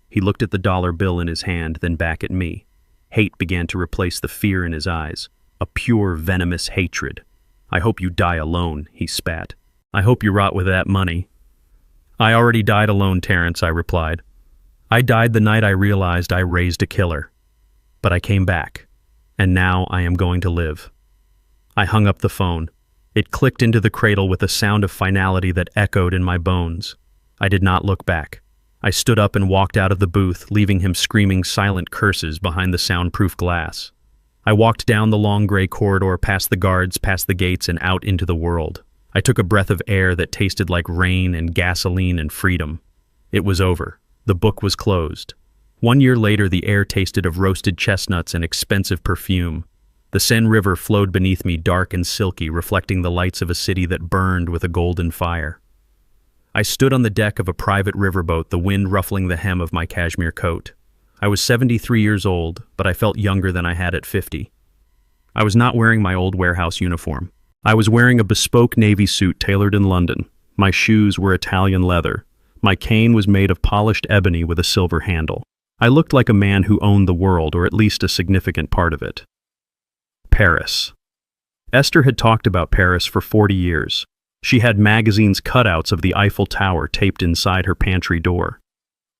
Speaker 1: He looked at the dollar bill in his hand, then back at me. Hate began to replace the fear in his eyes, a pure, venomous hatred. "I hope you die alone," he spat. "I hope you rot with that money." "I already died alone, Terrence," I replied. "I died the night I realized I raised a killer. But I came back, and now I am going to live." I hung up the phone. It clicked into the cradle with a sound of finality that echoed in my bones. I did not look back. I stood up and walked out of the booth, leaving him screaming silent curses behind the soundproof glass. I walked down the long gray corridor, past the guards, past the gates, and out into the world. I took a breath of air that tasted like rain and gasoline and freedom. It was over. The book was closed. 1 year later, the air tasted of roasted chestnuts and expensive perfume. The Seine River flowed beneath me, dark and silky, reflecting the lights of a city that burned with a golden fire. I stood on the deck of a private riverboat, the wind ruffling the hem of my cashmere coat. I was 73 years old, but I felt younger than I had at 50. I was not wearing my old warehouse uniform. I was wearing a bespoke navy suit tailored in London. My shoes were Italian leather. My cane was made of polished ebony with a silver handle. I looked like a man who owned the world, or at least a significant part of it. Paris. Esther had talked about Paris for 40 years. She had magazines' cutouts of the Eiffel Tower taped inside her pantry door.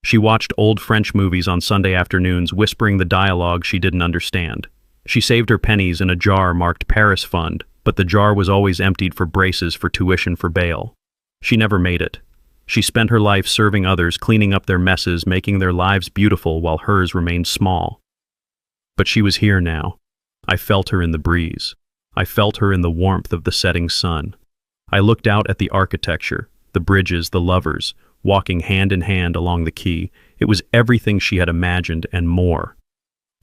Speaker 1: She watched old French movies on Sunday afternoons, whispering the dialogue she didn't understand. She saved her pennies in a jar marked Paris Fund, but the jar was always emptied for braces for tuition for bail. She never made it. She spent her life serving others, cleaning up their messes, making their lives beautiful while hers remained small. But she was here now. I felt her in the breeze. I felt her in the warmth of the setting sun. I looked out at the architecture, the bridges, the lovers, walking hand in hand along the quay. It was everything she had imagined and more.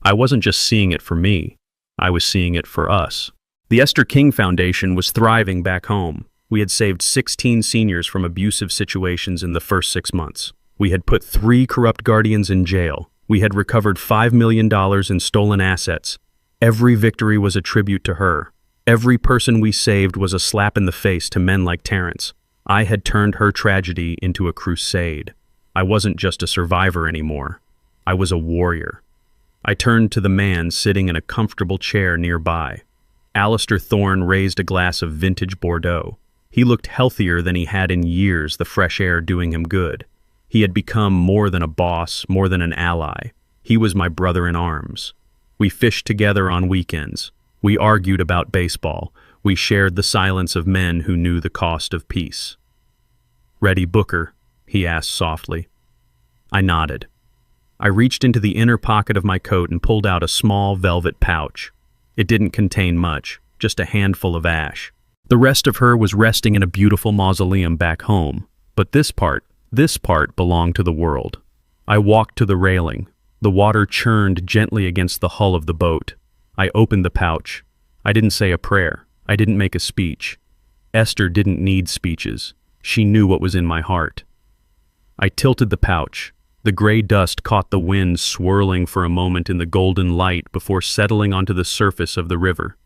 Speaker 1: I wasn't just seeing it for me. I was seeing it for us. The Esther King Foundation was thriving back home. We had saved 16 seniors from abusive situations in the first 6 months. We had put 3 corrupt guardians in jail. We had recovered $5 million in stolen assets. Every victory was a tribute to her. Every person we saved was a slap in the face to men like Terrence. I had turned her tragedy into a crusade. I wasn't just a survivor anymore. I was a warrior. I turned to the man sitting in a comfortable chair nearby. Alistair Thorne raised a glass of vintage Bordeaux. He looked healthier than he had in years, the fresh air doing him good. He had become more than a boss, more than an ally. He was my brother in arms. We fished together on weekends. We argued about baseball. We shared the silence of men who knew the cost of peace. "Ready, Booker?" he asked softly. I nodded. I reached into the inner pocket of my coat and pulled out a small velvet pouch. It didn't contain much, just a handful of ash. The rest of her was resting in a beautiful mausoleum back home, but this part belonged to the world. I walked to the railing. The water churned gently against the hull of the boat. I opened the pouch. I didn't say a prayer. I didn't make a speech. Esther didn't need speeches. She knew what was in my heart. I tilted the pouch. The gray dust caught the wind, swirling for a moment in the golden light before settling onto the surface of the river.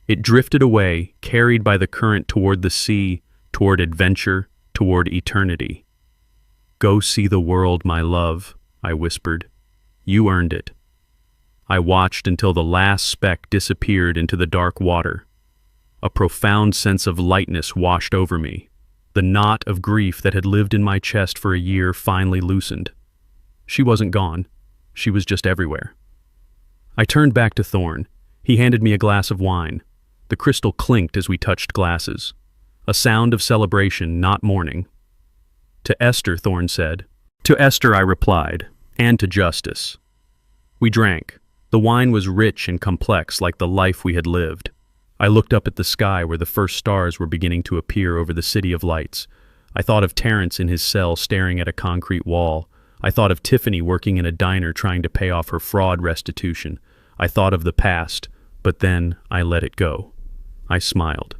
Speaker 1: It drifted away, carried by the current toward the sea, toward adventure, toward eternity. "Go see the world, my love," I whispered. "You earned it." I watched until the last speck disappeared into the dark water. A profound sense of lightness washed over me. The knot of grief that had lived in my chest for a year finally loosened. She wasn't gone. She was just everywhere. I turned back to Thorne. He handed me a glass of wine. The crystal clinked as we touched glasses. A sound of celebration, not mourning. "To Esther," Thorne said. "To Esther," I replied, "and to justice." We drank. The wine was rich and complex like the life we had lived. I looked up at the sky where the first stars were beginning to appear over the city of lights. I thought of Terrence in his cell staring at a concrete wall. I thought of Tiffany working in a diner trying to pay off her fraud restitution. I thought of the past, but then I let it go. I smiled.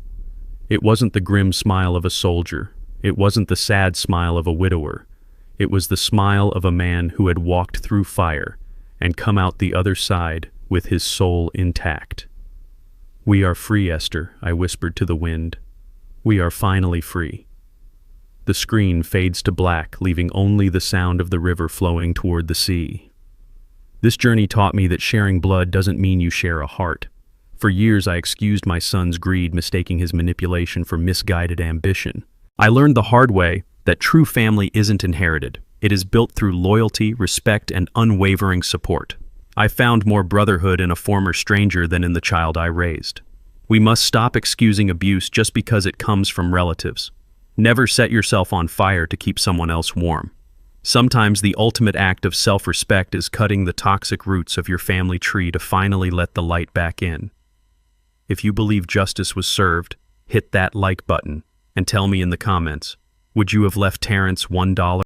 Speaker 1: It wasn't the grim smile of a soldier. It wasn't the sad smile of a widower. It was the smile of a man who had walked through fire and come out the other side with his soul intact. "We are free, Esther," I whispered to the wind. "We are finally free." The screen fades to black, leaving only the sound of the river flowing toward the sea. This journey taught me that sharing blood doesn't mean you share a heart. For years I excused my son's greed, mistaking his manipulation for misguided ambition. I learned the hard way that true family isn't inherited. It is built through loyalty, respect, and unwavering support. I found more brotherhood in a former stranger than in the child I raised. We must stop excusing abuse just because it comes from relatives. Never set yourself on fire to keep someone else warm. Sometimes the ultimate act of self-respect is cutting the toxic roots of your family tree to finally let the light back in. If you believe justice was served, hit that like button and tell me in the comments, would you have left Terrence $1?